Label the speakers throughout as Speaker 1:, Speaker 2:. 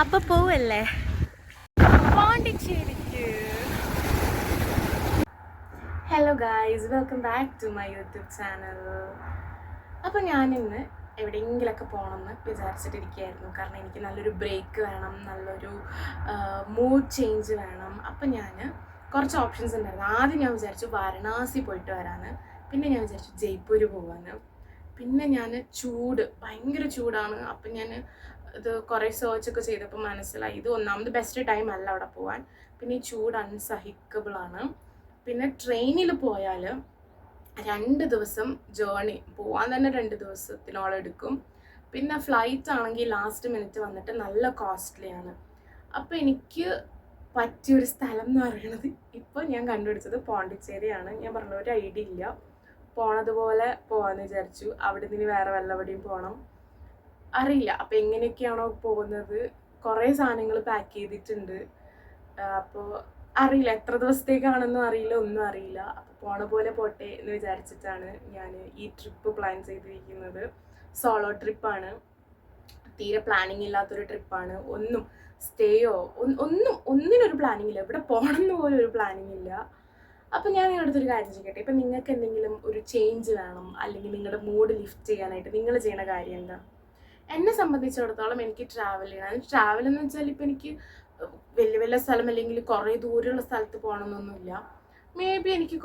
Speaker 1: അപ്പൊ പോവല്ലേ പോണ്ടിച്ചേരിക്ക്. Hello guys, welcome back to my YouTube channel. അപ്പോൾ ഞാനിന്ന് എവിടെയെങ്കിലൊക്കെ പോകണമെന്ന് വിചാരിച്ചിട്ടിരിക്കുകയായിരുന്നു. കാരണം എനിക്ക് നല്ലൊരു ബ്രേക്ക് വേണം, നല്ലൊരു മൂഡ് ചേഞ്ച് വേണം. അപ്പം ഞാൻ കുറച്ച് ഓപ്ഷൻസ് ഉണ്ടായിരുന്നു. ആദ്യം ഞാൻ വിചാരിച്ചു വാരണാസി പോയിട്ട് വരാമെന്ന്. പിന്നെ ഞാൻ വിചാരിച്ചു ജയ്പൂർ പോകാമെന്ന്. പിന്നെ ഞാൻ ഭയങ്കര ചൂടാണ്. അപ്പം ഞാൻ ഇത് കുറേ സെർച്ചൊക്കെ ചെയ്തപ്പോൾ മനസ്സിലായി ഇത് ഒന്നാമത് ബെസ്റ്റ് ടൈം അല്ല അവിടെ പോകാൻ. പിന്നെ ഈ ചൂട് അൺസഹിക്കബിളാണ്. പിന്നെ ട്രെയിനിൽ പോയാൽ 2 ദിവസം ജേർണി പോകാൻ തന്നെ 2 ദിവസത്തിനോളം എടുക്കും. പിന്നെ ഫ്ലൈറ്റ് ആണെങ്കിൽ ലാസ്റ്റ് മിനിറ്റ് വന്നിട്ട് നല്ല കോസ്റ്റ്ലിയാണ്. അപ്പോൾ എനിക്ക് പറ്റിയൊരു സ്ഥലം എന്ന് പറയുന്നത് ഇപ്പോൾ ഞാൻ കണ്ടുപിടിച്ചത് പോണ്ടിച്ചേരിയാണ്. ഞാൻ പറഞ്ഞ ഒരു ഐഡിയ ഇല്ല, പോണതുപോലെ പോകാമെന്ന് വിചാരിച്ചു. അവിടെ നിന്ന് വേറെ വല്ലവിടെയും പോകണം, അറിയില്ല. അപ്പോൾ എങ്ങനെയൊക്കെയാണോ പോകുന്നത്, കുറേ സാധനങ്ങൾ പാക്ക് ചെയ്തിട്ടുണ്ട്. അപ്പോൾ അറിയില്ല എത്ര ദിവസത്തേക്കാണെന്നും അറിയില്ല, ഒന്നും അറിയില്ല. അപ്പോൾ പോണ പോലെ പോട്ടെ എന്ന് വിചാരിച്ചിട്ടാണ് ഞാൻ ഈ ട്രിപ്പ് പ്ലാൻ ചെയ്തിരിക്കുന്നത്. സോളോ ട്രിപ്പാണ്, തീരെ പ്ലാനിങ് ഇല്ലാത്തൊരു ട്രിപ്പാണ്. ഒന്നും സ്റ്റേയോ ഒന്നിനൊരു പ്ലാനിങ് ഇല്ല, ഇവിടെ പോകണമെന്ന് പോലും ഒരു പ്ലാനിങ് ഇല്ല. അപ്പം ഞാൻ നിങ്ങളുടെ അടുത്തൊരു കാര്യം ചെയ്യട്ടെ. ഇപ്പം നിങ്ങൾക്ക് എന്തെങ്കിലും ഒരു ചേഞ്ച് വേണം, അല്ലെങ്കിൽ നിങ്ങളുടെ മൂഡ് ലിഫ്റ്റ് ചെയ്യാനായിട്ട് നിങ്ങൾ ചെയ്യുന്ന കാര്യം എന്താ? എന്നെ സംബന്ധിച്ചിടത്തോളം എനിക്ക് ട്രാവൽ ചെയ്യണം. ട്രാവൽ എന്ന് വെച്ചാൽ ഇപ്പം എനിക്ക് വലിയ വലിയ സ്ഥലം അല്ലെങ്കിൽ കുറേ ദൂരമുള്ള സ്ഥലത്ത് പോകണമെന്നൊന്നുമില്ല. മേ ബി എനിക്ക്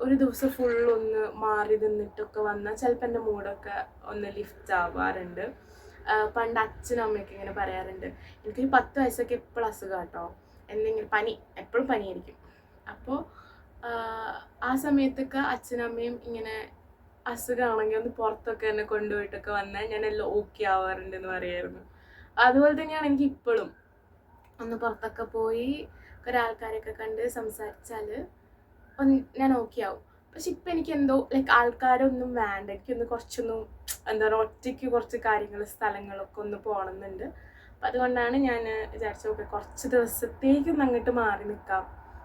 Speaker 1: ഒരു ദിവസം ഫുള്ളൊന്ന് മാറി നിന്നിട്ടൊക്കെ വന്നാൽ ചിലപ്പോൾ എൻ്റെ മൂഡൊക്കെ ഒന്ന് ലിഫ്റ്റ് ആവാറുണ്ട്. പണ്ട് അച്ഛനും അമ്മയൊക്കെ ഇങ്ങനെ പറയാറുണ്ട്. എനിക്കൊരു 10 വയസ്സൊക്കെ എപ്പോഴും അസുഖം കേട്ടോ, എന്തെങ്കിലും എപ്പോഴും പനിയായിരിക്കും. അപ്പോൾ ആ സമയത്തൊക്കെ അച്ഛനും അമ്മയും ഇങ്ങനെ അസുഖമാണെങ്കിൽ ഒന്ന് പുറത്തൊക്കെ എന്നെ കൊണ്ടുപോയിട്ടൊക്കെ വന്നാൽ ഞാൻ എല്ലാം ഓക്കെ ആവാറുണ്ടെന്ന് പറയായിരുന്നു. അതുപോലെ തന്നെയാണ് എനിക്ക് ഇപ്പോഴും. ഒന്ന് പുറത്തൊക്കെ പോയി ഒരാൾക്കാരെയൊക്കെ കണ്ട് സംസാരിച്ചാൽ ഞാൻ ഓക്കെ ആവും. പക്ഷെ ഇപ്പം എനിക്ക് എന്തോ ആൾക്കാരൊന്നും വേണ്ട, എനിക്കൊന്ന് കുറച്ചൊന്നും എന്താ പറയുക, ഒറ്റയ്ക്ക് കുറച്ച് സ്ഥലങ്ങളൊക്കെ ഒന്ന് പോകണമെന്നുണ്ട്. അപ്പം അതുകൊണ്ടാണ് ഞാൻ വിചാരിച്ചു കുറച്ച് ദിവസത്തേക്കൊന്ന് അങ്ങോട്ട് മാറി നിൽക്കാം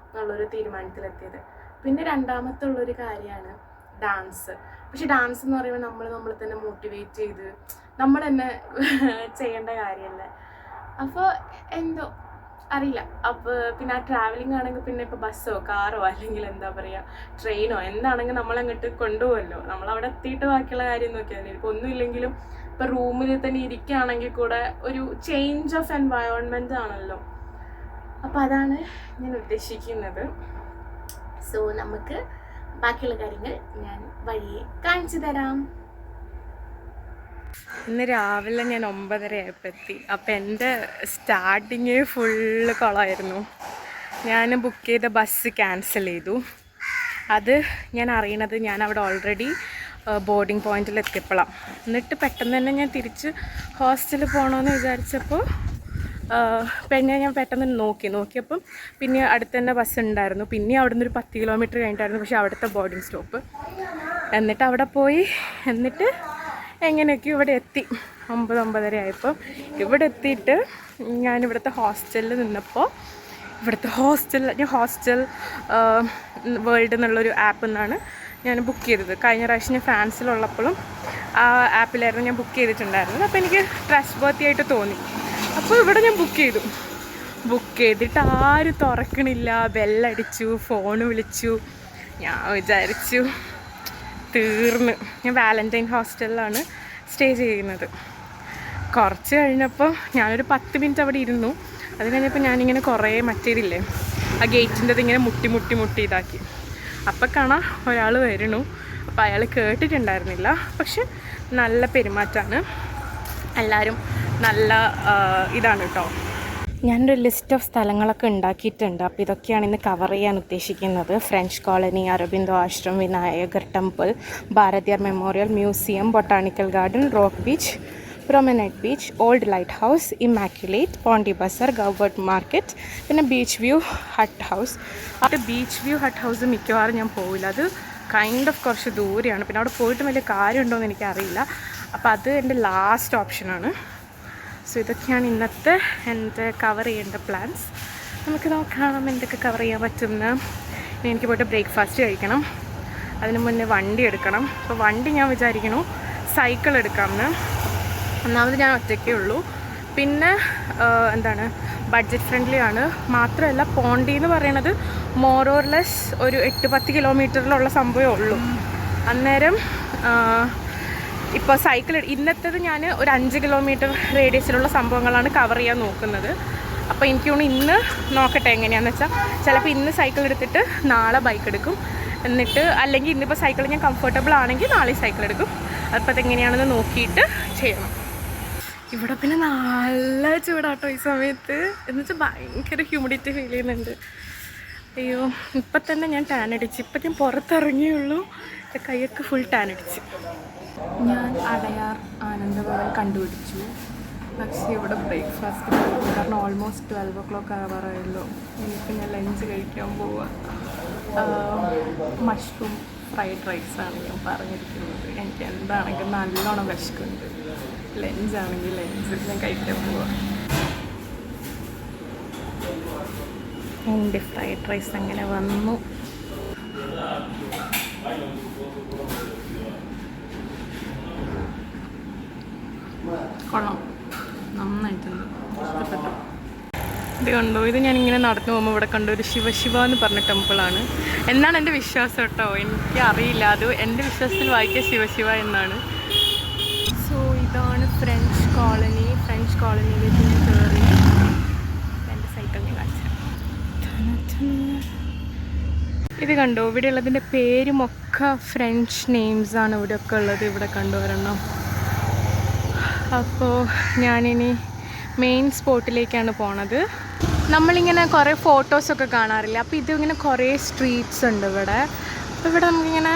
Speaker 1: എന്നുള്ളൊരു തീരുമാനത്തിലെത്തിയത്. പിന്നെ രണ്ടാമത്തുള്ളൊരു കാര്യമാണ് ഡാൻസ്. പക്ഷെ ഡാൻസ് എന്ന് പറയുമ്പോൾ നമ്മൾ തന്നെ മോട്ടിവേറ്റ് ചെയ്ത് നമ്മൾ തന്നെ ചെയ്യേണ്ട കാര്യമല്ലേ. അപ്പോൾ എന്തോ അറിയില്ല. അപ്പോൾ പിന്നെ ആ ട്രാവലിംഗ് ആണെങ്കിൽ പിന്നെ ഇപ്പോൾ ബസ്സോ കാറോ അല്ലെങ്കിൽ എന്താ പറയുക ട്രെയിനോ എന്താണെങ്കിൽ നമ്മളങ്ങോട്ട് കൊണ്ടുപോകുമല്ലോ. നമ്മളവിടെ എത്തിയിട്ട് ബാക്കിയുള്ള കാര്യം നോക്കിയാൽ മതി. ഇപ്പോൾ ഒന്നുമില്ലെങ്കിലും ഇപ്പോൾ റൂമിൽ തന്നെ ഇരിക്കുകയാണെങ്കിൽ കൂടെ ഒരു ചേഞ്ച് ഓഫ് എൻവയോൺമെൻറ്റ് ആണല്ലോ. അപ്പോൾ അതാണ് ഞാൻ ഉദ്ദേശിക്കുന്നത്. സോ നമുക്ക് ബാക്കിയുള്ള കാര്യങ്ങൾ ഞാൻ വഴിയെ കാണിച്ചു തരാം. ഇന്ന് രാവിലെ ഞാൻ 9:30 ആയപ്പോൾ എത്തി. അപ്പം എൻ്റെ സ്റ്റാർട്ടിങ് ഫുള്ള് കുളമായിരുന്നു. ഞാൻ ബുക്ക് ചെയ്ത ബസ് ക്യാൻസൽ ചെയ്തു. അത് ഞാൻ അറിയണത് ഞാൻ അവിടെ ഓൾറെഡി ബോർഡിംഗ് പോയിന്റിൽ എത്തിയപ്പോഴാണ്. എന്നിട്ട് പെട്ടെന്ന് തന്നെ ഞാൻ തിരിച്ച് ഹോസ്റ്റലിൽ പോകണമെന്ന് വിചാരിച്ചപ്പോൾ പിന്നെ ഞാൻ പെട്ടെന്ന് നോക്കിയപ്പം പിന്നെ അടുത്ത് തന്നെ ബസ് ഉണ്ടായിരുന്നു. പിന്നെ അവിടെ നിന്ന് ഒരു 10 കിലോമീറ്റർ കഴിഞ്ഞിട്ടായിരുന്നു പക്ഷേ അവിടുത്തെ ബോർഡിംഗ് സ്റ്റോപ്പ്. എന്നിട്ട് അവിടെ പോയി, എന്നിട്ട് എങ്ങനെയൊക്കെ ഇവിടെ എത്തി. 9:30 ആയപ്പോൾ ഇവിടെ എത്തിയിട്ട് ഞാൻ ഇവിടുത്തെ ഹോസ്റ്റലിൽ നിന്നപ്പോൾ ഞാൻ ഹോസ്റ്റൽ വേൾഡ് എന്നുള്ളൊരു ആപ്പിൽ നിന്നാണ് ഞാൻ ബുക്ക് ചെയ്തത്. കഴിഞ്ഞ പ്രാവശ്യം ഞാൻ ഫ്രാൻസിലുള്ളപ്പോഴും ആ ആപ്പിലായിരുന്നു ഞാൻ ബുക്ക് ചെയ്തിട്ടുണ്ടായിരുന്നത്. അപ്പോൾ എനിക്ക് ട്രസ്റ്റ് വർത്തി ആയിട്ട് തോന്നി. അപ്പോൾ ഇവിടെ ഞാൻ ബുക്ക് ചെയ്തിട്ട് ആരും തുറക്കണില്ല. ബെല്ലടിച്ചു, ഫോൺ വിളിച്ചു. ഞാൻ വിചാരിച്ചു തീർന്ന്. ഞാൻ വാലന്റൈൻ ഹോസ്റ്റലിലാണ് സ്റ്റേ ചെയ്യുന്നത്. കുറച്ച് കഴിഞ്ഞപ്പോൾ ഞാനൊരു 10 മിനിറ്റ് അവിടെ ഇരുന്നു. അത് കഴിഞ്ഞപ്പോൾ ഞാനിങ്ങനെ കുറേ മറ്റേതില്ലേ ആ ഗേറ്റിൻ്റെ ഇങ്ങനെ മുട്ടി ഇതാക്കി. അപ്പം കാണാം ഒരാൾ വരണു. അപ്പോൾ അയാൾ കേട്ടിട്ടുണ്ടായിരുന്നില്ല, പക്ഷെ നല്ല പെരുമാറ്റമാണ്. എല്ലാവരും നല്ല ഇതാണ് കേട്ടോ. ഞാനൊരു ലിസ്റ്റ് ഓഫ് സ്ഥലങ്ങളൊക്കെ ഉണ്ടാക്കിയിട്ടുണ്ട്. അപ്പോൾ ഇതൊക്കെയാണ് ഇന്ന് കവർ ചെയ്യാൻ ഉദ്ദേശിക്കുന്നത്. French colony, Aurobindo ashram, Vinayagar temple, Bharathiyar memorial, museum, botanical garden, rock beach, promenade beach, old lighthouse, Immaculate, Pondy bazaar, Goubert market, പിന്നെ ബീച്ച് വ്യൂ ഹട്ട് ഹൗസ്. അത് ബീച്ച് വ്യൂ ഹട്ട് ഹൗസ് മിക്കവാറും ഞാൻ പോവില്ല, അത് കൈൻഡ് ഓഫ് കുറച്ച് ദൂരെയാണ്. പിന്നെ അവിടെ പോയിട്ട് വലിയ കാര്യമുണ്ടോയെന്ന് എനിക്കറിയില്ല. അപ്പോൾ അത് എൻ്റെ ലാസ്റ്റ് ഓപ്ഷനാണ്. സോ ഇതൊക്കെയാണ് ഇന്നത്തെ എൻ്റെ കവർ ചെയ്യേണ്ട പ്ലാൻസ്. നമുക്ക് നോക്കാം എന്തൊക്കെ കവർ ചെയ്യാൻ പറ്റുമെന്ന്. എനിക്ക് പോയിട്ട് ബ്രേക്ക്ഫാസ്റ്റ് കഴിക്കണം, അതിന് മുന്നേ വണ്ടി എടുക്കണം. അപ്പോൾ വണ്ടി ഞാൻ വിചാരിക്കണു സൈക്കിൾ എടുക്കാമെന്ന്. ഒന്നാമത് ഞാൻ ഒറ്റയ്ക്കേ ഉള്ളൂ, പിന്നെ എന്താണ് ബഡ്ജറ്റ് ഫ്രണ്ട്ലി ആണ്. മാത്രമല്ല പോണ്ടി എന്ന് പറയണത് മോർ ഓർ ലെസ് ഒരു 8-10 കിലോമീറ്ററിലുള്ള സംഭവമേ ഉള്ളൂ. അന്നേരം ഇപ്പോൾ സൈക്കിൾ ഇന്നത്തേത് ഞാൻ ഒരു 5 കിലോമീറ്റർ റേഡിയസിലുള്ള സംഭവങ്ങളാണ് കവർ ചെയ്യാൻ നോക്കുന്നത്. അപ്പോൾ എനിക്ക് തോന്നുന്നു ഇന്ന് നോക്കട്ടെ എങ്ങനെയാണെന്ന് വെച്ചാൽ, ചിലപ്പോൾ ഇന്ന് സൈക്കിൾ എടുത്തിട്ട് നാളെ ബൈക്ക് എടുക്കും. എന്നിട്ട് അല്ലെങ്കിൽ ഇന്നിപ്പോൾ സൈക്കിൾ ഞാൻ കംഫർട്ടബിൾ ആണെങ്കിൽ നാളെ സൈക്കിൾ എടുക്കും. അപ്പോൾ അതെങ്ങനെയാണെന്ന് നോക്കിയിട്ട് ചെയ്യണം. ഇവിടെ പിന്നെ നല്ല ചൂടാട്ടോ ഈ സമയത്ത്. എന്നുവെച്ചാൽ ഭയങ്കര ഹ്യൂമിഡിറ്റി ഫീൽ ചെയ്യുന്നുണ്ട്. അയ്യോ, ഇപ്പം തന്നെ ഞാൻ ടാൻ അടിച്ച്. ഇപ്പം ഞാൻ പുറത്തിറങ്ങിയുള്ളൂ, കൈയൊക്കെ ഫുൾ ടാൻ അടിച്ച്. ഞാൻ അടയാർ ആനന്ദഭവൻ കണ്ടുപിടിച്ചു. പക്ഷേ ഇവിടെ ബ്രേക്ക്ഫാസ്റ്റ് കഴിക്കും, കാരണം ഓൾമോസ്റ്റ് 12 o'clock ആവാറായല്ലോ. ഇനിയിപ്പോൾ ഞാൻ ലഞ്ച് കഴിക്കാൻ പോവാം. മഷ്റൂം ഫ്രൈഡ് റൈസാണ് ഞാൻ പറഞ്ഞിരിക്കുന്നത്. എനിക്ക് എന്താണെങ്കിലും നല്ലോണം വിശക്കുന്നുണ്ട്. ലഞ്ചാണെങ്കിൽ ലഞ്ച് ഞാൻ കഴിക്കാൻ പോവാം. എൻ്റെ ഫ്രൈഡ് റൈസ് അങ്ങനെ വന്നു. കൊള്ളാം, നന്നായിട്ടുണ്ട്, ഇഷ്ടപ്പെട്ടു. ഇത് കണ്ടോ, ഇത് ഞാനിങ്ങനെ നടന്നു പോകുമ്പോൾ ഇവിടെ കണ്ടോ ഒരു ശിവശിവ എന്ന് പറഞ്ഞ ടെമ്പിളാണ് എന്നാണ് എൻ്റെ വിശ്വാസം കേട്ടോ. എനിക്ക് അറിയില്ല, അത് എൻ്റെ വിശ്വാസത്തിൽ വായിക്കുക ശിവശിവ എന്നാണ്. സോ ഇതാണ് ഫ്രഞ്ച് കോളനി. ഫ്രഞ്ച് കോളനിയിലേക്ക് ഞാൻ കയറി എൻ്റെ സൈക്കിൾ ഞാൻ കാണിച്ചു. ഇത് കണ്ടോ, ഇവിടെ ഉള്ളതിൻ്റെ പേരുമൊക്കെ ഫ്രഞ്ച് നെയിംസാണ് ഇവിടെയൊക്കെ ഉള്ളത്. ഇവിടെ കണ്ടുവരണം. അപ്പോൾ ഞാനിനി മെയിൻ സ്പോട്ടിലേക്കാണ് പോണത്. നമ്മളിങ്ങനെ കുറേ ഫോട്ടോസൊക്കെ കാണാറില്ല, അപ്പോൾ ഇതിങ്ങനെ കുറേ സ്ട്രീറ്റ്സ് ഉണ്ട് ഇവിടെ. അപ്പോൾ ഇവിടെ നമുക്കിങ്ങനെ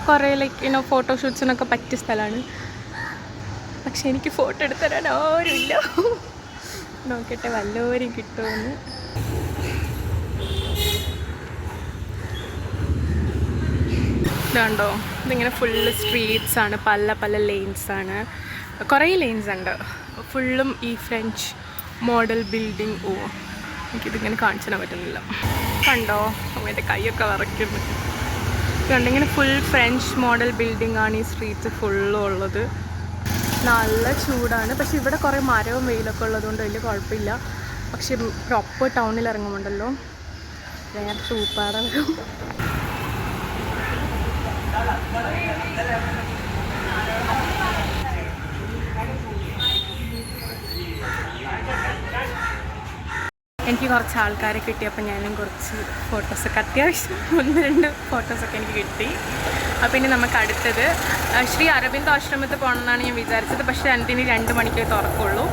Speaker 1: കുറേ ലൈക്ക് ഫോട്ടോഷൂട്ട്സിനൊക്കെ പറ്റിയ സ്ഥലമാണ്. പക്ഷെ എനിക്ക് ഫോട്ടോ എടുത്ത് തരാൻ ആരുമില്ല. നോക്കട്ടെ വല്ലവരും കിട്ടുമെന്ന്. ഇതുണ്ടോ, ഇതിങ്ങനെ ഫുള്ള് സ്ട്രീറ്റ്സാണ്, പല പല ലെയിൻസാണ്, കുറേ ലെയിൻസ് ഉണ്ട്. ഫുള്ളും ഈ ഫ്രഞ്ച് മോഡൽ ബിൽഡിംഗ്. ഓ, എനിക്കിതിങ്ങനെ കാണിച്ചു തരാൻ പറ്റുന്നില്ല. കണ്ടോ, എൻ്റെ കൈയൊക്കെ വറയ്ക്കുന്നു. ഇതുണ്ട്, ഇങ്ങനെ ഫുൾ ഫ്രഞ്ച് മോഡൽ ബിൽഡിംഗ് ആണ് ഈ സ്ട്രീറ്റ്സ് ഫുള്ളും ഉള്ളത്. നല്ല ചൂടാണ്, പക്ഷെ ഇവിടെ കുറേ മരവും വെയിലൊക്കെ ഉള്ളതുകൊണ്ട് വലിയ കുഴപ്പമില്ല. പക്ഷെ പ്രോപ്പർ ടൗണിൽ ഇറങ്ങുമ്പോണ്ടല്ലോ വേറെ സൂപ്പാടാണ്. എനിക്ക് കുറച്ച് ആൾക്കാരെ കിട്ടിയപ്പോൾ ഞാനും കുറച്ച് ഫോട്ടോസൊക്കെ അത്യാവശ്യം 1-2 ഫോട്ടോസൊക്കെ എനിക്ക് കിട്ടി. അപ്പോൾ ഇനി നമുക്ക് അടുത്തത് ശ്രീ അരബിന്ദോ ആശ്രമത്തിൽ പോകണമെന്നാണ് ഞാൻ വിചാരിച്ചത്. പക്ഷേ അതിന് 2 മണിക്കേ തുറക്കുള്ളൂ.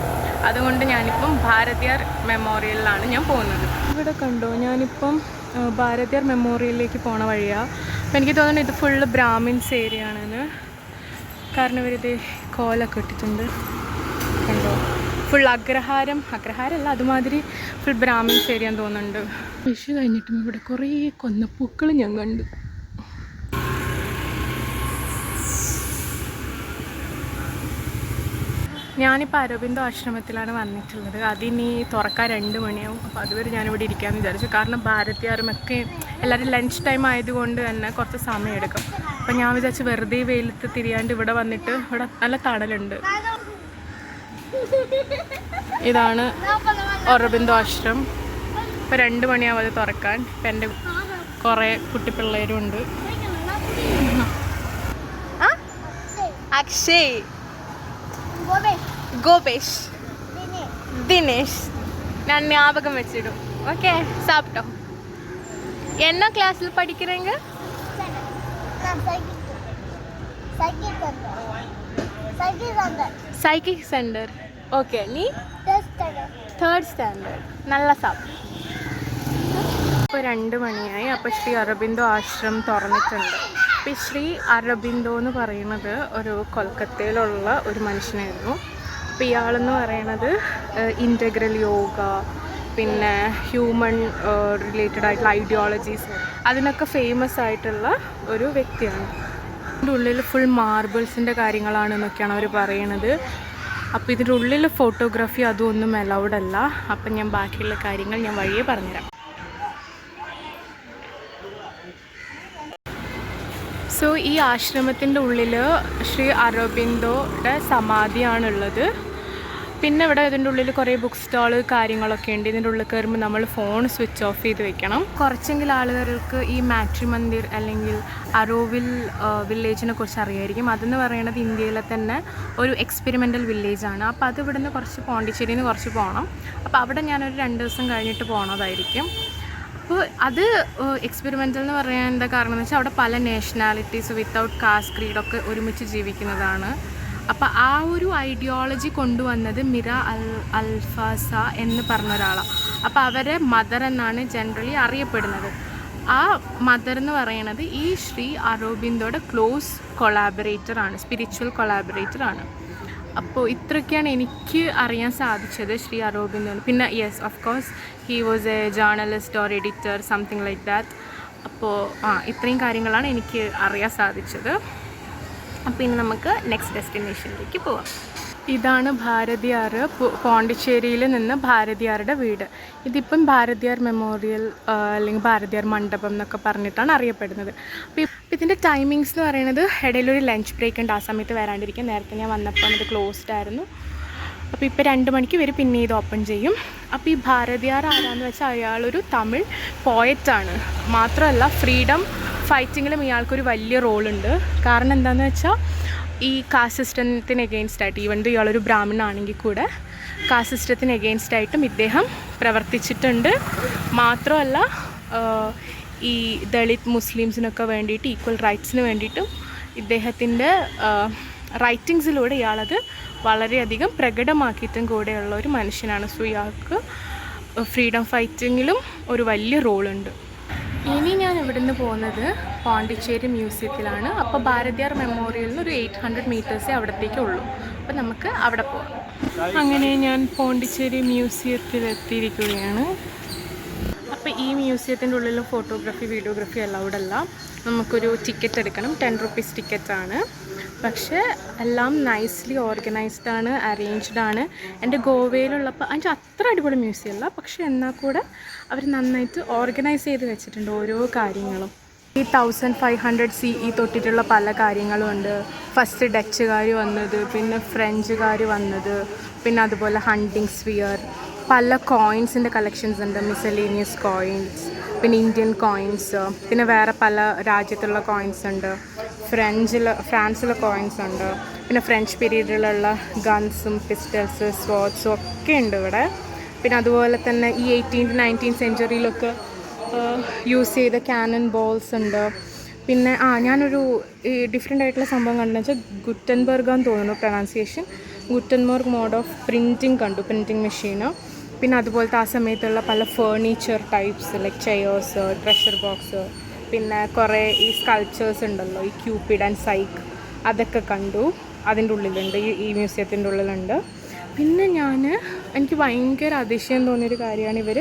Speaker 1: അതുകൊണ്ട് ഞാനിപ്പം ഭാരതിയാർ മെമ്മോറിയലിലാണ് ഞാൻ പോകുന്നത്. ഇവിടെ കണ്ടോ, ഞാനിപ്പം ഭാരതിയാർ മെമ്മോറിയലിലേക്ക് പോണ വഴിയാണ്. അപ്പോൾ എനിക്ക് തോന്നുന്നു ഇത് ഫുള്ള് ബ്രാഹ്മിൻസ് ഏരിയ ആണെന്ന്. കാരണം ഇവരിത് കോലൊക്കെ ഇട്ടിട്ടുണ്ട് കണ്ടോ. ഫുൾ അഗ്രഹാരമല്ല, അതുമാതിരി ഫുൾ ബ്രാഹ്മിൻസ് ഏരിയ തോന്നുന്നുണ്ട്. വിഷു കഴിഞ്ഞിട്ടും ഇവിടെ കുറേ കൊന്നപ്പൂക്കൾ ഞാൻ കണ്ടു. ഞാനിപ്പോൾ അരബിന്ദോ ആശ്രമത്തിലാണ് വന്നിട്ടുള്ളത്. അതിനി തുറക്കാൻ 2 മണിയാവും. അപ്പോൾ അതുവരെ ഞാനിവിടെ ഇരിക്കാമെന്ന് വിചാരിച്ചു. കാരണം ഭാരതിയാറുമൊക്കെ എല്ലാവരും ലഞ്ച് ടൈം ആയതുകൊണ്ട് തന്നെ കുറച്ച് സമയം എടുക്കും. അപ്പോൾ ഞാൻ വിചാരിച്ചു വെറുതെ വെയിലത്ത് തിരിയാണ്ട് ഇവിടെ വന്നിട്ട്, ഇവിടെ നല്ല തണലുണ്ട്. ഇതാണ് അരബിന്ദോ ആശ്രമം. ഇപ്പോൾ 2 മണിയാവും അത് തുറക്കാൻ. ഇപ്പം എൻ്റെ കുറേ കുട്ടിപ്പിള്ളേരും ഉണ്ട്. അക്ഷയ്, ഗോപേഷ്, ദിനേഷ്, ഞാൻ ஞாபகம் வச்சிடும். ஓகே, சாப்பிட்டோம். என்ன கிளாஸில் படிக்கிறீங்க? Psychic centre. ഓക്കെ, നീ 3rd സ്റ്റാൻഡേർഡ്. നല്ല സാപ്പിടും. ഇപ്പോൾ 2 മണിയായി. അപ്പോൾ ശ്രീ അരബിന്ദോ ആശ്രമം തുറന്നിട്ടുണ്ട്. അപ്പോൾ ശ്രീ അരബിന്ദോ എന്ന് പറയുന്നത് ഒരു കൊൽക്കത്തയിലുള്ള ഒരു മനുഷ്യനായിരുന്നു. അപ്പോൾ ഇയാളെന്ന് പറയുന്നത് ഇൻ്റഗ്രൽ യോഗ, പിന്നെ ഹ്യൂമൻ റിലേറ്റഡ് ആയിട്ടുള്ള ഐഡിയോളജീസ്, അതിനൊക്കെ ഫേമസ് ആയിട്ടുള്ള ഒരു വ്യക്തിയാണ്. ഇതിൻ്റെ ഉള്ളിൽ ഫുൾ മാർബിൾസിൻ്റെ കാര്യങ്ങളാണെന്നൊക്കെയാണ് അവർ പറയണത്. അപ്പോൾ ഇതിൻ്റെ ഉള്ളിൽ ഫോട്ടോഗ്രാഫി അതൊന്നും അലൗഡ് അല്ല. അപ്പം ഞാൻ ബാക്കിയുള്ള കാര്യങ്ങൾ ഞാൻ വഴിയേ പറഞ്ഞുതരാം. സോ ഈ ആശ്രമത്തിൻ്റെ ഉള്ളിൽ ശ്രീ അരബിന്ദോയുടെ സമാധിയാണുള്ളത്. പിന്നെ ഇവിടെ ഇതിൻ്റെ ഉള്ളിൽ കുറേ ബുക്ക് സ്റ്റാള് കാര്യങ്ങളൊക്കെ ഉണ്ട്. ഇതിൻ്റെ ഉള്ളിൽ കയറുമ്പോൾ നമ്മൾ ഫോൺ സ്വിച്ച് ഓഫ് ചെയ്ത് വെക്കണം. കുറച്ചെങ്കിലും ആളുകൾക്ക് ഈ മാട്രി മന്ദിർ അല്ലെങ്കിൽ അരോവിൽ വില്ലേജിനെ കുറിച്ച് അറിയായിരിക്കും. അതെന്ന് പറയുന്നത് ഇന്ത്യയിലെ തന്നെ ഒരു എക്സ്പെരിമെൻ്റൽ വില്ലേജാണ്. അപ്പോൾ അത് ഇവിടുന്ന് കുറച്ച് പോണ്ടിച്ചേരിയിൽ നിന്ന് കുറച്ച് പോകണം. അപ്പോൾ അവിടെ ഞാനൊരു 2 ദിവസം കഴിഞ്ഞിട്ട് പോകണതായിരിക്കും. അപ്പോൾ അത് എക്സ്പെരിമെൻ്റൽ എന്ന് പറയാൻ എന്താ കാരണം എന്ന് വെച്ചാൽ അവിടെ പല നാഷണാലിറ്റീസ് വിത്തൗട്ട് കാസ്റ്റ് ക്രീഡൊക്കെ ഒരുമിച്ച് ജീവിക്കുന്നതാണ്. അപ്പോൾ ആ ഒരു ഐഡിയോളജി കൊണ്ടുവന്നത് മിറ അൽഫാസ എന്ന് പറഞ്ഞ ഒരാളാണ്. അപ്പോൾ അവരെ മദർ എന്നാണ് ജനറലി അറിയപ്പെടുന്നത്. ആ മദർ എന്ന് പറയുന്നത് ഈ ശ്രീ അരബിന്ദോയുടെ ക്ലോസ് കൊളാബറേറ്ററാണ്, സ്പിരിച്വൽ കൊളാബറേറ്ററാണ്. അപ്പോൾ ഇത്രയൊക്കെയാണ് എനിക്ക് അറിയാൻ സാധിച്ചത് ശ്രീ അരബിന്ദോ. പിന്നെ yes of course he was A journalist or editor something like that. അപ്പോൾ ഇത്രയും കാര്യങ്ങളാണ് എനിക്ക് അറിയാൻ സാധിച്ചത്. അപ്പോൾ ഇനി നമുക്ക് നെക്സ്റ്റ് ഡെസ്റ്റിനേഷനിലേക്ക് പോവാം. ഇതാണ് ഭാരതിയാർ. പോണ്ടിച്ചേരിയിൽ നിന്ന് ഭാരതിയാറുടെ വീട്. ഇതിപ്പം ഭാരതിയാർ മെമ്മോറിയൽ അല്ലെങ്കിൽ ഭാരതിയാർ മണ്ഡപം എന്നൊക്കെ പറഞ്ഞിട്ടാണ് അറിയപ്പെടുന്നത്. അപ്പോൾ ഇതിൻ്റെ ടൈമിങ്സ് എന്ന് പറയുന്നത് ഇടയിലൊരു ലഞ്ച് ബ്രേക്ക് ഉണ്ട്. ആ സമയത്ത് വരാണ്ടിരിക്കും. നേരത്തെ ഞാൻ വന്നപ്പം ഇത് ക്ലോസ്ഡ് ആയിരുന്നു. അപ്പോൾ ഇപ്പോൾ 2 മണിക്ക് ഇവർ പിന്നെ ഇത് ഓപ്പൺ ചെയ്യും. അപ്പോൾ ഈ ഭാരതിയാർ ആരാന്ന് വെച്ചാൽ അയാളൊരു തമിഴ് പോയറ്റാണ്. മാത്രമല്ല ഫ്രീഡം ഫൈറ്റിങ്ങിലും ഇയാൾക്കൊരു വലിയ റോളുണ്ട്. കാരണം എന്താണെന്ന് വെച്ചാൽ ഈ കാസ്റ്റ് സിസ്റ്റത്തിന് എഗെയിൻസ്റ്റായിട്ട്, ഈവൻ ഇയാളൊരു ബ്രാഹ്മണനാണെങ്കിൽ കൂടെ കാസ്റ്റ് സിസ്റ്റത്തിന് എഗെയിൻസ്റ്റായിട്ടും ഇദ്ദേഹം പ്രവർത്തിച്ചിട്ടുണ്ട്. മാത്രമല്ല ഈ ദളിത് മുസ്ലിംസിനൊക്കെ വേണ്ടിയിട്ട് ഈക്വൽ റൈറ്റ്സിന് വേണ്ടിയിട്ടും ഇദ്ദേഹത്തിൻ്റെ റൈറ്റിങ്സിലൂടെ ഇയാളത് വളരെയധികം പ്രകടമാക്കിയിട്ടും കൂടെയുള്ള ഒരു മനുഷ്യനാണ്. സോ ഇയാൾക്ക് ഫ്രീഡം ഫൈറ്റിങ്ങിലും ഒരു വലിയ റോളുണ്ട്. ഇനി ഞാൻ ഇവിടുന്ന് പോകുന്നത് പോണ്ടിച്ചേരി മ്യൂസിയത്തിലാണ്. അപ്പോൾ ഭാരതിയാർ മെമ്മോറിയലിൽ നിന്ന് ഒരു 800 മീറ്റേഴ്സേ അവിടത്തേക്കുള്ളൂ. അപ്പോൾ നമുക്ക് അവിടെ പോകാം. അങ്ങനെ ഞാൻ പോണ്ടിച്ചേരി മ്യൂസിയത്തിലെത്തിയിരിക്കുകയാണ്. അപ്പോൾ ഈ മ്യൂസിയത്തിൻ്റെ ഉള്ളിൽ ഫോട്ടോഗ്രാഫി വീഡിയോഗ്രാഫി അലൗഡ് അല്ല. നമുക്കൊരു ടിക്കറ്റ് എടുക്കണം. 10 റുപ്പീസ് ടിക്കറ്റാണ്. പക്ഷേ എല്ലാം നൈസ്ലി ഓർഗനൈസ്ഡ് ആണ്, അറേഞ്ച്ഡ് ആണ്. എൻ്റെ ഗോവയിലുള്ളപ്പോൾ അതിൻ്റെ അത്ര അടിപൊളി മ്യൂസിയം അല്ല, പക്ഷേ എന്നാൽ കൂടെ അവർ നന്നായിട്ട് ഓർഗനൈസ് ചെയ്ത് വെച്ചിട്ടുണ്ട് ഓരോ കാര്യങ്ങളും. ഈ 1500 CE തൊട്ടിട്ടുള്ള പല കാര്യങ്ങളും ഉണ്ട്. ഫസ്റ്റ് ഡച്ചുകാർ വന്നത്, പിന്നെ ഫ്രഞ്ചുകാർ വന്നത്, പിന്നെ അതുപോലെ ഹണ്ടിങ് സ്ഫിയർ, പല കോയിൻസിൻ്റെ കളക്ഷൻസ് ഉണ്ട്. മിസലേനിയസ് കോയിൻസ്, പിന്നെ ഇന്ത്യൻ കോയിൻസ്, പിന്നെ വേറെ പല രാജ്യത്തുള്ള കോയിൻസ് ഉണ്ട്. ഫ്രാൻസിലെ കോയിൻസ് ഉണ്ട്. പിന്നെ ഫ്രഞ്ച് പീരീഡിലുള്ള ഗൺസും പിസ്റ്റൽസ് സ്വാർഡ്സും ഒക്കെ ഉണ്ട് ഇവിടെ. പിന്നെ അതുപോലെ തന്നെ ഈ 18th 19th സെഞ്ച്വറിയിലൊക്കെ യൂസ് ചെയ്ത ക്യാനൺ ബോൾസ് ഉണ്ട്. പിന്നെ ഞാനൊരു ഡിഫറെൻ്റ് ആയിട്ടുള്ള സംഭവം കണ്ടെന്ന് വെച്ചാൽ ഗുറ്റൻബർഗാന്ന് തോന്നുന്നു pronunciation. Gutenberg mode of printing കണ്ടു, പ്രിൻറ്റിങ് മെഷീന്. പിന്നെ അതുപോലത്തെ ആ സമയത്തുള്ള പല furniture types like chairs, treasure box, പിന്നെ കുറേ ഈ സ്കൾപ്ചേഴ്സ് ഉണ്ടല്ലോ, ഈ ക്യൂപ്പിഡ് ആൻഡ് സൈക്ക്, അതൊക്കെ കണ്ടു. അതിൻ്റെ ഉള്ളിലുണ്ട്, ഈ മ്യൂസിയത്തിൻ്റെ ഉള്ളിലുണ്ട്. പിന്നെ എനിക്ക് ഭയങ്കര അതിശയം തോന്നിയൊരു കാര്യമാണ് ഇവർ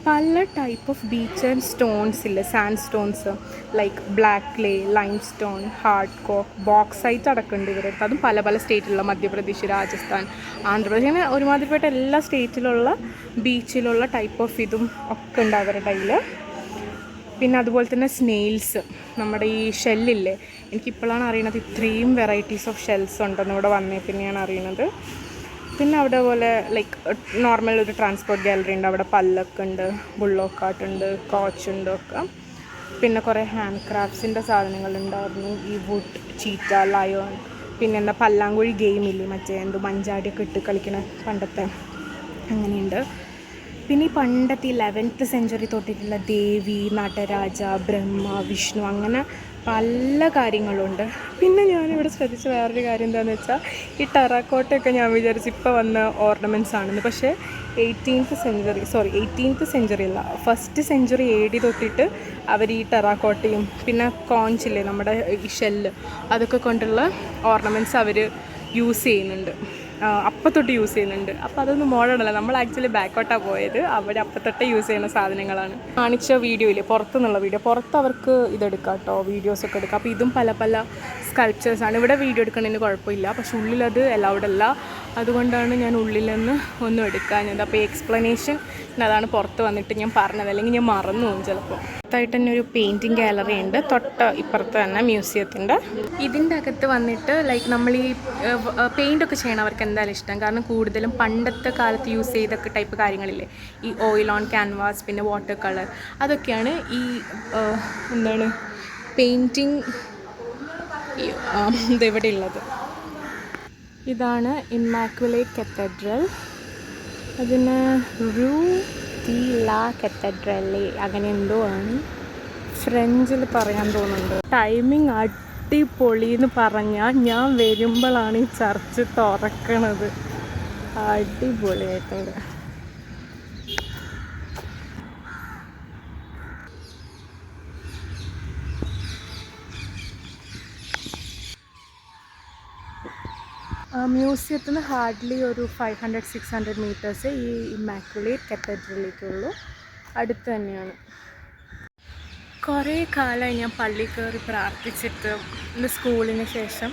Speaker 1: പല type of beach and stones ഇല്ലേ, sand stones like black clay, limestone, hard coke, bauxite അടക്കമുണ്ട് ഇവരടുത്ത്. അതും പല പല സ്റ്റേറ്റിലുള്ള മധ്യപ്രദേശ്, രാജസ്ഥാൻ, ആന്ധ്രാപ്രദേശ്, അങ്ങനെ ഒരുമാതിരിപ്പെട്ട എല്ലാ സ്റ്റേറ്റിലുള്ള ബീച്ചിലുള്ള ടൈപ്പ് ഓഫ് ഇതും ഒക്കെ ഉണ്ട് അവരുടെ കയ്യിൽ. പിന്നെ അതുപോലെ തന്നെ സ്നെയിൽസ്, നമ്മുടെ ഈ ഷെല്ലില്ലേ, എനിക്കിപ്പോഴാണ് അറിയണത് ഇത്രയും വെറൈറ്റീസ് ഓഫ് ഷെൽസ് ഉണ്ടെന്ന് ഇവിടെ വന്നേ പിന്നെയാണ് അറിയണത്. പിന്നെ അവിടെ പോലെ ലൈക്ക് നോർമൽ ഒരു ട്രാൻസ്പോർട്ട് ഗാലറി ഉണ്ട്. അവിടെ പല്ലൊക്കെ ഉണ്ട്, ബുള്ളോക്കാട്ടുണ്ട്, കോച്ചുണ്ട് ഒക്കെ. പിന്നെ കുറേ ഹാൻഡ് ക്രാഫ്റ്റ്സിൻ്റെ സാധനങ്ങളുണ്ടായിരുന്നു. ഈ വുഡ്, ചീറ്റ, ലയോൺ, പിന്നെ എന്താ പല്ലാങ്കുഴി ഗെയിമില്ലേ, മറ്റേ മഞ്ചാടിയൊക്കെ ഇട്ട് കളിക്കണ പണ്ടത്തെ, അങ്ങനെയുണ്ട്. പിന്നെ ഈ പണ്ടത്തെ 11th സെഞ്ച്വറി തൊട്ടിട്ടുള്ള ദേവി, നടരാജ, ബ്രഹ്മ, വിഷ്ണു, അങ്ങനെ പല കാര്യങ്ങളുണ്ട്. പിന്നെ ഞാനിവിടെ ശ്രദ്ധിച്ച വേറൊരു കാര്യം എന്താണെന്ന് വെച്ചാൽ ഈ ടെറാക്കോട്ടയൊക്കെ ഞാൻ വിചാരിച്ചു ഇപ്പോൾ വന്ന ഓർണമെൻറ്റ്സ് ആണെന്ന്. പക്ഷേ 18th സെഞ്ച്വറി അല്ല, 1st സെഞ്ച്വറി AD തൊട്ടിട്ട് അവർ ഈ ടെറാക്കോട്ടയും പിന്നെ കോൺസില്ലേ നമ്മുടെ ഈ ഷെല്ല്, അതൊക്കെ കൊണ്ടുള്ള ഓർണമെൻറ്റ്സ് അവർ യൂസ് ചെയ്യുന്നുണ്ട്, അപ്പം തൊട്ട് യൂസ് ചെയ്യുന്നുണ്ട്. അപ്പോൾ അതൊന്നും മോഡേണല്ല, നമ്മൾ ആക്ച്വലി ബാക്കോട്ടാണ് പോയത്. അവിടെ അപ്പം തൊട്ട് യൂസ് ചെയ്യുന്ന സാധനങ്ങളാണ്. കാണിച്ച വീഡിയോയില്ലേ, പുറത്തുനിന്നുള്ള വീഡിയോ, പുറത്ത് അവർക്ക് ഇതെടുക്കാം കേട്ടോ, വീഡിയോസൊക്കെ എടുക്കാം. അപ്പോൾ ഇതും പല പല സ്കൾപ്ചേഴ്സാണ്. ഇവിടെ വീഡിയോ എടുക്കണതിന് കുഴപ്പമില്ല, പക്ഷെ ഉള്ളിലത് അലൗഡ് അല്ല. അതുകൊണ്ടാണ് ഞാൻ ഉള്ളിൽ നിന്ന് ഒന്നും എടുക്കാഞ്ഞത്. അപ്പോൾ ഈ എക്സ്പ്ലനേഷൻ അതാണ് പുറത്ത് വന്നിട്ട് ഞാൻ പറഞ്ഞത്, അല്ലെങ്കിൽ ഞാൻ മറന്നു പോകും ചിലപ്പോൾ. അടുത്തായിട്ട് തന്നെ ഒരു പെയിൻറ്റിങ് ഗാലറി ഉണ്ട്, തൊട്ട് ഇപ്പുറത്ത് തന്നെ മ്യൂസിയത്തിൻ്റെ. ഇതിൻ്റെ അകത്ത് വന്നിട്ട് ലൈക്ക് നമ്മൾ ഈ പെയിൻ്റൊക്കെ ചെയ്യണവർക്ക് എന്തായാലും ഇഷ്ടം. കാരണം കൂടുതലും പണ്ടത്തെ കാലത്ത് യൂസ് ചെയ്തൊക്കെ ടൈപ്പ് കാര്യങ്ങളില്ലേ, ഈ ഓയിൽ ഓൺ ക്യാൻവാസ്, പിന്നെ വാട്ടർ കളർ, അതൊക്കെയാണ് ഈ എന്താണ് പെയിൻറ്റിങ് ഇതെവിടെ ഉള്ളത്. ഇതാണ് ഇമ്മാക്കുലേറ്റ് കത്തീഡ്രൽ. അതിന് റൂ ദി ലാ കത്തീഡ്രലെ അങ്ങനെ എന്തോ ആണ്, ഫ്രഞ്ചിൽ പറയാൻ തോന്നുന്നുണ്ട്. ടൈമിങ് അടിപൊളി എന്ന് പറഞ്ഞാൽ ഞാൻ വരുമ്പോഴാണ് ഈ ചർച്ച് തുറക്കണത്. അടിപൊളിയായിട്ടുണ്ട്. മ്യൂസിയത്തിൽ നിന്ന് ഹാർഡ്ലി ഒരു 500-600 മീറ്റേഴ്സ് ഈ ഇമ്മാക്കുലേറ്റ് കത്തീഡ്രലിലേക്കുള്ളൂ. അടുത്ത് തന്നെയാണ്. കുറേ കാലമായി ഞാൻ പള്ളി കയറി പ്രാർത്ഥിച്ചിട്ട്. ഇന്ന് സ്കൂളിന് ശേഷം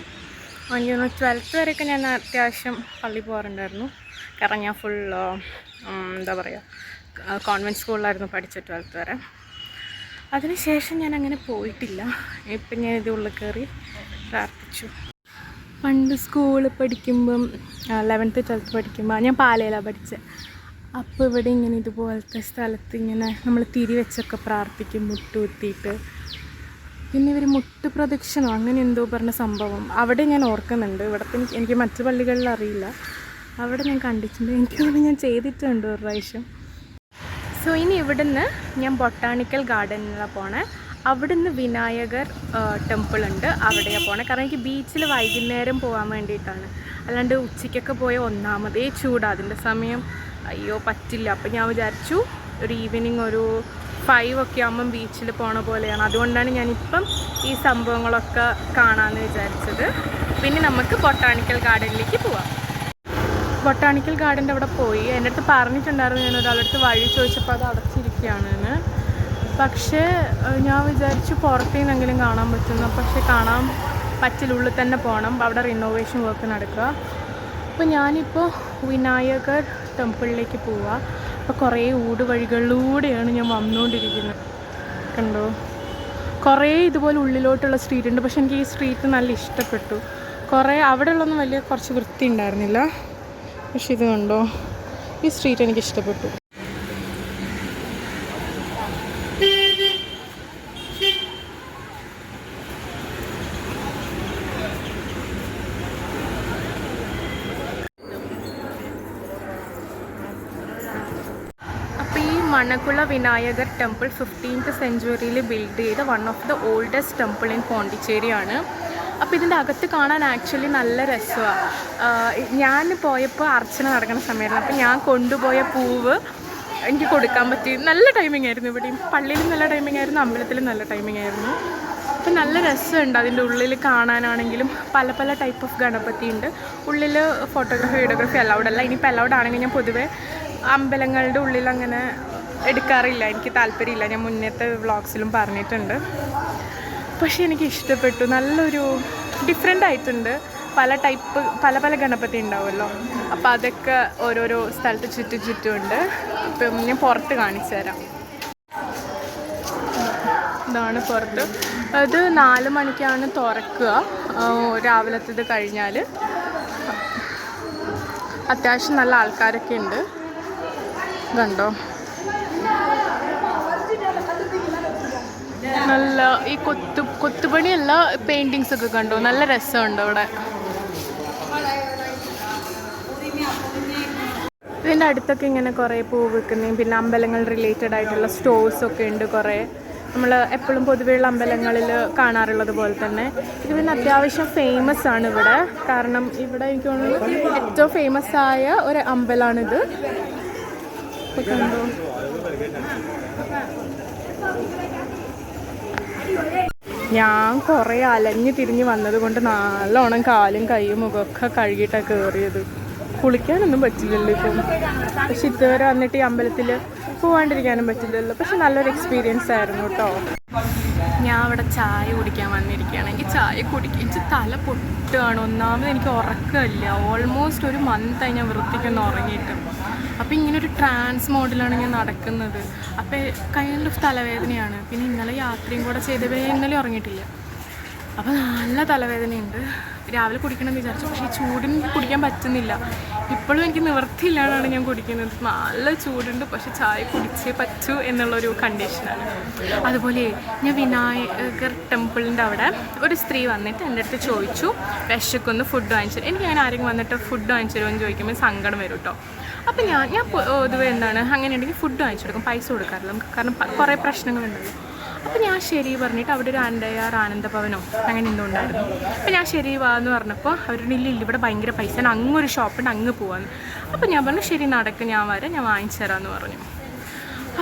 Speaker 1: എനിക്ക് 12th വരെയൊക്കെ ഞാൻ അത്യാവശ്യം പള്ളി പോകാറുണ്ടായിരുന്നു. കാരണം ഞാൻ ഫുൾ എന്താ പറയുക കോൺവെൻറ്റ് സ്കൂളിലായിരുന്നു പഠിച്ചത് 12th വരെ. അതിനുശേഷം ഞാൻ അങ്ങനെ പോയിട്ടില്ല. ഇപ്പം ഞാൻ ഇത് ഉള്ളിൽ കയറി പ്രാർത്ഥിച്ചു. പണ്ട് സ്കൂളിൽ പഠിക്കുമ്പം 11th 12th പഠിക്കുമ്പോൾ ഞാൻ പാലയിലാണ് പഠിച്ചത്. അപ്പോൾ ഇവിടെ ഇങ്ങനെ ഇതുപോലത്തെ സ്ഥലത്ത് ഇങ്ങനെ നമ്മൾ തിരി വെച്ചൊക്കെ പ്രാർത്ഥിക്കും, മുട്ടുകുത്തിയിട്ട്. പിന്നെ ഇവർ മുട്ട് പ്രദക്ഷിണോ അങ്ങനെ എന്തോ പറഞ്ഞ സംഭവം അവിടെ ഞാൻ ഓർക്കുന്നുണ്ട്. ഇവിടത്തെ എനിക്ക് മറ്റു പള്ളികളിൽ അറിയില്ല, അവിടെ ഞാൻ കണ്ടിട്ടുണ്ട്. എനിക്കത് ഞാൻ ചെയ്തിട്ടുണ്ട് ഒരു പ്രാവശ്യം. സോ ഇനി ഇവിടുന്ന് ഞാൻ ബൊട്ടാണിക്കൽ ഗാർഡനിലാണ് പോണേ. അവിടുന്ന് വിനായകർ ടെമ്പിൾ ഉണ്ട്, അവിടെയാണ് പോണേ. കാരണം എനിക്ക് ബീച്ചിൽ വൈകുന്നേരം പോകാൻ വേണ്ടിയിട്ടാണ്. അല്ലാണ്ട് ഉച്ചയ്ക്കൊക്കെ പോയ ഒന്നാമതേ ചൂടാണ്, അതിൻ്റെ സമയം അയ്യോ പറ്റില്ല. അപ്പം ഞാൻ വിചാരിച്ചു ഒരു ഈവനിങ് ഒരു 5 ഒക്കെ ആകുമ്പം ബീച്ചിൽ പോണ പോലെയാണ്. അതുകൊണ്ടാണ് ഞാനിപ്പം ഈ സംഭവങ്ങളൊക്കെ കാണാമെന്ന് വിചാരിച്ചത്. പിന്നെ നമുക്ക് ബൊട്ടാണിക്കൽ ഗാർഡനിലേക്ക് പോവാം. ബൊട്ടാണിക്കൽ ഗാർഡൻ്റെ അവിടെ പോയി. എൻ്റെ അടുത്ത് പറഞ്ഞിട്ടുണ്ടായിരുന്നു, ഞാൻ ഒരാളടുത്ത് വഴി ചോദിച്ചപ്പോൾ അത് അടച്ചിരിക്കുകയാണെന്ന്. പക്ഷേ ഞാൻ വിചാരിച്ചു പുറത്തു നിന്നെങ്കിലും കാണാൻ പറ്റുന്നു. പക്ഷേ കാണാൻ പറ്റില്ല, ഉള്ളിൽ തന്നെ പോകണം. അവിടെ റിനോവേഷൻ വർക്ക് നടക്കുക. അപ്പോൾ ഞാനിപ്പോൾ വിനായകർ ടെമ്പിളിലേക്ക് പോവുക. അപ്പോൾ കുറേ ഊട് വഴികളിലൂടെയാണ് ഞാൻ വന്നുകൊണ്ടിരിക്കുന്നത്. കണ്ടോ, കുറേ ഇതുപോലെ ഉള്ളിലോട്ടുള്ള സ്ട്രീറ്റ് ഉണ്ട്. പക്ഷെ എനിക്ക് ഈ സ്ട്രീറ്റ് നല്ല ഇഷ്ടപ്പെട്ടു. കുറേ അവിടെ ഉള്ളൊന്നും വലിയ കുറച്ച് വൃത്തി ഉണ്ടായിരുന്നില്ല. പക്ഷെ ഇത് കണ്ടോ, ഈ സ്ട്രീറ്റ് എനിക്ക് ഇഷ്ടപ്പെട്ടു. മണക്കുള വിനായകർ ടെമ്പിൾ 15th സെഞ്ച്വറിയിൽ ബിൽഡ് ചെയ്ത one of the oldest temple in പോണ്ടിച്ചേരിയാണ്. അപ്പോൾ ഇതിൻ്റെ അകത്ത് കാണാൻ ആക്ച്വലി നല്ല രസമാണ്. ഞാൻ പോയപ്പോൾ അർച്ചന നടക്കുന്ന സമയമായിരുന്നു. അപ്പോൾ ഞാൻ കൊണ്ടുപോയ പൂവ് എനിക്ക് കൊടുക്കാൻ പറ്റി. നല്ല ടൈമിംഗ് ആയിരുന്നു. ഇവിടെയും പള്ളിയിലും നല്ല ടൈമിംഗ് ആയിരുന്നു, അമ്പലത്തിലും നല്ല ടൈമിംഗ് ആയിരുന്നു. അപ്പോൾ നല്ല രസമുണ്ട്. അതിൻ്റെ ഉള്ളിൽ കാണാനാണെങ്കിലും പല പല ടൈപ്പ് ഓഫ് ഗണപതി ഉണ്ട്. ഉള്ളിൽ ഫോട്ടോഗ്രാഫി വീഡിയോഗ്രാഫി അലൗഡ് അല്ല. ഇനിയിപ്പോൾ അലൗഡ് ആണെങ്കിൽ ഞാൻ പൊതുവേ അമ്പലങ്ങളുടെ ഉള്ളിൽ അങ്ങനെ എടുക്കാറില്ല, എനിക്ക് താല്പര്യമില്ല. ഞാൻ മുന്നത്തെ വ്ളോഗ്സിലും പറഞ്ഞിട്ടുണ്ട്. പക്ഷേ എനിക്ക് ഇഷ്ടപ്പെട്ടു. നല്ലൊരു ഡിഫറെൻ്റ് ആയിട്ടുണ്ട്. പല പല ഗണപതി ഉണ്ടാവുമല്ലോ. അപ്പോൾ അതൊക്കെ ഓരോരോ സ്ഥലത്ത് ചുറ്റുമുണ്ട്. ഇപ്പം ഞാൻ പുറത്ത് കാണിച്ചു തരാം. ഇതാണ് പുറത്ത്. അത് 4 മണിക്കാണ് തുറക്കുക. രാവിലത്തേത് കഴിഞ്ഞാൽ അത്യാവശ്യം നല്ല ആൾക്കാരൊക്കെ ഉണ്ട്. കണ്ടോ, നല്ല ഈ കൊത്തുപണിയല്ല, പെയിൻറ്റിങ്സ് ഒക്കെ കണ്ടോ, നല്ല രസമുണ്ട് അവിടെ. ഇതിൻ്റെ അടുത്തൊക്കെ ഇങ്ങനെ കുറേ പൂ വിൽക്കുന്നതും പിന്നെ അമ്പലങ്ങൾ റിലേറ്റഡ് ആയിട്ടുള്ള സ്റ്റോഴ്സൊക്കെ ഉണ്ട് കുറേ. നമ്മൾ എപ്പോഴും പൊതുവെയുള്ള അമ്പലങ്ങളിൽ കാണാറുള്ളത് പോലെ തന്നെ ഇത് പിന്നെ അത്യാവശ്യം ഫേമസ് ആണ് ഇവിടെ. കാരണം ഇവിടെ എനിക്ക് തോന്നുന്നു ഏറ്റവും ഫേമസ് ആയ ഒരു അമ്പലമാണിത്. കണ്ടോ, ഞാൻ കുറേ അലഞ്ഞ് തിരിഞ്ഞ് വന്നത് കൊണ്ട് നല്ലോണം കാലും കൈയും മുഖമൊക്കെ കഴുകിയിട്ടാണ് കയറിയത്. കുളിക്കാനൊന്നും പറ്റില്ലല്ലോ ഇപ്പം. പക്ഷെ ഇതുവരെ വന്നിട്ട് ഈ അമ്പലത്തിൽ പോകാണ്ടിരിക്കാനും പറ്റില്ലല്ലോ. പക്ഷെ നല്ലൊരു എക്സ്പീരിയൻസ് ആയിരുന്നു കേട്ടോ. ഞാൻ അവിടെ ചായ കുടിക്കാൻ വന്നിരിക്കുകയാണ്. എനിക്ക് ചായ കുടിച്ച് തല പൊട്ടുകയാണ്. ഒന്നാമത് എനിക്ക് ഉറക്കമില്ല. ഓൾമോസ്റ്റ് ഒരു മന്തായി ഞാൻ വൃത്തിക്കൊന്ന് ഉറങ്ങിയിട്ട്. അപ്പോൾ ഇങ്ങനൊരു ട്രാൻസ് മോഡിലാണ് ഞാൻ നടക്കുന്നത്. അപ്പോൾ കൈൻഡ് ഓഫ് തലവേദനയാണ്. പിന്നെ ഇന്നലെ യാത്രയും കൂടെ ചെയ്തപ്പോൾ ഇന്നലെ ഉറങ്ങിയിട്ടില്ല. അപ്പോൾ നല്ല തലവേദനയുണ്ട്. രാവിലെ കുടിക്കണമെന്ന് വിചാരിച്ചു, പക്ഷേ ഈ ചൂടിന് കുടിക്കാൻ പറ്റുന്നില്ല. ഇപ്പോഴും എനിക്ക് നിവൃത്തിയില്ലാണ്ടാണ് ഞാൻ കുടിക്കുന്നത്. നല്ല ചൂടുണ്ട്, പക്ഷെ ചായ കുടിച്ചേ പറ്റൂ എന്നുള്ളൊരു കണ്ടീഷനാണ്. അതുപോലെ ഞാൻ വിനായകർ ടെമ്പിളിൻ്റെ അവിടെ ഒരു സ്ത്രീ വന്നിട്ട് എൻ്റെ അടുത്ത് ചോദിച്ചു, വിശക്കൊന്ന് ഫുഡ് വാങ്ങിച്ചു. എനിക്ക് അങ്ങനെ ആരെങ്കിലും വന്നിട്ട് ഫുഡ് വാങ്ങിച്ചു തരുമെന്ന് ചോദിക്കുമ്പോൾ സങ്കടം വരും കേട്ടോ. അപ്പം ഞാൻ പൊതുവെ എന്താണ് അങ്ങനെ ഉണ്ടെങ്കിൽ ഫുഡ് വാങ്ങിച്ചു കൊടുക്കും, പൈസ കൊടുക്കാറില്ല നമുക്ക്, കാരണം കുറേ പ്രശ്നങ്ങളുണ്ടല്ലോ. അപ്പോൾ ഞാൻ ശരി പറഞ്ഞിട്ട് അവിടെ ഒരു ആനന്ദഭവനോ അങ്ങനെ എന്തോ ഉണ്ടായിരുന്നു. അപ്പോൾ ഞാൻ ശരി വാ എന്ന് പറഞ്ഞപ്പോൾ അവരുടെ ഇല്ല ഇവിടെ ഭയങ്കര പൈസ, അങ്ങൊരു ഷോപ്പുണ്ട് അങ്ങ് പോവാന്ന്. അപ്പോൾ ഞാൻ പറഞ്ഞു ശരി നടക്ക്, ഞാൻ വരാം, ഞാൻ വാങ്ങിച്ചു തരാമെന്ന് പറഞ്ഞു.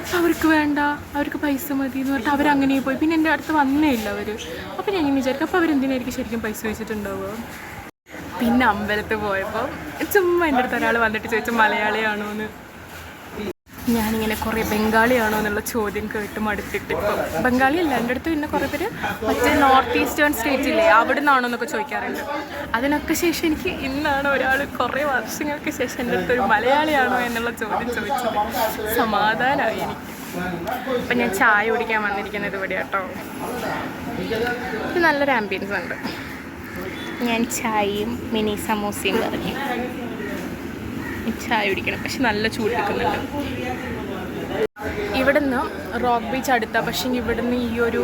Speaker 1: അപ്പോൾ അവർക്ക് വേണ്ട, അവർക്ക് പൈസ മതി എന്ന് പറഞ്ഞിട്ട് അവരങ്ങനെ പോയി. പിന്നെ എൻ്റെ അടുത്ത് വന്നേ ഇല്ല അവർ. അപ്പോൾ ഞാൻ ഇങ്ങനെ വിചാരിക്കും, അപ്പോൾ അവരെന്തിനായിരിക്കും ശരിക്കും പൈസ വെച്ചിട്ടുണ്ടാവുക. പിന്നെ അമ്പലത്തിൽ പോയപ്പോൾ ചുമ്മാ എൻ്റെ അടുത്ത് ഒരാൾ വന്നിട്ട് ചോദിച്ചു മലയാളിയാണോ എന്ന്. ഞാനിങ്ങനെ കുറേ ബംഗാളിയാണോ എന്നുള്ള ചോദ്യം കേട്ട് മടുത്തിട്ട് ഇപ്പോൾ ബംഗാളിയല്ല, എൻ്റെ അടുത്ത് പിന്നെ കുറേ പേര് മറ്റേ നോർത്ത് ഈസ്റ്റേൺ സ്റ്റേറ്റില്ലേ അവിടെ നിന്നാണോ എന്നൊക്കെ ചോദിക്കാറുണ്ട്. അതിനൊക്കെ ശേഷം എനിക്ക് ഇന്നാണ് ഒരാൾ കുറേ വർഷങ്ങൾക്ക് ശേഷം എൻ്റെ അടുത്ത് ഒരു മലയാളിയാണോ എന്നുള്ള ചോദ്യം ചോദിച്ചത്. സമാധാനമായി എനിക്ക്. അപ്പം ഞാൻ ചായ കുടിക്കാൻ വന്നിരിക്കുന്നത് ഇവിടെ കേട്ടോ. ഇത് നല്ലൊരു ആംബിയൻസ് ഉണ്ട്. ഞാൻ ചായയും മിനി സമോസയും പറഞ്ഞു ചായ കുടിക്കണം, പക്ഷെ നല്ല ചൂട് എടുക്കുന്നുണ്ട്. ഇവിടുന്ന് റോക്ക് ബീച്ച് അടുത്താണ്, പക്ഷേ ഇവിടുന്ന് ഈ ഒരു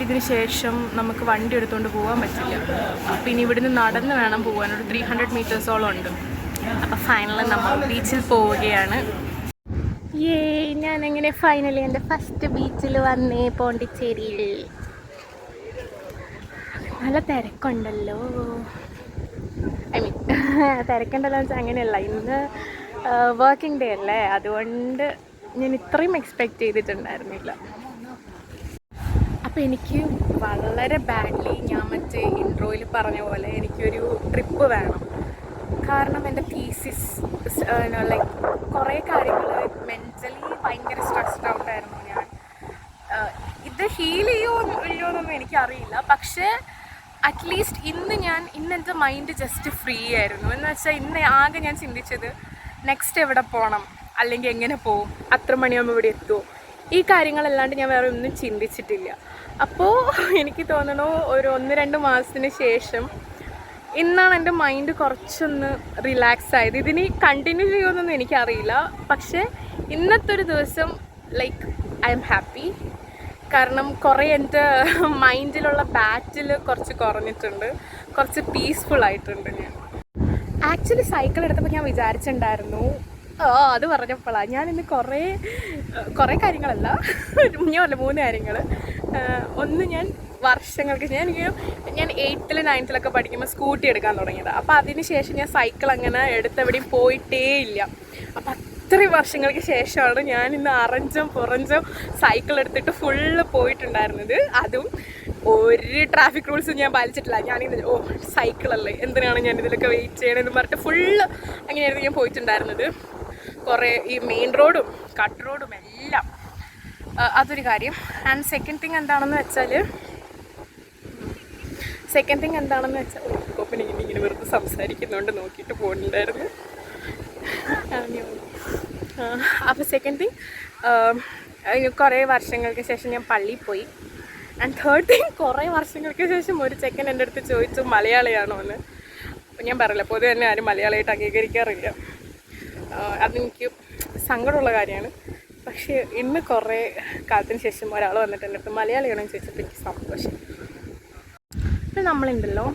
Speaker 1: ഇതിന് ശേഷം നമുക്ക് വണ്ടി എടുത്തുകൊണ്ട് പോകാൻ പറ്റില്ല. അപ്പോൾ ഇനി ഇവിടുന്ന് നടന്ന് വേണം പോകാൻ. ഒരു 300 മീറ്റേഴ്സോളം ഉണ്ട്. അപ്പോൾ ഫൈനലി നമ്മൾ ബീച്ചിൽ പോവുകയാണ്. ഞാനെങ്ങനെ ഫൈനലി എൻ്റെ ഫസ്റ്റ് ബീച്ചിൽ വന്നേ, പോണ്ടിച്ചേരിയിൽ. നല്ല തിരക്കുണ്ടല്ലോ. ഐ മീൻ തിരക്കുണ്ടല്ലോ എന്ന് വെച്ചാൽ അങ്ങനെയല്ല, ഇന്ന് വർക്കിംഗ് ഡേ അല്ലേ, അതുകൊണ്ട് ഞാൻ ഇത്രയും എക്സ്പെക്റ്റ് ചെയ്തിട്ടുണ്ടായിരുന്നില്ല. അപ്പോൾ എനിക്ക് വളരെ ബാഡ്ലി ഞാൻ മറ്റേ ഇൻട്രോയിൽ പറഞ്ഞ പോലെ എനിക്കൊരു ട്രിപ്പ് വേണം. കാരണം എൻ്റെ തീസിസ് ലൈക്ക് കുറേ കാര്യങ്ങൾ മെൻ്റലി ഭയങ്കര സ്ട്രെസ്ഡ് ഔട്ടായിരുന്നു ഞാൻ. ഇത് ഹീൽ ചെയ്യോ ഇല്ലയോ എന്നൊന്നും എനിക്കറിയില്ല, പക്ഷേ അറ്റ്ലീസ്റ്റ് ഇന്ന് എൻ്റെ മൈൻഡ് ജസ്റ്റ് ഫ്രീ ആയിരുന്നു. എന്ന് വെച്ചാൽ ഇന്ന് ആകെ ഞാൻ ചിന്തിച്ചത് നെക്സ്റ്റ് എവിടെ പോകണം, അല്ലെങ്കിൽ എങ്ങനെ പോവും, അത്ര മണിയാകുമ്പോൾ ഇവിടെ എത്തുമോ, ഈ കാര്യങ്ങളല്ലാണ്ട് ഞാൻ വേറെ ഒന്നും ചിന്തിച്ചിട്ടില്ല. അപ്പോൾ എനിക്ക് തോന്നണു ഒരു 1-2 മാസത്തിന് ശേഷം ഇന്നാണ് എൻ്റെ മൈൻഡ് കുറച്ചൊന്ന് റിലാക്സ് ആയത്. ഇതിനി കണ്ടിന്യൂ ചെയ്യുമെന്നൊന്നും എനിക്കറിയില്ല, പക്ഷേ ഇന്നത്തെ ഒരു ദിവസം ലൈക്ക് ഐ എം ഹാപ്പി. കാരണം കുറേ എൻ്റെ മൈൻഡിലുള്ള ബാറ്റിൽ കുറച്ച് കുറഞ്ഞിട്ടുണ്ട്, കുറച്ച് പീസ്ഫുൾ ആയിട്ടുണ്ട്. ഞാൻ ആക്ച്വലി സൈക്കിൾ എടുത്തപ്പോൾ ഞാൻ വിചാരിച്ചിട്ടുണ്ടായിരുന്നു, അത് പറഞ്ഞപ്പോഴാണ് ഞാനിന്ന് കുറേ കാര്യങ്ങളല്ല, ഞാൻ 3 കാര്യങ്ങൾ. ഒന്ന്, ഞാൻ വർഷങ്ങൾക്ക് ഞാൻ 8th 9th പഠിക്കുമ്പോൾ സ്കൂട്ടി എടുക്കാൻ തുടങ്ങിയത്. അപ്പോൾ അതിന് ശേഷം ഞാൻ സൈക്കിൾ അങ്ങനെ എടുത്തെവിടെയും പോയിട്ടേ ഇല്ല. അപ്പം ഇത്രയും വർഷങ്ങൾക്ക് ശേഷമാണ് ഞാൻ ഇന്ന് അറഞ്ചും പുറഞ്ചും സൈക്കിൾ എടുത്തിട്ട് ഫുള്ള് പോയിട്ടുണ്ടായിരുന്നത്. അതും ഒരു ട്രാഫിക് റൂൾസും ഞാൻ പാലിച്ചിട്ടില്ല. ഞാനിങ്ങനെ സൈക്കിളല്ലേ, എന്തിനാണ് ഞാൻ ഇതിലൊക്കെ വെയിറ്റ് ചെയ്യണമെന്ന് പറഞ്ഞിട്ട് ഫുള്ള് അങ്ങനെയായിരുന്നു ഞാൻ പോയിട്ടുണ്ടായിരുന്നത്. കുറേ ഈ മെയിൻ റോഡും കട്ട് റോഡും എല്ലാം. അതൊരു കാര്യം. ആൻഡ് സെക്കൻഡ് തിങ് എന്താണെന്ന് വെച്ചാൽ ഒപ്പം ഇങ്ങനെ വെറുതെ സംസാരിക്കുന്നുണ്ട് നോക്കിയിട്ട് പോകുന്നുണ്ടായിരുന്നു. അപ്പോൾ സെക്കൻഡ് തിങ്, കുറേ വർഷങ്ങൾക്ക് ശേഷം ഞാൻ പള്ളിയിൽ പോയി. ആൻഡ് തേർഡ് തിങ്, കുറേ വർഷങ്ങൾക്ക് ശേഷം ഒരു ചെക്കൻ എൻ്റെ അടുത്ത് ചോദിച്ചു മലയാളിയാണോ എന്ന്. അപ്പോൾ ഞാൻ പറയില്ല, പൊതുവെ തന്നെ ആരും മലയാളിയായിട്ട് അംഗീകരിക്കാറില്ല. അതെനിക്ക് സങ്കടമുള്ള കാര്യമാണ്. പക്ഷേ ഇന്ന് കുറേ കാലത്തിന് ശേഷം ഒരാൾ വന്നിട്ട് എൻ്റെ അടുത്ത് മലയാളിയാണോ എന്ന് ചോദിച്ചപ്പോൾ എനിക്ക് സന്തോഷം. അപ്പോൾ നമ്മളുണ്ടല്ലോ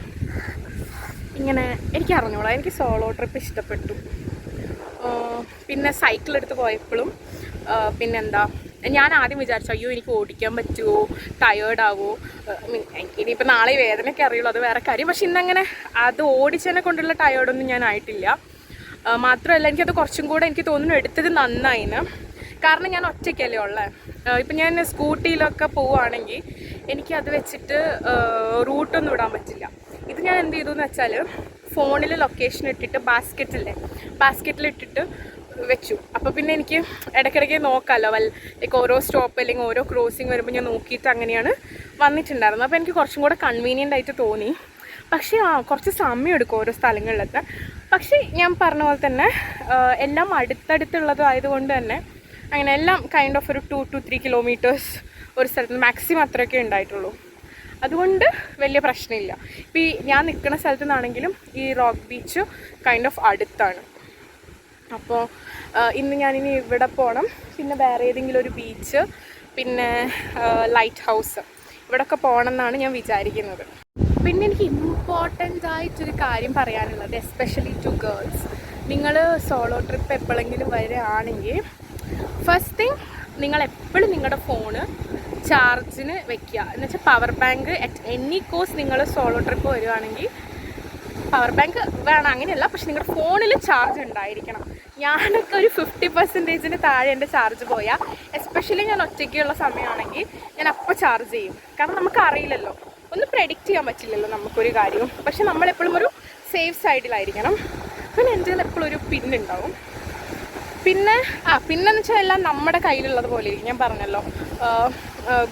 Speaker 1: ഇങ്ങനെ, എനിക്ക് അറിഞ്ഞോളാം, എനിക്ക് സോളോ ട്രിപ്പ് ഇഷ്ടപ്പെട്ടു. പിന്നെ സൈക്കിൾ എടുത്ത് പോയപ്പോഴും പിന്നെന്താ, ഞാൻ ആദ്യം വിചാരിച്ചു അയ്യോ എനിക്ക് ഓടിക്കാൻ പറ്റുമോ, ടയേർഡാവോ, ഇനിയിപ്പോൾ നാളെ വേദനയൊക്കെ അറിയുള്ളൂ, അത് വേറെ കാര്യം. പക്ഷെ ഇന്നങ്ങനെ അത് ഓടിച്ചതിനെ കൊണ്ടുള്ള ടയേർഡൊന്നും ഞാൻ ആയിട്ടില്ല. മാത്രമല്ല എനിക്കത് കുറച്ചും കൂടെ എനിക്ക് തോന്നുന്നു എടുത്തത് നന്നായിന്. കാരണം ഞാൻ ഒറ്റയ്ക്കല്ലേ ഉള്ളത്. ഇപ്പം ഞാൻ സ്കൂട്ടിയിലൊക്കെ പോവുകയാണെങ്കിൽ എനിക്കത് വെച്ചിട്ട് റൂട്ടൊന്നും ഇടാൻ പറ്റില്ല. ഇത് ഞാൻ എന്ത് ചെയ്തു എന്ന് വെച്ചാൽ ഫോണിൽ ലൊക്കേഷൻ ഇട്ടിട്ട് ബാസ്ക്കറ്റിലിട്ടിട്ട് വെച്ചു. അപ്പോൾ പിന്നെ എനിക്ക് ഇടയ്ക്കിടയ്ക്ക് നോക്കാമല്ലോ, ലൈക്ക് ഓരോ സ്റ്റോപ്പ് അല്ലെങ്കിൽ ഓരോ ക്രോസിങ് വരുമ്പോൾ ഞാൻ നോക്കിയിട്ട് അങ്ങനെയാണ് വന്നിട്ടുണ്ടായിരുന്നത്. അപ്പോൾ എനിക്ക് കുറച്ചും കൂടെ കൺവീനിയൻ്റ് ആയിട്ട് തോന്നി. പക്ഷേ കുറച്ച് സമയം എടുക്കും ഓരോ സ്ഥലങ്ങളിലൊക്കെ. പക്ഷേ ഞാൻ പറഞ്ഞ പോലെ തന്നെ എല്ലാം അടുത്തടുത്തുള്ളതായതുകൊണ്ട് തന്നെ അങ്ങനെ എല്ലാം കൈൻഡ് ഓഫ് ഒരു 2 to 3 കിലോമീറ്റേഴ്സ് ഒരു സ്ഥലത്ത് മാക്സിമം അത്രയൊക്കെ ഉണ്ടായിട്ടുള്ളൂ. അതുകൊണ്ട് വലിയ പ്രശ്നമില്ല. ഇപ്പോൾ ഈ ഞാൻ നിൽക്കുന്ന സ്ഥലത്തു നിന്നാണെങ്കിലും ഈ റോക്ക് ബീച്ച് കൈൻഡ് ഓഫ് അടുത്താണ്. അപ്പോൾ ഇന്ന് ഞാനിനി ഇവിടെ പോകണം, പിന്നെ വേറെ ഏതെങ്കിലും ഒരു ബീച്ച്, പിന്നെ ലൈറ്റ് ഹൗസ്, ഇവിടെയൊക്കെ പോകണം എന്നാണ് ഞാൻ വിചാരിക്കുന്നത്. പിന്നെ എനിക്ക് ഇമ്പോർട്ടൻ്റ് ആയിട്ടൊരു കാര്യം പറയാനുള്ളത്, എസ്പെഷ്യലി ടു ഗേൾസ്, നിങ്ങൾ സോളോ ട്രിപ്പ് എപ്പോഴെങ്കിലും വരികയാണെങ്കിൽ ഫസ്റ്റ് തിങ് നിങ്ങൾ എപ്പോഴും നിങ്ങളുടെ ഫോണ് ചാർജിന് വെക്കുക. എന്ന് വെച്ചാൽ power bank at any cost നിങ്ങൾ സോളോ ട്രിപ്പ് വരികയാണെങ്കിൽ പവർ ബാങ്ക് വേണം അങ്ങനെയല്ല, പക്ഷെ നിങ്ങളുടെ ഫോണിൽ ചാർജ് ഉണ്ടായിരിക്കണം. ഞാനൊക്കെ ഒരു 50% താഴെ എൻ്റെ ചാർജ് പോയാൽ, എസ്പെഷ്യലി ഞാൻ ഒറ്റയ്ക്കുള്ള സമയമാണെങ്കിൽ ഞാൻ അപ്പോൾ ചാർജ് ചെയ്യും. കാരണം നമുക്കറിയില്ലല്ലോ, ഒന്നും പ്രെഡിക്റ്റ് ചെയ്യാൻ പറ്റില്ലല്ലോ നമുക്കൊരു കാര്യവും. പക്ഷെ നമ്മളെപ്പോഴും ഒരു സേഫ് സൈഡിലായിരിക്കണം. പിന്നെ എൻ്റെ കയ്യിൽ എപ്പോഴും ഒരു പിന്നുണ്ടാവും. പിന്നെന്ന് വെച്ചാൽ എല്ലാം നമ്മുടെ കയ്യിലുള്ളത് പോലെ ഇരിക്കും. ഞാൻ പറഞ്ഞല്ലോ,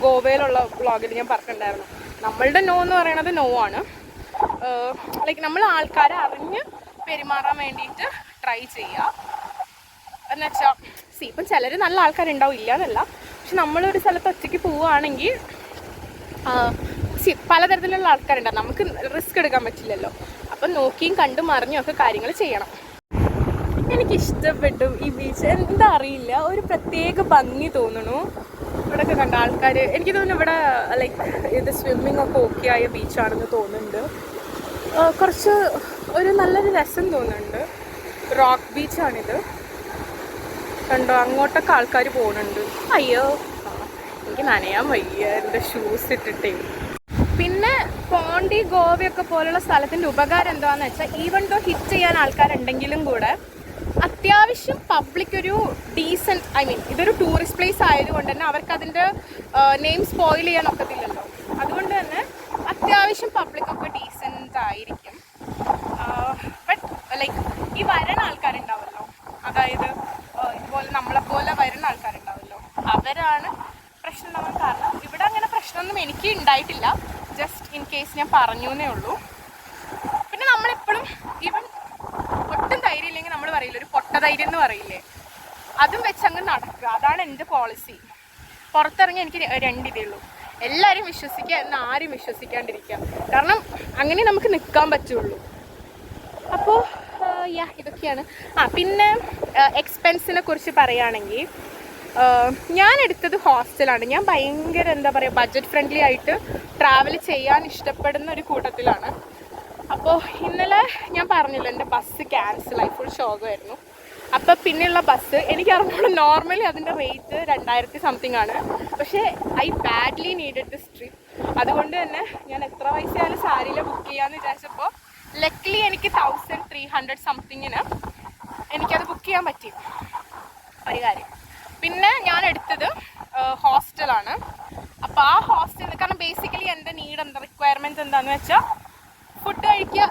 Speaker 1: ഗോവയിലുള്ള വ്ളോഗിൽ ഞാൻ പറഞ്ഞിട്ടുണ്ടായിരുന്നു, നമ്മളുടെ നോ എന്ന് പറയുന്നത് നോ ആണ്. ലൈക്ക് നമ്മൾ ആൾക്കാരെ അറിഞ്ഞ് പെരുമാറാൻ വേണ്ടിയിട്ട് ട്രൈ ചെയ്യുക. എന്ന് വെച്ചാൽ ഇപ്പം ചിലർ നല്ല ആൾക്കാരുണ്ടാവും, ഇല്ല എന്നല്ല, പക്ഷെ നമ്മളൊരു സ്ഥലത്ത് ഒറ്റയ്ക്ക് പോവുകയാണെങ്കിൽ പലതരത്തിലുള്ള ആൾക്കാരുണ്ടാവും, നമുക്ക് റിസ്ക് എടുക്കാൻ പറ്റില്ലല്ലോ. അപ്പം നോക്കിയും കണ്ടും അറിഞ്ഞും ഒക്കെ കാര്യങ്ങൾ ചെയ്യണം. എനിക്കിഷ്ടപ്പെട്ടു ഈ ബീച്ച്. എന്താ അറിയില്ല, ഒരു പ്രത്യേക ഭംഗി തോന്നുന്നു. ഇവിടെയൊക്കെ കണ്ട ആൾക്കാർ, എനിക്ക് തോന്നുന്നു ഇവിടെ ലൈക്ക് ഇത് സ്വിമ്മിങ് ഒക്കെ ഓക്കെ ആയ ബീച്ചാണെന്ന് തോന്നുന്നുണ്ട്. കുറച്ച് ഒരു നല്ലൊരു രസം തോന്നുന്നുണ്ട്. റോക്ക് ബീച്ചാണിത് കണ്ടോ, അങ്ങോട്ടൊക്കെ ആൾക്കാർ പോകുന്നുണ്ട്. അയ്യോ എനിക്ക് നനയാൻ വയ്യ എൻ്റെ ഷൂസ് ഇട്ടിട്ടേ. പിന്നെ പോണ്ടി ഗോവയൊക്കെ പോലുള്ള സ്ഥലത്തിൻ്റെ ഉപകാരം എന്താണെന്ന് വെച്ചാൽ, ഈവൻ ദോ ഹിറ്റ് ചെയ്യാൻ ആൾക്കാരുണ്ടെങ്കിലും കൂടെ അത്യാവശ്യം പബ്ലിക് ഒരു ഡീസൻറ്റ്, ഇതൊരു ടൂറിസ്റ്റ് പ്ലേസ് ആയതുകൊണ്ട് തന്നെ അവർക്ക് അതിൻ്റെ നെയിം സ്പോയിൽ ചെയ്യാൻ ഒക്കത്തില്ലല്ലോ. അതുകൊണ്ട് തന്നെ അത്യാവശ്യം പബ്ലിക്കൊക്കെ ഡീസൻറ്റ് ആയിരിക്കും. ബട്ട് ലൈക്ക് ഈ വരുന്ന ആൾക്കാരുണ്ടാവുമല്ലോ, അതായത് ഇതുപോലെ നമ്മളെപ്പോലെ വരുന്ന ആൾക്കാരുണ്ടാവുമല്ലോ, അവരാണ് പ്രശ്നം ഉണ്ടാവാൻ കാരണം. ഇവിടെ അങ്ങനെ പ്രശ്നമൊന്നും എനിക്ക് ഉണ്ടായിട്ടില്ല, ജസ്റ്റ് ഇൻ കേസ് ഞാൻ പറഞ്ഞു എന്നേ ഉള്ളൂ. പിന്നെ നമ്മളെപ്പോഴും ഈവൻ ഒട്ടും ധൈര്യം ഇല്ലെങ്കിൽ നമ്മൾ പറയില്ല, ഒരു പൊട്ട ധൈര്യം എന്ന് പറയില്ലേ, അതും വെച്ചങ്ങ് നടക്കുക. അതാണ് എൻ്റെ പോളിസി. പുറത്തിറങ്ങി എനിക്ക് 2 ഇതേ ഉള്ളൂ, എല്ലാവരും വിശ്വസിക്കുക എന്ന് ആരും വിശ്വസിക്കാണ്ടിരിക്കുക. കാരണം അങ്ങനെ നമുക്ക് നിൽക്കാൻ പറ്റുള്ളൂ. അപ്പോൾ ഇതൊക്കെയാണ്. പിന്നെ എക്സ്പെൻസിനെ കുറിച്ച് പറയുകയാണെങ്കിൽ, ഞാൻ എടുത്തത് ഹോസ്റ്റലാണ്. ഞാൻ ഭയങ്കര എന്താ പറയുക, ബഡ്ജറ്റ് ഫ്രണ്ട്ലി ആയിട്ട് ട്രാവൽ ചെയ്യാൻ ഇഷ്ടപ്പെടുന്ന ഒരു കൂട്ടത്തിലാണ്. അപ്പോൾ ഇന്നലെ ഞാൻ പറഞ്ഞില്ല, എൻ്റെ ബസ് ക്യാൻസലായി, ഫുൾ ശോകമായിരുന്നു. അപ്പോൾ പിന്നെയുള്ള ബസ് എനിക്കറിഞ്ഞോളൂ, നോർമലി അതിൻ്റെ റേറ്റ് 2000 സംതിങ് ആണ്. പക്ഷേ I badly needed this trip. അതുകൊണ്ട് തന്നെ ഞാൻ എത്ര പൈസയായാലും സാരിയിൽ ബുക്ക് ചെയ്യാമെന്ന് വിചാരിച്ചപ്പോൾ ലക്കിലി എനിക്ക് 1300 സംതിങ്ങിന് എനിക്കത് ബുക്ക് ചെയ്യാൻ പറ്റി. ഒരു കാര്യം. പിന്നെ ഞാൻ എടുത്തത് ഹോസ്റ്റലാണ്. അപ്പോൾ ആ ഹോസ്റ്റലിൽ, കാരണം ബേസിക്കലി എൻ്റെ റിക്വയർമെൻറ്റ്സ് എന്താണെന്ന് വെച്ചാൽ ഫുഡ് കഴിക്കുക,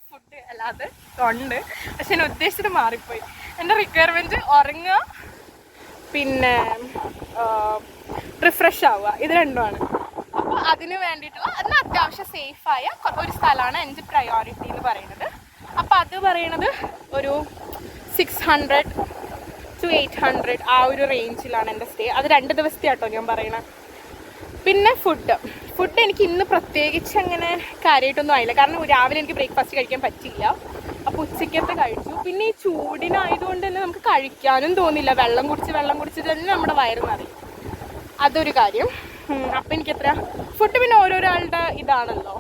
Speaker 1: ഫുഡ് അല്ലാതെ ഉണ്ട്, പക്ഷെ ഞാൻ ഉദ്ദേശിച്ചത് മാറിപ്പോയി. എൻ്റെ റിക്വയർമെൻറ്റ് ഉറങ്ങുക, പിന്നെ റിഫ്രഷ് ആവുക, ഇത് രണ്ടുമാണ്. അപ്പോൾ അതിന് വേണ്ടിയിട്ടുള്ള അതിന് അത്യാവശ്യം സേഫായ ഒരു സ്ഥലമാണ് എൻ്റെ പ്രയോറിറ്റി എന്ന് പറയുന്നത്. അപ്പോൾ അത് പറയണത് ഒരു 600 to 800 ആ ഒരു റേഞ്ചിലാണ് എൻ്റെ സ്റ്റേ. അത് 2 ദിവസത്തെ ആട്ടോ ഞാൻ പറയണത്. പിന്നെ ഫുഡ് എനിക്ക് ഇന്ന് പ്രത്യേകിച്ച് അങ്ങനെ കാര്യമായിട്ടൊന്നും ആയില്ല, കാരണം രാവിലെ എനിക്ക് ബ്രേക്ക്ഫാസ്റ്റ് കഴിക്കാൻ പറ്റില്ല. അപ്പോൾ ഉച്ചയ്ക്കത്തെ കഴിച്ചു. പിന്നെ ഈ ചൂടിനായതുകൊണ്ട് തന്നെ നമുക്ക് കഴിക്കാനും തോന്നില്ല, വെള്ളം കുടിച്ചിട്ട് തന്നെ നമ്മുടെ വയറ് നിറയും. അതൊരു കാര്യം. അപ്പം എനിക്ക് ഫുഡ് പിന്നെ ഓരോരാളുടെ ഇതാണല്ലോ,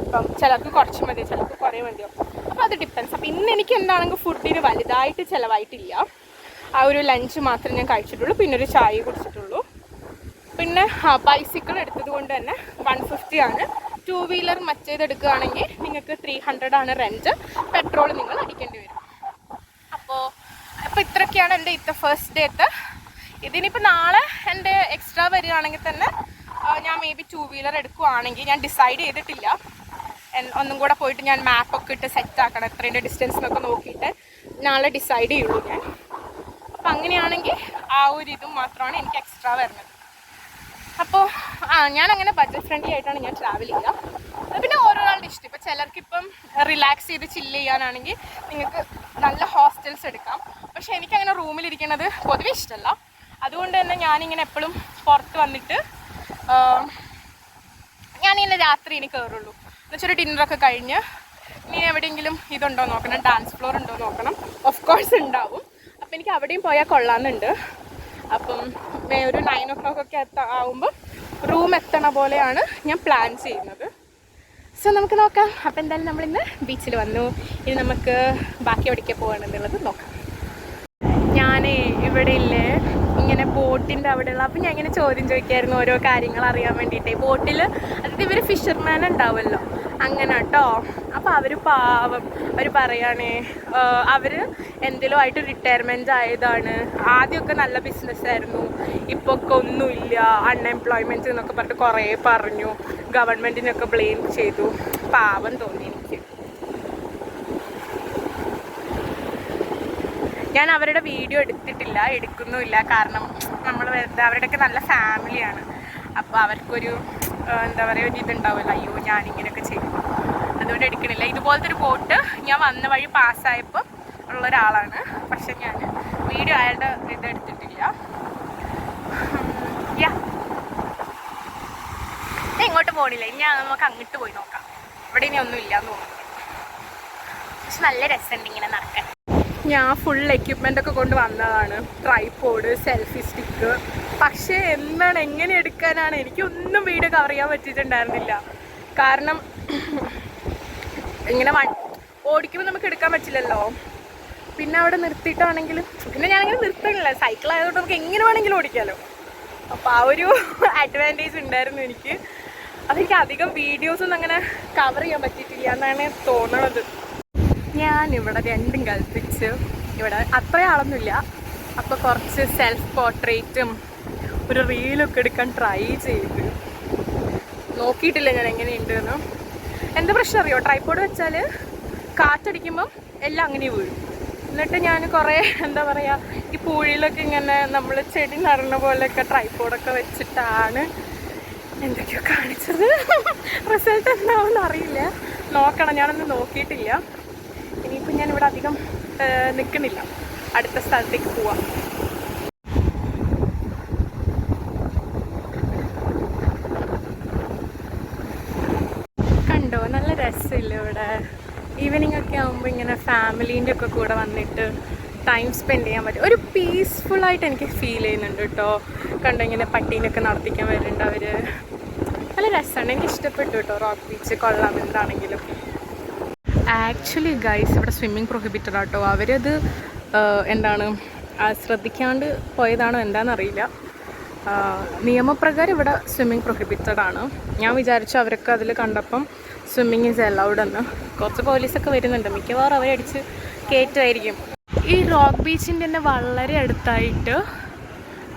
Speaker 1: ഇപ്പം ചിലർക്ക് കുറച്ച് മതി, ചിലർക്ക് കുറേ മതിയാവും. അപ്പോൾ അത് ഡിപ്പെൻസ്. അപ്പോൾ ഇന്ന് എനിക്ക് എന്താണെങ്കിൽ ഫുഡിന് വലുതായിട്ട് ചിലവായിട്ടില്ല. ആ ഒരു ലഞ്ച് മാത്രമേ ഞാൻ കഴിച്ചിട്ടുള്ളൂ, പിന്നെ ഒരു ചായ കുടിച്ചിട്ടുള്ളൂ. പിന്നെ ബൈസിക്കിൾ എടുത്തത് കൊണ്ട് തന്നെ 150 ആണ്. 2 വീലർ മറ്റേതെടുക്കുകയാണെങ്കിൽ നിങ്ങൾക്ക് 300 ആണ് റെൻറ്റ്. പെട്രോൾ നിങ്ങൾ അടിക്കേണ്ടി വരും. അപ്പോൾ ഇത്രയൊക്കെയാണ് എൻ്റെ ഫസ്റ്റ് ഡേത്ത്. ഇതിനിപ്പോൾ നാളെ എൻ്റെ എക്സ്ട്രാ വരികയാണെങ്കിൽ തന്നെ ഞാൻ മേ ബി 2 വീലർ എടുക്കുകയാണെങ്കിൽ, ഞാൻ ഡിസൈഡ് ചെയ്തിട്ടില്ല. ഒന്നും കൂടെ പോയിട്ട് ഞാൻ മാപ്പൊക്കെ ഇട്ട് സെറ്റാക്കണം, എത്രയുടെ ഡിസ്റ്റൻസ് എന്നൊക്കെ നോക്കിയിട്ട് നാളെ ഡിസൈഡ് ചെയ്യുള്ളൂ ഞാൻ. അപ്പം അങ്ങനെയാണെങ്കിൽ ആ ഒരു ഇതും മാത്രമാണ് എനിക്ക് എക്സ്ട്രാ വരുന്നത്. അപ്പോൾ ഞാനങ്ങനെ ബഡ്ജറ്റ് ഫ്രണ്ട്ലി ആയിട്ടാണ് ഞാൻ ട്രാവൽ ചെയ്യുക. പിന്നെ ഓരോരാളുടെ ഇഷ്ടം. ഇപ്പോൾ ചിലർക്കിപ്പം റിലാക്സ് ചെയ്ത് ചില്ല് ചെയ്യാനാണെങ്കിൽ നിങ്ങൾക്ക് നല്ല ഹോസ്റ്റൽസ് എടുക്കാം. പക്ഷേ എനിക്കങ്ങനെ റൂമിലിരിക്കുന്നത് പൊതുവെ ഇഷ്ടമല്ല. അതുകൊണ്ട് തന്നെ ഞാനിങ്ങനെ എപ്പോഴും പുറത്ത് വന്നിട്ട് ഞാനിങ്ങനെ രാത്രി ഇനി കയറുള്ളൂ. എന്നുവെച്ചൊരു ഡിന്നറൊക്കെ കഴിഞ്ഞ് ഇനി എവിടെയെങ്കിലും ഇതുണ്ടോ നോക്കണം, ഡാൻസ് ഫ്ലോർ ഉണ്ടോ നോക്കണം. ഓഫ് കോഴ്സ് ഉണ്ടാവും. അപ്പം എനിക്ക് അവിടെയും പോയാൽ കൊള്ളാമെന്നുണ്ട്. അപ്പം ഒരു 9 o'clock ഒക്കെ ആവുമ്പോൾ റൂം എത്തണ പോലെയാണ് ഞാൻ പ്ലാൻ ചെയ്യുന്നത്. സോ നമുക്ക് നോക്കാം. അപ്പം എന്തായാലും നമ്മളിന്ന് ബീച്ചിൽ വന്നു. ഇനി നമുക്ക് ബാക്കി എവിടേക്ക് പോകണമെന്നുള്ളത് നോക്കാം. ഞാൻ ഇവിടെ ഇല്ലേ ഇങ്ങനെ ബോട്ടിൻ്റെ അവിടെയുള്ള, അപ്പം ഞാൻ ഇങ്ങനെ ചോദ്യം ചോദിക്കായിരുന്നു ഓരോ കാര്യങ്ങൾ അറിയാൻ വേണ്ടിയിട്ട്. ബോട്ടിൽ അതായത് ഇവർ ഫിഷർമാൻ ഉണ്ടാവുമല്ലോ, അങ്ങനെ കേട്ടോ. അപ്പോൾ അവർ പാവം അവർ പറയുകയാണേ അവർ എന്തെങ്കിലും ആയിട്ട് റിട്ടയർമെൻറ്റ് ആയതാണ്. ആദ്യമൊക്കെ നല്ല ബിസിനസ്സായിരുന്നു, ഇപ്പോൾ ഒക്കെ ഒന്നുമില്ല, അൺഎംപ്ലോയ്മെൻറ്റ് എന്നൊക്കെ പറഞ്ഞിട്ട് കുറേ പറഞ്ഞു. ഗവൺമെൻറ്റിനൊക്കെ ബ്ലെയിം ചെയ്തു. പാവം തോന്നി എനിക്ക്. ഞാൻ അവരുടെ വീഡിയോ എടുത്തിട്ടില്ല, എടുക്കുന്നുമില്ല. കാരണം നമ്മൾ അവരുടെയൊക്കെ നല്ല ഫാമിലിയാണ്. അപ്പോൾ അവർക്കൊരു എന്താ പറയുക, ഒരു ഇതുണ്ടാവുമല്ലോ, അയ്യോ ഞാനിങ്ങനെയൊക്കെ ചെയ്യും, അതുകൊണ്ട് എടുക്കണില്ല. ഇതുപോലത്തെ ഒരു ബോട്ട് ഞാൻ വന്ന വഴി പാസ്സായപ്പോൾ ഉള്ള ഒരാളാണ്. പക്ഷെ ഞാൻ വീഡിയോ അയാളുടെ ഇതെടുത്തിട്ടില്ല. ഇങ്ങോട്ട് പോകണില്ല. ഇനി നമുക്ക് അങ്ങോട്ട് പോയി നോക്കാം. ഇവിടെ ഇനി ഒന്നും ഇല്ല എന്ന് തോന്നുന്നു. പക്ഷെ നല്ല രസമുണ്ട് ഇങ്ങനെ നടക്കാൻ. ഞാൻ ഫുൾ എക്യുപ്മെൻ്റൊക്കെ കൊണ്ട് വന്നതാണ്. Tripod, selfie stick. പക്ഷേ എങ്ങനെ എടുക്കാനാണ്, എനിക്കൊന്നും വീഡിയോ കവർ ചെയ്യാൻ പറ്റിയിട്ടുണ്ടായിരുന്നില്ല. കാരണം ഇങ്ങനെ ഓടിക്കുമ്പോൾ നമുക്ക് എടുക്കാൻ പറ്റില്ലല്ലോ. പിന്നെ അവിടെ നിർത്തിയിട്ടാണെങ്കിലും, പിന്നെ ഞാനങ്ങനെ നിർത്തണില്ല, സൈക്കിൾ ആയതുകൊണ്ട് നമുക്ക് എങ്ങനെ വേണമെങ്കിലും ഓടിക്കാമല്ലോ. അപ്പോൾ ആ ഒരു അഡ്വാൻറ്റേജ് ഉണ്ടായിരുന്നു എനിക്ക്. അതെനിക്ക് അധികം വീഡിയോസൊന്നും അങ്ങനെ കവർ ചെയ്യാൻ പറ്റിയിട്ടില്ല എന്നാണ് തോന്നണത്. ഞാനിവിടെ രണ്ടും കൽപ്പിച്ച് ഇവിടെ അത്ര ആളൊന്നുമില്ല. അപ്പോൾ കുറച്ച് സെൽഫ് പോർട്രേറ്റും ഒരു റീലൊക്കെ എടുക്കാൻ ട്രൈ ചെയ്ത് നോക്കിയിട്ടില്ല ഞാൻ എങ്ങനെയുണ്ടെന്ന്. എന്താ പ്രശ്നം അറിയോ, ട്രൈപോഡ് വെച്ചാൽ കാറ്റടിക്കുമ്പം എല്ലാം അങ്ങനെ വീഴും. എന്നിട്ട് ഞാൻ കുറേ എന്താ പറയുക, ഈ പൂഴിയിലൊക്കെ ഇങ്ങനെ നമ്മൾ ചെടി നടണ പോലെയൊക്കെ ട്രൈപോഡൊക്കെ വെച്ചിട്ടാണ് എന്തൊക്കെയോ കാണിച്ചത്. റിസൾട്ട് എന്താണെന്ന് അറിയില്ല, നോക്കണം. ഞാനൊന്നും നോക്കിയിട്ടില്ല. ഇനിയിപ്പോൾ ഞാനിവിടെ അധികം നിൽക്കുന്നില്ല, അടുത്ത സ്ഥലത്തേക്ക് പോവാം. കണ്ടോ, നല്ല രസമില്ല ഇവിടെ. ഈവനിങ് ഒക്കെ ആകുമ്പോൾ ഇങ്ങനെ ഫാമിലീൻ്റെ ഒക്കെ കൂടെ വന്നിട്ട് ടൈം സ്പെൻഡ് ചെയ്യാൻ പറ്റും. ഒരു പീസ്ഫുള്ളായിട്ട് എനിക്ക് ഫീൽ ചെയ്യുന്നുണ്ട് കേട്ടോ. കണ്ടോ, ഇങ്ങനെ പട്ടീനൊക്കെ നടത്തിക്കാൻ വരുന്നുണ്ട് അവർ. നല്ല രസമാണ്, എനിക്ക് ഇഷ്ടപ്പെട്ടു കേട്ടോ. റോക്ക് ബീച്ച് കൊള്ളാം എന്താണെങ്കിലും. ആക്ച്വലി ഗൈസ് ഇവിടെ സ്വിമ്മിങ് പ്രൊഹിബിറ്റഡ് ആട്ടോ. അവരത് എന്താണ് ശ്രദ്ധിക്കാണ്ട് പോയതാണോ എന്താണെന്നറിയില്ല. നിയമപ്രകാരം ഇവിടെ സ്വിമ്മിങ് പ്രൊഹിബിറ്റഡ് ആണ്. ഞാൻ വിചാരിച്ചു അവരൊക്കെ അതിൽ കണ്ടപ്പം സ്വിമ്മിങ് ഈസ് അലൗഡ് എന്ന്. കുറച്ച് പോലീസൊക്കെ വരുന്നുണ്ട്, മിക്കവാറും അവരടിച്ച് കയറ്റുമായിരിക്കും. ഈ റോക്ക് ബീച്ചിൻ്റെ തന്നെ വളരെ അടുത്തായിട്ട്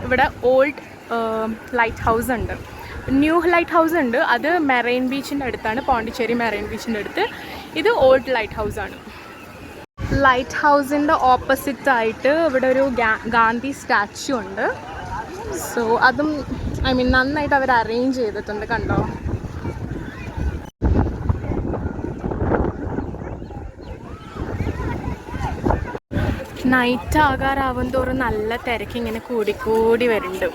Speaker 1: ഇവിടെ ഓൾഡ് ലൈറ്റ് ഹൗസ് ഉണ്ട്, ന്യൂ ലൈറ്റ് ഹൗസ് ഉണ്ട്. അത് മെറൈൻ ബീച്ചിൻ്റെ അടുത്താണ്, പോണ്ടിച്ചേരി മെറൈൻ ബീച്ചിൻ്റെ അടുത്ത്. ഇത് ഓൾഡ് ലൈറ്റ് ഹൗസാണ്. ലൈറ്റ് ഹൗസിൻ്റെ ഓപ്പോസിറ്റായിട്ട് ഇവിടെ ഒരു ഗാന്ധി സ്റ്റാച്യു ഉണ്ട്. സോ അതും നന്നായിട്ട് അവർ അറേഞ്ച് ചെയ്തിട്ടുണ്ട്, കണ്ടോ. നൈറ്റ് ആകാറാവും തോറും നല്ല തിരക്കിങ്ങനെ കൂടിക്കൂടി വരുന്നുണ്ട്.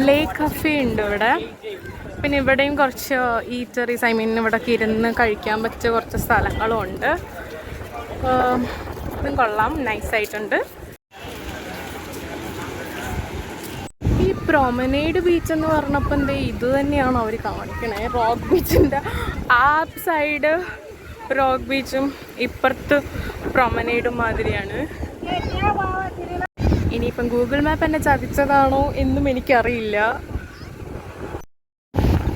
Speaker 1: ലേക്ക് കഫേ ഉണ്ട് ഇവിടെ. പിന്നെ ഇവിടെയും കുറച്ച് ഈറ്ററീസ്, ഇവിടെയൊക്കെ ഇരുന്ന് കഴിക്കാൻ പറ്റിയ കുറച്ച് സ്ഥലങ്ങളും ഉണ്ട്. ഇതും കൊള്ളാം, നൈസായിട്ടുണ്ട്. ഈ പ്രൊമനേഡ് ബീച്ച് എന്ന് പറഞ്ഞപ്പോൾ എന്തേ ഇത് തന്നെയാണോ അവർ കാണിക്കണേ? റോക്ക് ബീച്ചിൻ്റെ ആ സൈഡ് റോക്ക് ബീച്ചും ഇപ്പുറത്ത് പ്രൊമനേഡും മാതിരിയാണ്. ഇനിയിപ്പം ഗൂഗിൾ മാപ്പ് എന്നെ ചതിച്ചതാണോ എന്നും എനിക്കറിയില്ല.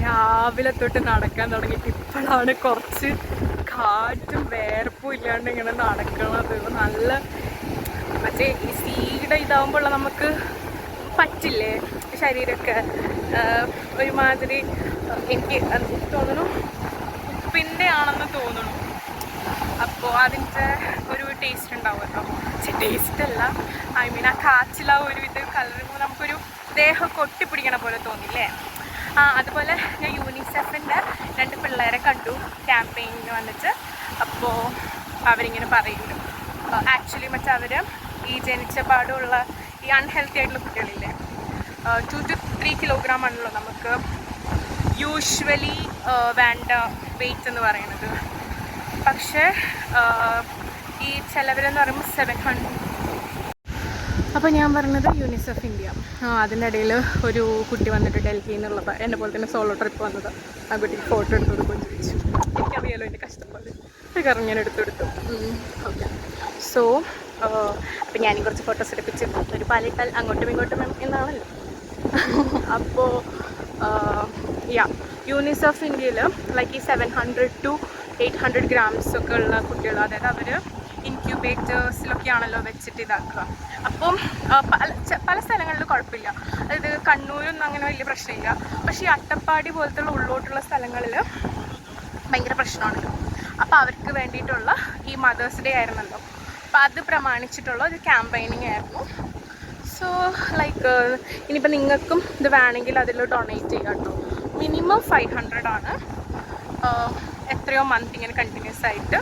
Speaker 1: രാവിലെ തൊട്ട് നടക്കാൻ തുടങ്ങിയിട്ട് ഇപ്പോഴാണ് കുറച്ച് കാറ്റും വേർപ്പും ഇല്ലാണ്ട് ഇങ്ങനെ നടക്കണത്. നല്ല മറ്റേ ഈ സീയുടെ ഇതാവുമ്പോൾ നമുക്ക് പറ്റില്ലേ ശരീരമൊക്കെ ഒരുമാതിരി. എനിക്ക് തോന്നുന്നു ഉപ്പിൻ്റെ ആണെന്ന് തോന്നുന്നു. അപ്പോൾ അതിൻ്റെ ഒരു ടേസ്റ്റ് ഉണ്ടാവുമല്ലോ. ടേസ്റ്റ് അല്ല, ഐ മീൻ ആ കാച്ചില ഒരു ഇത് കളറുമ്പോൾ നമുക്കൊരു ദേഹം കൊട്ടിപ്പിടിക്കണ പോലെ തോന്നില്ലേ. അതുപോലെ ഞാൻ യൂണിസെഫിൻ്റെ 2 പിള്ളേരെ കണ്ടു ക്യാമ്പയിന് വന്നിട്ട്. അപ്പോൾ അവരിങ്ങനെ പറയുന്നു ആക്ച്വലി അവർ ഈ ജനിച്ച പാടുള്ള ഈ അൺഹെൽത്തി ആയിട്ടുള്ള കുട്ടികളില്ലേ 2 to 3 കിലോഗ്രാം ആണല്ലോ നമുക്ക് യൂഷ്വലി വേണ്ട വെയ്റ്റ് എന്ന് പറയുന്നത്. പക്ഷേ ഈ ചിലവരെന്ന് പറയുമ്പോൾ 700. അപ്പോൾ ഞാൻ പറഞ്ഞത് യൂണിസെഫ് ഇന്ത്യ. അതിൻ്റെ ഇടയിൽ ഒരു കുട്ടി വന്നിട്ട് ഡൽഹിയിൽ നിന്നുള്ളത് എന്നെ പോലെ തന്നെ സോളോ ട്രിപ്പ് വന്നത്. ആ കുട്ടിക്ക് ഫോട്ടോ എടുത്ത് കൊടുക്കുകയും ചോദിച്ചു. എനിക്കറിയാലോ എൻ്റെ കഷ്ടപ്പാട്, കാരണം ഞാൻ എടുത്തെടുത്തു. ഓക്കെ, സോ അപ്പോൾ ഞാനും കുറച്ച് ഫോട്ടോസ് എടുപ്പിച്ച് ഒരു പാലിട്ടാൽ അങ്ങോട്ടും ഇങ്ങോട്ടും എന്നാണല്ലോ. അപ്പോൾ യൂണിസെഫ് ഇന്ത്യയിൽ ലൈക്ക് ഈ 700 to 800 grams ഒക്കെ ഉള്ള കുട്ടികൾ, അതായത് അവർ ഇൻക്യുബേറ്റേഴ്സിലൊക്കെയാണല്ലോ വെച്ചിട്ട് ഇതാക്കുക. അപ്പം പല സ്ഥലങ്ങളിലും കുഴപ്പമില്ല, അതായത് കണ്ണൂരൊന്നും അങ്ങനെ വലിയ പ്രശ്നമില്ല. പക്ഷേ ഈ അട്ടപ്പാടി പോലത്തുള്ള ഉള്ളോട്ടുള്ള സ്ഥലങ്ങളിൽ ഭയങ്കര പ്രശ്നമാണല്ലോ. അപ്പോൾ അവർക്ക് വേണ്ടിയിട്ടുള്ള ഈ മദേഴ്സ് ഡേ ആയിരുന്നല്ലോ, അപ്പോൾ അത് പ്രമാണിച്ചിട്ടുള്ള ഒരു ക്യാമ്പയിനിങ് ആയിരുന്നു. സോ ലൈക്ക് ഇനിയിപ്പോൾ നിങ്ങൾക്കും ഇത് വേണമെങ്കിൽ അതിൽ ഡൊണേറ്റ് ചെയ്യാം കേട്ടോ. മിനിമം 500 ആണ്. എത്രയോ മന്ത് ഇങ്ങനെ കണ്ടിന്യൂസ് ആയിട്ട്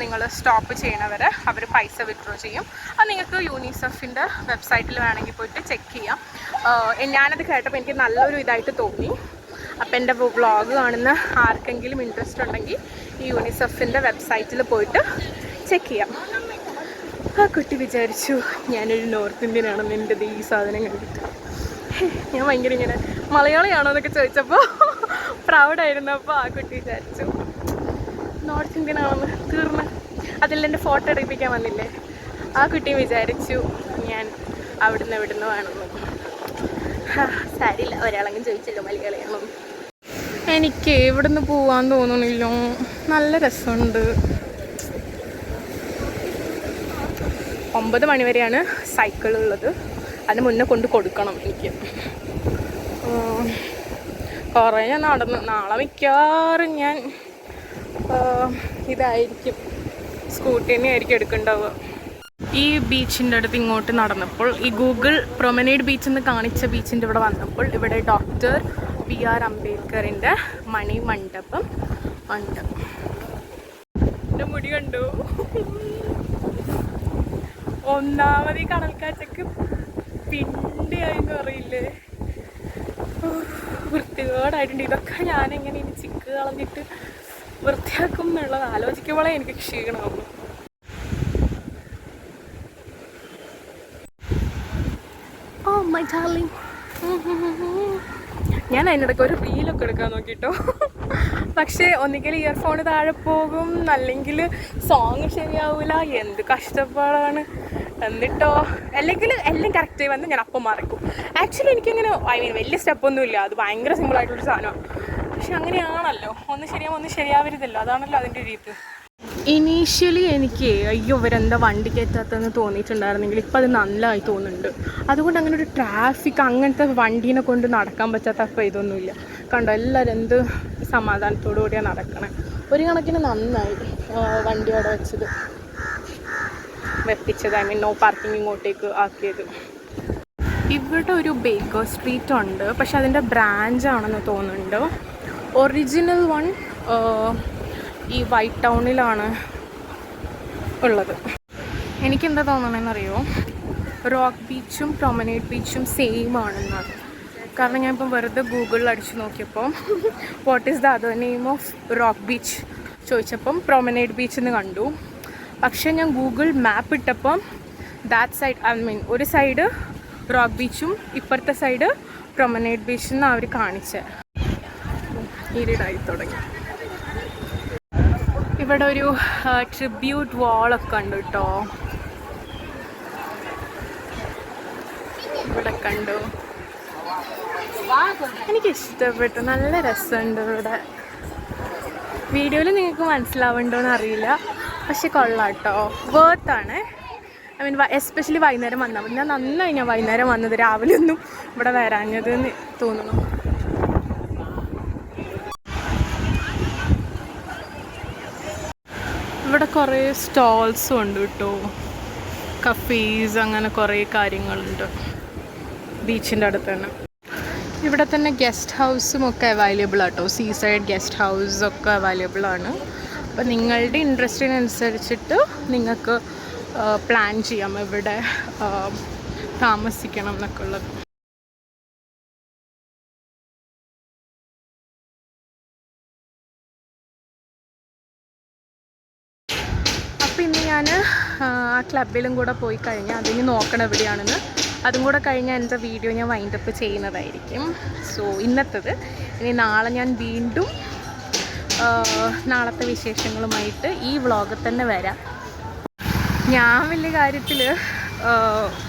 Speaker 1: നിങ്ങൾ സ്റ്റോപ്പ് ചെയ്യണവരെ അവർ പൈസ വിഡ്രോ ചെയ്യും. അത് നിങ്ങൾക്ക് യൂണിസെഫിൻ്റെ വെബ്സൈറ്റിൽ വേണമെങ്കിൽ പോയിട്ട് ചെക്ക് ചെയ്യാം. ഞാനത് കേട്ടപ്പോൾ എനിക്ക് നല്ലൊരു ഇതായിട്ട് തോന്നി. അപ്പോൾ എൻ്റെ വ്ളോഗ് കാണുന്ന ആർക്കെങ്കിലും ഇൻട്രസ്റ്റ് ഉണ്ടെങ്കിൽ ഈ യൂണിസെഫിൻ്റെ വെബ്സൈറ്റിൽ പോയിട്ട് ചെക്ക് ചെയ്യാം. ആ കുട്ടി വിചാരിച്ചു ഞാനൊരു നോർത്ത് ഇന്ത്യൻ ആണെന്ന് എൻ്റെ ഈ സാധനം കണ്ടിട്ട്. ഞാൻ ഭയങ്കര ഇങ്ങനെ മലയാളിയാണോ എന്നൊക്കെ ചോദിച്ചപ്പോൾ പ്രൗഡായിരുന്നപ്പോൾ ആ കുട്ടി വിചാരിച്ചു നോർത്ത് ഇന്ത്യൻ ആണെന്ന്. തീർന്ന് അതിൽ എൻ്റെ ഫോട്ടോ എടുപ്പിക്കാൻ വന്നില്ലേ, ആ കുട്ടി വിചാരിച്ചു ഞാൻ അവിടുന്ന് വേണമെന്ന്. സാരില്ല, ഒരാളെങ്കിലും ചോദിച്ചല്ലോ മലയാളിയാണോ. എനിക്ക് ഇവിടുന്ന് പോവാൻ തോന്നണില്ലോ, നല്ല രസമുണ്ട്. 9 മണി വരെയാണ് സൈക്കിൾ ഉള്ളത്, അതിന് മുന്നേ കൊണ്ട് കൊടുക്കണം എനിക്ക്. കുറേ ഞാൻ നടന്നു. നാളെ മിക്കവാറും ഞാൻ ഇതായിരിക്കും, സ്കൂട്ടി തന്നെ ആയിരിക്കും എടുക്കേണ്ടാവുക. ഈ ബീച്ചിൻ്റെ അടുത്ത് ഇങ്ങോട്ട് നടന്നപ്പോൾ, ഈ ഗൂഗിൾ പ്രൊമനേഡ് ബീച്ച് എന്ന് കാണിച്ച ബീച്ചിൻ്റെ ഇവിടെ വന്നപ്പോൾ, ഇവിടെ ഡോക്ടർ BR അംബേദ്കറിൻ്റെ മണിമണ്ഡപം ഉണ്ട്. എൻ്റെ മുടി കണ്ടു. ഒന്നാമത് ഈ കടൽക്കാറ്റൊക്കെ പിണ്ടിയായെന്ന് പറയില്ലേ, വൃത്തികേടായിട്ടുണ്ട്. ഇതൊക്കെ ഞാനെങ്ങനെ ഇനി ചിക്ക് കളഞ്ഞിട്ട് വൃത്തിയാക്കും എന്നുള്ളത് ആലോചിക്കുമ്പോഴേ എനിക്ക് ക്ഷീണമാകുന്നു. ഓ മൈ ഡാർലിംഗ്, ഞാൻ അതിനിടയ്ക്ക് ഒരു റീലൊക്കെ എടുക്കാൻ നോക്കിട്ടോ. പക്ഷേ ഒന്നുകിൽ ഇയർഫോൺ താഴെ പോകും, അല്ലെങ്കിൽ സോങ് ശരിയാവില്ല. എന്ത് കഷ്ടപ്പാടാണ്. എന്നിട്ടോ അല്ലെങ്കിൽ എല്ലാം കറക്റ്റായി വന്ന് ഞാൻ അപ്പം മറക്കും. ആക്ച്വലി എനിക്കങ്ങനെ വലിയ സ്റ്റെപ്പൊന്നുമില്ല, അത് ഭയങ്കര സിമ്പിളായിട്ടുള്ളൊരു സാധനമാണ്. പക്ഷെ അങ്ങനെയാണല്ലോ, ഒന്ന് ശരിയാവും ഒന്ന് ശരിയാവരുതല്ലോ, അതാണല്ലോ അതിൻ്റെ രീതി. ഇനീഷ്യലി എനിക്ക് അയ്യോ ഇവരെന്താ വണ്ടി കയറ്റാത്തതെന്ന് തോന്നിയിട്ടുണ്ടായിരുന്നെങ്കിൽ ഇപ്പം അത് നല്ലതായി തോന്നുന്നുണ്ട്. അതുകൊണ്ട് അങ്ങനെ ഒരു ട്രാഫിക് അങ്ങനത്തെ വണ്ടീനെ കൊണ്ട് നടക്കാൻ പറ്റാത്ത അപ്പം ഇതൊന്നുമില്ല. കണ്ടോ, എല്ലാവരും എന്ത് സമാധാനത്തോടു കൂടിയാണ് നടക്കണേ. ഒരു കണക്കിന് നന്നായി വണ്ടി അവിടെ വെപ്പിച്ചത്, ഐ മീൻ നോ പാർക്കിംഗ് ഇങ്ങോട്ടേക്ക് ആക്കിയത്. ഇവിടെ ഒരു ബേക്കർ സ്ട്രീറ്റ് ഉണ്ട്, പക്ഷെ അതിൻ്റെ ബ്രാഞ്ചാണെന്ന് തോന്നുന്നുണ്ട്. ഒറിജിനൽ വൺ ഈ വൈറ്റ് ടൗണിലാണ് ഉള്ളത്. എനിക്കെന്താ തോന്നണമെന്നറിയോ, റോക്ക് ബീച്ചും പ്രൊമനേഡ് ബീച്ചും സെയിം ആണെന്നാണ്. കാരണം ഞാനിപ്പം വെറുതെ ഗൂഗിളിൽ അടിച്ചു നോക്കിയപ്പോൾ what is the other name of rock beach ചോദിച്ചപ്പം പ്രൊമനേഡ് ബീച്ച് എന്ന് കണ്ടു. പക്ഷേ ഞാൻ ഗൂഗിൾ മാപ്പ് ഇട്ടപ്പം ദാറ്റ് സൈഡ്, ഐ മീൻ ഒരു സൈഡ് റോക്ക് ബീച്ചും ഇപ്പുറത്തെ സൈഡ് പ്രൊമനേഡ് ബീച്ചും എന്ന് അവർ കാണിച്ചത്. ഇരുടായി തുടങ്ങി. ഇവിടെ ഒരു ട്രിബ്യൂട്ട് വാളൊക്കെ ഉണ്ട് കേട്ടോ, ഇവിടെ കണ്ടു. എനിക്കിഷ്ടപ്പെട്ടു, നല്ല രസമുണ്ട് ഇവിടെ. വീഡിയോയിൽ നിങ്ങൾക്ക് മനസ്സിലാവുന്നുണ്ടോയെന്ന് അറിയില്ല, പക്ഷെ കൊള്ളാം കേട്ടോ, വേർത്താണ്. ഐ മീൻ എസ്പെഷ്യലി വൈകുന്നേരം വന്നാൽ മതി. ഞാൻ വൈകുന്നേരം വന്നത്, രാവിലെ ഒന്നും ഇവിടെ വരാഞ്ഞതെന്ന് തോന്നുന്നു. ഇവിടെ കുറേ സ്റ്റോൾസും ഉണ്ട് കേട്ടോ, കഫേസ്, അങ്ങനെ കുറേ കാര്യങ്ങളുണ്ട് ബീച്ചിൻ്റെ അടുത്ത് തന്നെ. ഇവിടെ തന്നെ ഗസ്റ്റ് ഹൗസും ഒക്കെ അവൈലബിൾ ആട്ടോ, സീ സൈഡ് ഗസ്റ്റ് ഹൗസൊക്കെ അവൈലബിൾ ആണ്. അപ്പോൾ നിങ്ങളുടെ ഇൻട്രസ്റ്റിനനുസരിച്ചിട്ട് നിങ്ങൾക്ക് പ്ലാൻ ചെയ്യാം ഇവിടെ താമസിക്കണം എന്നൊക്കെ ഉള്ളത്. അപ്പോൾ ഇന്ന് ഞാൻ ആ ക്ലബിലും കൂടെ പോയി കഴിഞ്ഞാൽ അതിന് നോക്കണം എവിടെയാണെന്ന്. അതും കൂടെ കഴിഞ്ഞാൽ എൻ്റെ വീഡിയോ ഞാൻ വൈൻഡപ്പ് ചെയ്യുന്നതായിരിക്കും. സോ ഇന്നത്തേത്. ഇനി നാളെ ഞാൻ വീണ്ടും നാളത്തെ വിശേഷങ്ങളുമായിട്ട് ഈ വ്ളോഗിൽ തന്നെ വരാം. ഞാൻ വലിയ കാര്യത്തിൽ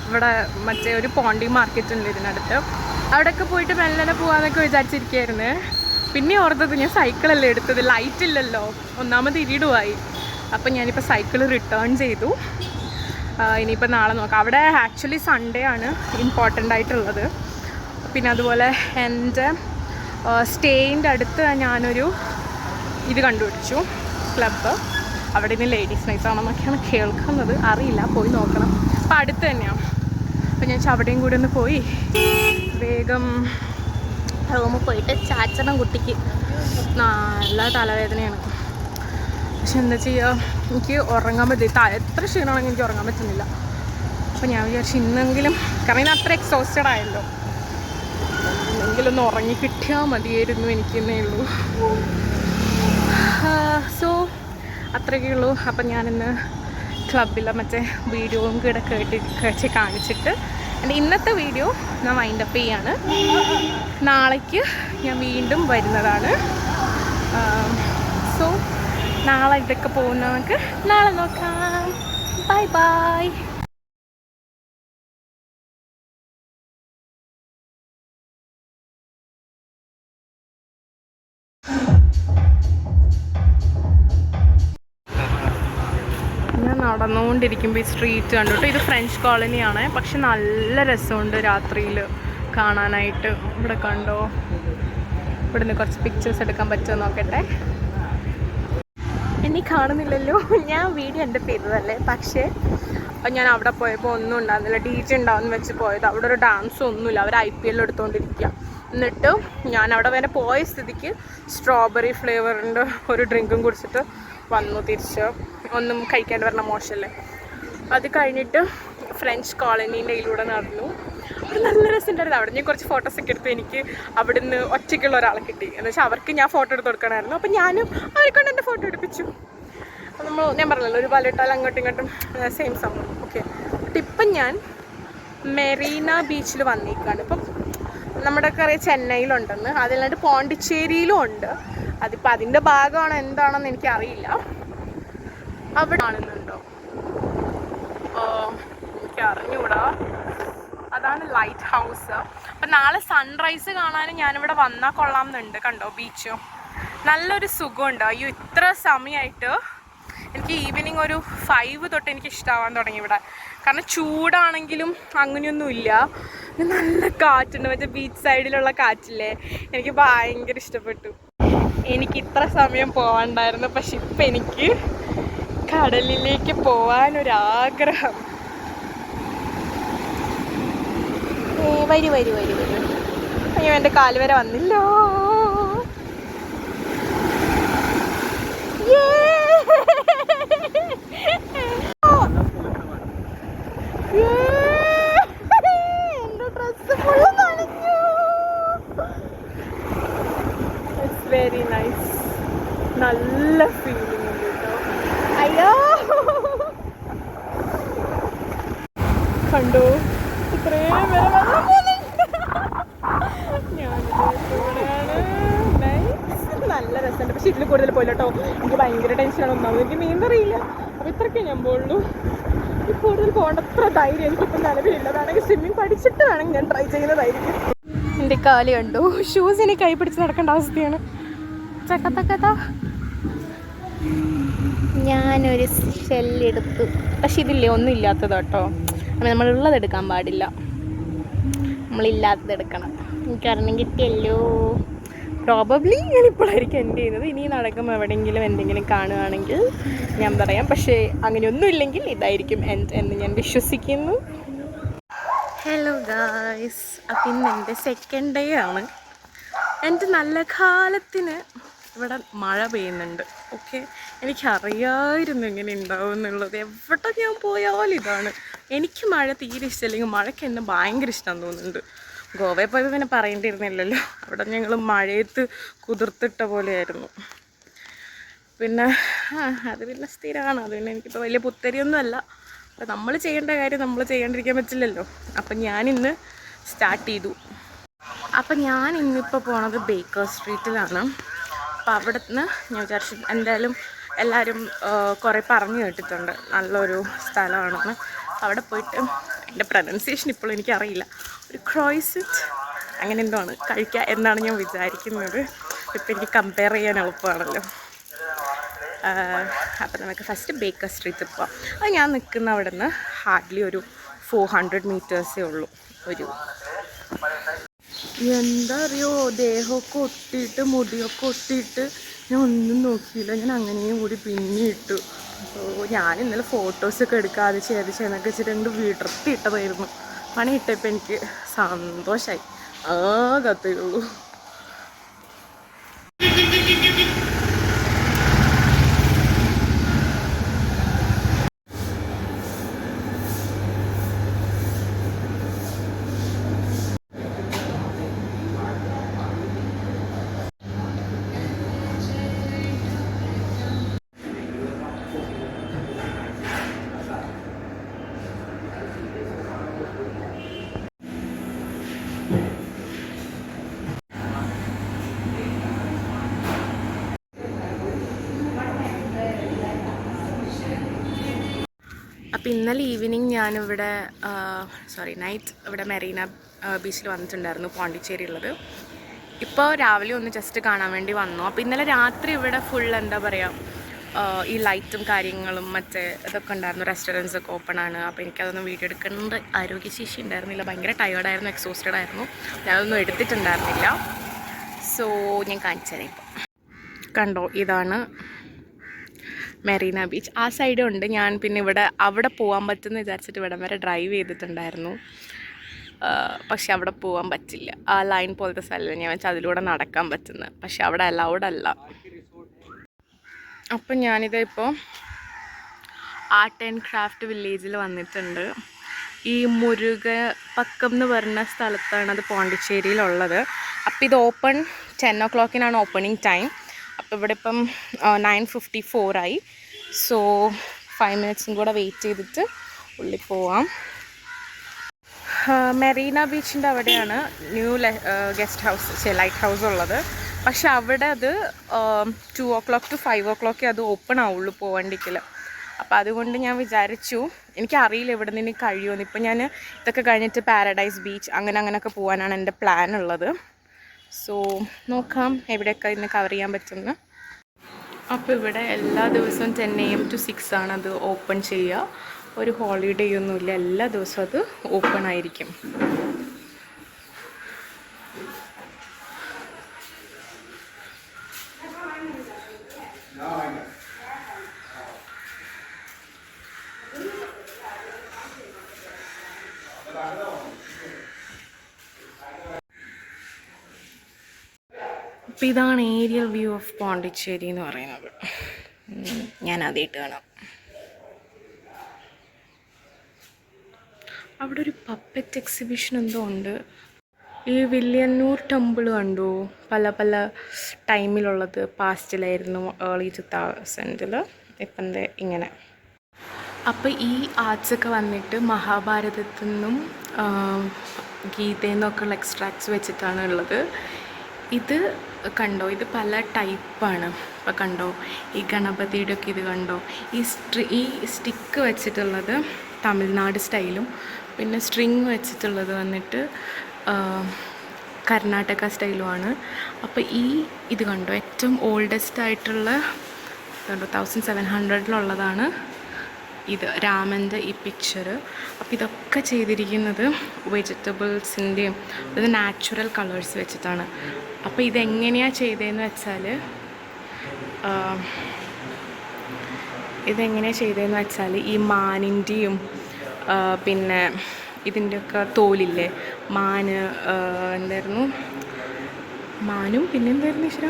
Speaker 1: ഇവിടെ മറ്റേ ഒരു പോണ്ടി മാർക്കറ്റ് ഉണ്ട് ഇതിനടുത്ത്, അവിടെയൊക്കെ പോയിട്ട് മെല്ലനെ പോകാമെന്നൊക്കെ വിചാരിച്ചിരിക്കുകയായിരുന്നു. പിന്നെ ഓർത്തത് ഞാൻ സൈക്കിളല്ലേ എടുത്തത്, ലൈറ്റ് ഇല്ലല്ലോ, ഒന്നാമത് ഇരിടുമായി. അപ്പം ഞാനിപ്പോൾ സൈക്കിൾ റിട്ടേൺ ചെയ്തു. ഇനിയിപ്പോൾ നാളെ നോക്കാം. അവിടെ ആക്ച്വലി സൺഡേ ആണ് ഇമ്പോർട്ടൻ്റ് ആയിട്ടുള്ളത്. പിന്നെ അതുപോലെ എൻ്റെ സ്റ്റേയിൻ്റെ അടുത്ത് ഞാനൊരു ഇത് കണ്ടുപിടിച്ചു, ക്ലബ്ബ്. അവിടെ നിന്ന് ലേഡീസ് നൈറ്റ് ആണെന്നൊക്കെയാണ് കേൾക്കുന്നത്, അറിയില്ല, പോയി നോക്കണം. അപ്പോൾ അടുത്ത് തന്നെയാണ്. അപ്പോൾ ഞാൻ അവിടെയും കൂടി ഒന്ന് പോയി വേഗം റൂമിൽ പോയിട്ട് ചാച്ചണം. കുട്ടിക്ക് നല്ല തലവേദനയാണ്. പക്ഷെ എന്താ ചെയ്യുക, എനിക്ക് ഉറങ്ങാൻ പറ്റില്ല. എത്ര ക്ഷീണമാണെങ്കിൽ എനിക്ക് ഉറങ്ങാൻ പറ്റുന്നില്ല. അപ്പോൾ ഞാൻ വിചാരിച്ചു ഇന്നെങ്കിലും, കാരണം ഇന്ന് അത്ര എക്സോസ്റ്റഡ് ആയല്ലോ, എന്നെങ്കിലും ഒന്ന് ഉറങ്ങി കിട്ടിയാൽ മതിയായിരുന്നു എനിക്കെന്നേ ഉള്ളൂ. സോ അത്രയൊക്കെ ഉള്ളൂ. അപ്പം ഞാനിന്ന് ക്ലബിലെ മറ്റേ വീഡിയോയും കൂടെ കേട്ട് കാണിച്ചിട്ട് എൻ്റെ ഇന്നത്തെ വീഡിയോ ഞാൻ വൈൻഡപ്പ് ചെയ്യാണ്. നാളേക്ക് ഞാൻ വീണ്ടും വരുന്നതാണ്. സോ നാളെ ഇതൊക്കെ പോകുന്നവർക്ക് നാളെ നോക്കാം. Bye bye. ഞാൻ നടന്നുകൊണ്ടിരിക്കുമ്പോൾ ഈ സ്ട്രീറ്റ് കണ്ടിട്ട്, ഇത് ഫ്രഞ്ച് കോളനിയാണ്. പക്ഷെ നല്ല രസമുണ്ട് രാത്രിയിൽ കാണാനായിട്ട്. ഇവിടെ കണ്ടോ, ഇവിടുന്ന് കുറച്ച് പിക്ചേഴ്സ് എടുക്കാൻ പറ്റുമോ നോക്കട്ടെ. എന്നെ കാണുന്നില്ലല്ലോ, ഞാൻ വീഡിയോ എൻ്റെ ചെയ്തതല്ലേ. പക്ഷേ ഞാൻ അവിടെ പോയപ്പോൾ ഒന്നും ഉണ്ടാകുന്നില്ല, DJ ഉണ്ടാവുമെന്ന് വെച്ച് പോയത്. അവിടെ ഒരു ഡാൻസും ഒന്നുമില്ല, അവർ IPL എടുത്തുകൊണ്ടിരിക്കുക. എന്നിട്ട് ഞാൻ അവിടെ വരെ പോയ സ്ഥിതിക്ക് സ്ട്രോബെറി ഫ്ലേവറിൻ്റെ ഒരു ഡ്രിങ്കും കുടിച്ചിട്ട് വന്നു തിരിച്ച്. ഒന്നും കഴിക്കാണ്ട് വരണ മോശമല്ലേ. അത് കഴിഞ്ഞിട്ട് ഫ്രഞ്ച് കോളനീൻ്റെ ഇതിലൂടെ നടന്നു. അത് നല്ല രസമുണ്ടായിരുന്നു. അവിടെ ഞാൻ കുറച്ച് ഫോട്ടോസൊക്കെ എടുത്ത് എനിക്ക് അവിടുന്ന് ഒറ്റയ്ക്കുള്ള ഒരാളെ കിട്ടി. എന്ന് വെച്ചാൽ അവർക്ക് ഞാൻ ഫോട്ടോ എടുത്ത് കൊടുക്കണമായിരുന്നു. അപ്പം ഞാനും അവരെക്കൊണ്ട് എൻ്റെ ഫോട്ടോ എടുപ്പിച്ചു. ഞാൻ പറഞ്ഞല്ലോ, ഒരു പലയിട്ടാൽ അങ്ങോട്ടും ഇങ്ങോട്ടും സെയിം സംഭവം. ഓക്കെ, ഇപ്പം ഞാൻ മെറീന ബീച്ചിൽ വന്നിരിക്കുകയാണ്. ഇപ്പം നമ്മുടെ ഒക്കെ അറിയാം ചെന്നൈയിലുണ്ടെന്ന്, അതല്ലാണ്ട് പോണ്ടിച്ചേരിയിലും ഉണ്ട്. അതിപ്പോൾ അതിൻ്റെ ഭാഗമാണോ എന്താണെന്ന് എനിക്കറിയില്ല. അവിടെ കാണുന്നുണ്ടോ എനിക്ക് അറിഞ്ഞുകൂടാ. അതാണ് ലൈറ്റ് ഹൗസ്. അപ്പം നാളെ സൺറൈസ് കാണാനും ഞാനിവിടെ വന്നാൽ കൊള്ളാം എന്നുണ്ട്. കണ്ടോ ബീച്ച്, നല്ലൊരു സുഖമുണ്ട്. അയ്യോ, ഇത്ര സമയമായിട്ട് എനിക്ക് ഈവനിങ് ഒരു 5 തൊട്ട് എനിക്ക് ഇഷ്ടമാവാൻ തുടങ്ങി ഇവിടെ. കാരണം ചൂടാണെങ്കിലും അങ്ങനെയൊന്നുമില്ല, നല്ല കാറ്റുണ്ട്. മറ്റേ ബീച്ച് സൈഡിലുള്ള കാറ്റില്ലേ, എനിക്ക് ഭയങ്കര ഇഷ്ടപ്പെട്ടു. എനിക്ക് ഇത്ര സമയം പോകാണ്ടായിരുന്നു, പക്ഷെ ഇപ്പം എനിക്ക് കടലിലേക്ക് പോകാനൊരാഗ്രഹം. വരി വരി വരി വരി. അയ്യോ, എൻ്റെ കാല് വരെ വന്നില്ലോ. എൻ്റെ ഡ്രസ്സ് ഫുള്ള് നനഞ്ഞു. It's very nice. നല്ല ഫീലിംഗ് ഉണ്ട് കേട്ടോ. അയ്യോ, കണ്ടോ ഇത്രയും വരെ വെള്ളം പോകുന്നുണ്ട്. ഞാനിവിടെയാണ്. നല്ല രസമുണ്ട്. പക്ഷെ ഇതിൽ കൂടുതൽ പോയില്ല കേട്ടോ, എനിക്ക് ഭയങ്കര ടെൻഷനാണ്. ഒന്നാമത് എനിക്ക് നീന്തറിയില്ല. അപ്പോൾ ഇത്രയൊക്കെ ഞാൻ പോകുള്ളൂ. ഈ കൂടുതൽ പോകേണ്ട അത്ര ധൈര്യം എനിക്കിപ്പോൾ നിലവിലില്ല. അതാണെങ്കിൽ സ്വിമ്മിങ് പഠിച്ചിട്ട് വേണമെങ്കിൽ ഞാൻ ട്രൈ ചെയ്യുന്നതായിരിക്കും. എൻ്റെ കാല് കണ്ടു, ഷൂസിന് കൈ പിടിച്ച് നടക്കേണ്ട അവസ്ഥയാണ്. ചക്കത്തക്കത്താ ഞാനൊരു ഷെല്ലെടുത്തു. പക്ഷെ ഇതില്ലേ ഒന്നും ഇല്ലാത്തത് കേട്ടോ. നമ്മളുള്ളത് എടുക്കാൻ പാടില്ല, നമ്മളില്ലാത്തത് എടുക്കണം. എനിക്കറിഞ്ഞം കിട്ടിയല്ലോ. പ്രോബബ്ലി ഞാനിപ്പോഴായിരിക്കും എൻഡ് ചെയ്യുന്നത്. ഇനി നടക്കുമ്പോൾ എവിടെയെങ്കിലും എന്തെങ്കിലും കാണുകയാണെങ്കിൽ ഞാൻ പറയാം. പക്ഷേ അങ്ങനെയൊന്നും ഇല്ലെങ്കിൽ ഇതായിരിക്കും എൻഡ് എന്ന് ഞാൻ വിശ്വസിക്കുന്നു. ഹലോ ഗായ്സ്, അപ്പം ഇന്ന് എൻ്റെ സെക്കൻഡ് ഡേ ആണ്. എൻ്റെ നല്ല കാലത്തിന് ഇവിടെ മഴ പെയ്യുന്നുണ്ട്. ഓക്കെ, എനിക്കറിയാമായിരുന്നു ഇങ്ങനെ ഉണ്ടാവും എന്നുള്ളത്. എവിടെ ഞാൻ പോയാലും ഇതാണ്. എനിക്ക് മഴ തീരെ ഇഷ്ടമല്ലെങ്കിൽ മഴയ്ക്ക് എന്നെ ഭയങ്കര ഇഷ്ടം തോന്നുന്നുണ്ട്. ഗോവയിൽ പോയപ്പോൾ പിന്നെ പറയേണ്ടിയിരുന്നില്ലല്ലോ. അവിടെ ഞങ്ങൾ മഴയത്ത് കുതിർത്തിട്ട പോലെയായിരുന്നു. പിന്നെ അത് പിന്നെ സ്ഥിരമാണ്. അത് പിന്നെ എനിക്കിപ്പോൾ വലിയ പുത്തരിയൊന്നുമല്ല. അപ്പം നമ്മൾ ചെയ്യേണ്ട കാര്യം നമ്മൾ ചെയ്യാണ്ടിരിക്കാൻ പറ്റില്ലല്ലോ. അപ്പം ഞാനിന്ന് സ്റ്റാർട്ട് ചെയ്തു. അപ്പം ഞാൻ ഇന്നിപ്പോൾ പോണത് ബേക്കർ സ്ട്രീറ്റിലാണ്. അപ്പം അവിടെ നിന്ന് ഞാൻ വിചാരിച്ചു എന്തായാലും എല്ലാവരും കുറേ പറഞ്ഞു കേട്ടിട്ടുണ്ട് നല്ലൊരു സ്ഥലമാണെന്ന്. അവിടെ പോയിട്ട് എൻ്റെ പ്രൊനൗൺസിയേഷൻ ഇപ്പോഴും എനിക്കറിയില്ല, ഒരു ക്രോയിസെറ്റ് അങ്ങനെ എന്തോ ആണ് കഴിക്കുക എന്നാണ് ഞാൻ വിചാരിക്കുന്നത്. ഇപ്പം എനിക്ക് കമ്പയർ ചെയ്യാൻ എളുപ്പമാണല്ലോ. അപ്പം നമുക്ക് ഫസ്റ്റ് ബേക്കർ സ്ട്രീറ്റിൽ പോവാം. അത് ഞാൻ നിൽക്കുന്ന അവിടെ നിന്ന് ഹാർഡ്ലി ഒരു 400 മീറ്റേഴ്സേ ഉള്ളൂ. ഒരു എന്താ അറിയോ, ദേഹമൊക്കെ ഒട്ടിയിട്ട് മുടിയൊക്കെ ഒട്ടിയിട്ട് ഞാൻ ഒന്നും നോക്കിയില്ല. ഞാൻ അങ്ങനെയും കൂടി പിന്നെ ഇട്ടു. അപ്പോൾ ഞാൻ ഇന്നലെ ഫോട്ടോസൊക്കെ എടുക്കാതെ ചെയ്തൊക്കെ വെച്ചിട്ട് രണ്ട് വിടർത്തിയിട്ടതായിരുന്നു. പണി ഇട്ടപ്പോൾ എനിക്ക് സന്തോഷമായി. ആകത്തേ ഉള്ളൂ. അപ്പോൾ ഇന്നലെ ഈവനിങ് ഞാനിവിടെ നൈറ്റ് ഇവിടെ മെറീന ബീച്ചിൽ വന്നിട്ടുണ്ടായിരുന്നു, പോണ്ടിച്ചേരിയുള്ളത്. ഇപ്പോൾ രാവിലെ ഒന്ന് ജസ്റ്റ് കാണാൻ വേണ്ടി വന്നു. അപ്പോൾ ഇന്നലെ രാത്രി ഇവിടെ ഫുൾ എന്താ പറയുക, ഈ ലൈറ്റും കാര്യങ്ങളും മറ്റേ ഇതൊക്കെ ഉണ്ടായിരുന്നു. റെസ്റ്റോറൻറ്റ്സ് ഒക്കെ ഓപ്പൺ ആണ്. അപ്പോൾ എനിക്കതൊന്നും വീഡിയോ എടുക്കേണ്ട ആരോഗ്യശേഷി ഉണ്ടായിരുന്നില്ല. ഭയങ്കര ടയേർഡായിരുന്നു, എക്സോസ്റ്റഡ് ആയിരുന്നു. ഞാനതൊന്നും എടുത്തിട്ടുണ്ടായിരുന്നില്ല. സോ ഞാൻ കാണിച്ചു തരാം. ഇപ്പോൾ കണ്ടോ, ഇതാണ് മെറീന ബീച്ച്. ആ സൈഡും ഉണ്ട്. ഞാൻ പിന്നെ അവിടെ പോകാൻ പറ്റുമെന്ന് വിചാരിച്ചിട്ട് ഇവിടം വരെ ഡ്രൈവ് ചെയ്തിട്ടുണ്ടായിരുന്നു. പക്ഷെ അവിടെ പോകാൻ പറ്റില്ല. ആ ലൈൻ പോലത്തെ സ്ഥലം ഞാൻ വെച്ചാൽ അതിലൂടെ നടക്കാൻ പറ്റുന്നത്. പക്ഷെ അവിടെ അലൗഡ് അല്ല. അപ്പം ഞാനിതിപ്പോൾ ആർട്ട് ആൻഡ് ക്രാഫ്റ്റ് വില്ലേജിൽ വന്നിട്ടുണ്ട്. ഈ മുരുകപ്പക്കം എന്ന് പറഞ്ഞ സ്ഥലത്താണ് അത് പോണ്ടിച്ചേരിയിലുള്ളത്. അപ്പോൾ ഇത് ഓപ്പൺ 10 o'clock ഓപ്പണിംഗ് ടൈം. അപ്പോൾ ഇവിടെ ഇപ്പം 9:54 ആയി. സോ 5 minutes കൂടെ വെയിറ്റ് ചെയ്തിട്ട് ഉള്ളിൽ പോവാം. മെറീന ബീച്ചിൻ്റെ അവിടെയാണ് new guest house light house ഉള്ളത്. പക്ഷെ അവിടെ അത് 2 o'clock to 5 o'clock അത് ഓപ്പൺ ആവുള്ളൂ പോകണ്ടിക്കൽ. അപ്പോൾ അതുകൊണ്ട് ഞാൻ വിചാരിച്ചു, എനിക്കറിയില്ല ഇവിടെ നിന്ന് കഴിയുമെന്ന്. ഇപ്പം ഞാൻ ഇതൊക്കെ കഴിഞ്ഞിട്ട് പാരഡൈസ് ബീച്ച് അങ്ങനെയൊക്കെ പോകാനാണ് എൻ്റെ പ്ലാൻ ഉള്ളത്. സോ നോക്കാം എവിടെയൊക്കെ ഇന്ന് കവർ ചെയ്യാൻ പറ്റുമെന്ന്. അപ്പോൾ ഇവിടെ എല്ലാ ദിവസവും 10 AM to 6 ആണത് ഓപ്പൺ ചെയ്യുക. ഒരു ഹോളിഡേ ഒന്നുമില്ല, എല്ലാ ദിവസവും അത് ഓപ്പൺ ആയിരിക്കും. അപ്പോൾ ഇതാണ് ഏരിയൽ വ്യൂ ഓഫ് പോണ്ടിച്ചേരി എന്ന് പറയുന്നത്. ഞാൻ ആദ്യമായിട്ട് കാണാം. അവിടെ ഒരു പപ്പറ്റ് എക്സിബിഷൻ എന്തോ ഉണ്ട്. ഈ വില്യന്നൂർ ടെമ്പിൾ കണ്ടു, പല ടൈമിലുള്ളത്. പാസ്റ്റിലായിരുന്നു, ഏർലി 2000-ൽ. ഇപ്പം എന്താ ഇങ്ങനെ. അപ്പോൾ ഈ ആർട്സൊക്കെ വന്നിട്ട് മഹാഭാരതത്തിൽ നിന്നും ഗീതയിൽ നിന്നൊക്കെയുള്ള എക്സ്ട്രാക്ട്സ് വെച്ചിട്ടാണ് ഉള്ളത്. ഇത് കണ്ടോ, ഇത് പല ടൈപ്പാണ്. അപ്പോൾ കണ്ടോ, ഈ ഗണപതിയുടെ ഒക്കെ ഇത് കണ്ടോ. ഈ സ്റ്റിക്ക് വെച്ചിട്ടുള്ളത് തമിഴ്നാട് സ്റ്റൈലും, പിന്നെ സ്ട്രിങ് വെച്ചിട്ടുള്ളത് വന്നിട്ട് കർണാടക സ്റ്റൈലുമാണ്. അപ്പോൾ ഇത് കണ്ടോ, ഏറ്റവും ഓൾഡസ്റ്റ് ആയിട്ടുള്ള കണ്ടോ 1700-ലുള്ളതാണ് ഇത് രാമൻ്റെ ഈ പിക്ചർ. അപ്പോൾ ഇതൊക്കെ ചെയ്തിരിക്കുന്നത് വെജിറ്റബിൾസിൻ്റെയും അത് നാച്ചുറൽ കളേഴ്സ് വെച്ചിട്ടാണ്. അപ്പോൾ ഇതെങ്ങനെയാണ് ചെയ്തതെന്ന് വെച്ചാൽ ഈ മാനിൻ്റെയും പിന്നെ ഇതിൻ്റെയൊക്കെ തോലില്ലേ, മാന് എന്തായിരുന്നു, മാനും പിന്നെ എന്തായിരുന്നു ഈശ്വര,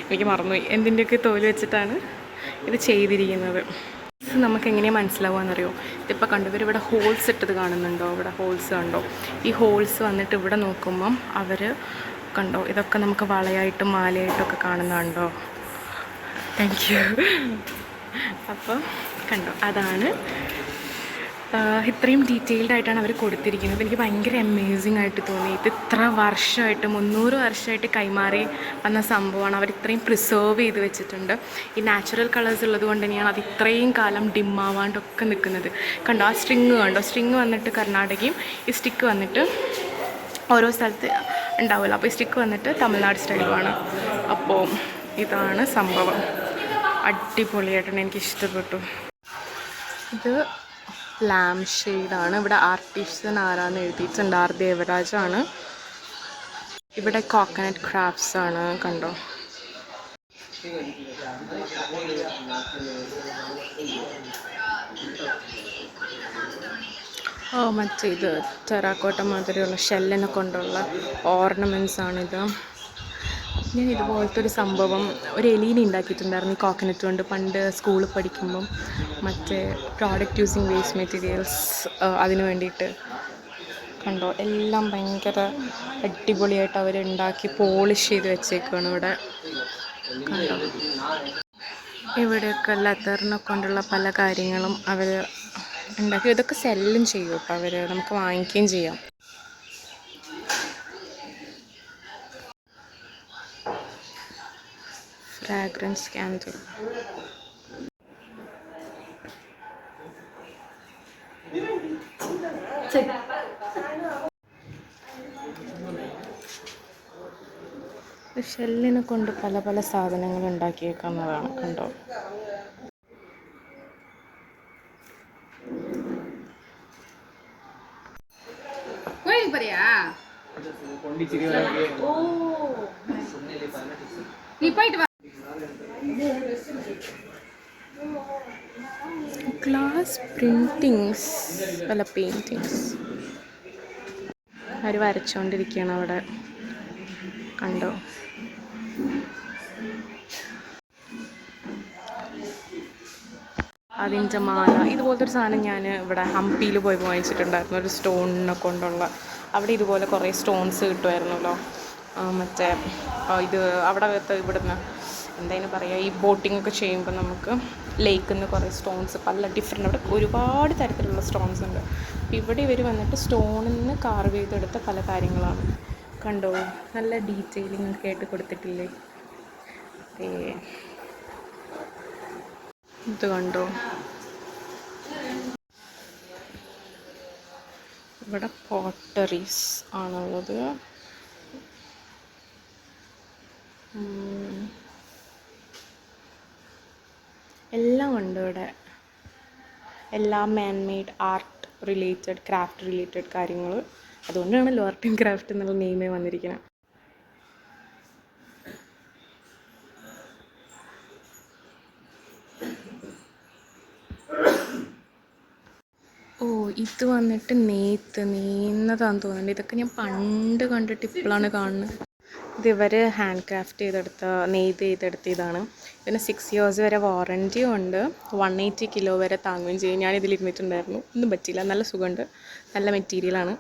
Speaker 1: എനിക്ക് മറന്നുപോയി, എന്തിൻ്റെയൊക്കെ തോല് വെച്ചിട്ടാണ് ഇത് ചെയ്തിരിക്കുന്നത്. നമുക്ക് എങ്ങനെയാണ് മനസ്സിലാവുകയെന്നറിയോ? ഇതിപ്പോൾ കണ്ടു, ഇവരിവിടെ ഹോൾസ് ഇട്ടത് കാണുന്നുണ്ടോ? ഇവിടെ ഹോൾസ് കണ്ടോ? ഈ ഹോൾസ് വന്നിട്ട് ഇവിടെ നോക്കുമ്പം അവർ കണ്ടോ, ഇതൊക്കെ നമുക്ക് വളയായിട്ടും മാലയായിട്ടൊക്കെ കാണുന്നുണ്ടോ? Thank you. അപ്പോൾ കണ്ടോ, അതാണ് ഇത്രയും ഡീറ്റെയിൽഡ് ആയിട്ടാണ് അവർ കൊടുത്തിരിക്കുന്നത്. എനിക്ക് ഭയങ്കര അമേസിങ് ആയിട്ട് തോന്നി. ഇത് ഇത്ര വർഷമായിട്ട് 300 വർഷമായിട്ട് കൈമാറി വന്ന സംഭവമാണ്. അവർ ഇത്രയും പ്രിസേർവ് ചെയ്ത് വെച്ചിട്ടുണ്ട്. ഈ നാച്ചുറൽ കളേഴ്സ് ഉള്ളത് കൊണ്ട് തന്നെയാണ് അത് ഇത്രയും കാലം ഡിമ്മാവാണ്ടൊക്കെ നിൽക്കുന്നത്. കണ്ടോ ആ സ്ട്രിങ് കണ്ടോ? സ്ട്രിങ് വന്നിട്ട് കർണാടകയും ഈ സ്റ്റിക്ക് വന്നിട്ട് ഓരോ സ്ഥലത്ത് ഉണ്ടാവില്ല. അപ്പോൾ ഈ സ്റ്റിക്ക് വന്നിട്ട് തമിഴ്നാട് സ്റ്റൈലുമാണ്. അപ്പോൾ ഇതാണ് സംഭവം. അടിപൊളിയായിട്ടാണ്, എനിക്കിഷ്ടപ്പെട്ടു. ഇത് ലാം ഷെയ്ഡാണ്. ഇവിടെ ആർട്ടിസ്റ്റൻ ആരാന്ന് എഴുതിയിട്ടുണ്ട്, ആർ ദേവരാജാണ്. ഇവിടെ കോക്കനട്ട് ക്രാഫ്റ്റ്സ് ആണ്, കണ്ടോ. മറ്റേ ഇത് ടെറാക്കോട്ട മാതിരിയുള്ള ഷെല്ലിനെ കൊണ്ടുള്ള ഓർണമെൻറ്റ്സ് ആണിത്. ഞാൻ ഇതുപോലത്തെ ഒരു സംഭവം ഒരു എലീനെ ഉണ്ടാക്കിയിട്ടുണ്ടായിരുന്നു ഈ കോക്കനറ്റ് കൊണ്ട്, പണ്ട് സ്കൂളിൽ പഠിക്കുമ്പം. മറ്റേ പ്രോഡക്റ്റ് യൂസിങ് വേസ്റ്റ് മെറ്റീരിയൽസ് അതിന് വേണ്ടിയിട്ട്. കണ്ടോ, എല്ലാം ഭയങ്കര അടിപൊളിയായിട്ട് അവരുണ്ടാക്കി പോളിഷ് ചെയ്ത് വെച്ചേക്കാണ് ഇവിടെ. കണ്ടോ, ഇവിടെയൊക്കെ ലെതറിനെ കൊണ്ടുള്ള പല കാര്യങ്ങളും അവർ ഉണ്ടാക്കി. ഇതൊക്കെ സെല്ലും ചെയ്യും കേട്ടോ അവർ, നമുക്ക് വാങ്ങിക്കുകയും ചെയ്യാം. Fragrance candle. ഷെല്ലിനെ കൊണ്ട് പല പല സാധനങ്ങൾ ഉണ്ടാക്കിയേക്കുന്നതാണ്, കണ്ടോ. ഗ്ലാസ് പ്രിൻറ്റിങ്സ് അല്ല പെയിൻറ്റിങ്സ് അവർ വരച്ചുകൊണ്ടിരിക്കുകയാണ് അവിടെ, കണ്ടോ. അതിൻ്റെ മാല, ഇതുപോലത്തെ ഒരു സാധനം ഞാൻ ഇവിടെ ഹംപിയിൽ പോയി വാങ്ങിച്ചിട്ടുണ്ടായിരുന്നു, ഒരു സ്റ്റോണിനെ കൊണ്ടുള്ള. അവിടെ ഇതുപോലെ കുറേ സ്റ്റോൺസ് കിട്ടുമായിരുന്നല്ലോ. മറ്റേ ഇത് അവിടെ ഇവിടുന്ന് എന്തായാലും പറയുക, ഈ ബോട്ടിംഗ് ഒക്കെ ചെയ്യുമ്പോൾ നമുക്ക് ലേക്കിൽ നിന്ന് കുറേ സ്റ്റോൺസ് പല ഡിഫറെൻ്റ്, അവിടെ ഒരുപാട് തരത്തിലുള്ള സ്റ്റോൺസ് ഉണ്ട്. ഇവിടെ ഇവർ വന്നിട്ട് സ്റ്റോണിൽ നിന്ന് കാർവ് ചെയ്തെടുത്ത പല കാര്യങ്ങളാണ്, കണ്ടോ. നല്ല ഡീറ്റെയിലിംഗ് ഒക്കെ ആയിട്ട് കൊടുത്തിട്ടില്ലേ. ഇത് കണ്ടോ, ഇവിടെ പോട്ടറീസ് ആണുള്ളത്. എല്ലാം ഉണ്ട് ഇവിടെ, എല്ലാം മാൻ made art related, craft related കാര്യങ്ങൾ. അതുകൊണ്ടാണല്ലോ ആർട്ട് ആൻഡ് ക്രാഫ്റ്റ് എന്നുള്ള നെയിമേ വന്നിരിക്കുന്നത്. ഇത് വന്നിട്ട് നെയ്യുന്നതാണെന്ന് തോന്നുന്നുണ്ട്. ഇതൊക്കെ ഞാൻ പണ്ട് കണ്ടിട്ട് ഇപ്പോഴാണ് കാണുന്നത്. ഇത് ഇവർ ഹാൻഡ് ക്രാഫ്റ്റ് ചെയ്തെടുത്ത ഇതാണ്. പിന്നെ 6 years വരെ വാറൻറ്റിയും ഉണ്ട്, 180 kilo വരെ താങ്ങുകയും ചെയ്യും. ഞാൻ ഇതിലിരുന്നിട്ടുണ്ടായിരുന്നു, ഒന്നും പറ്റിയില്ല, നല്ല സുഖമുണ്ട്, നല്ല മെറ്റീരിയലാണ്.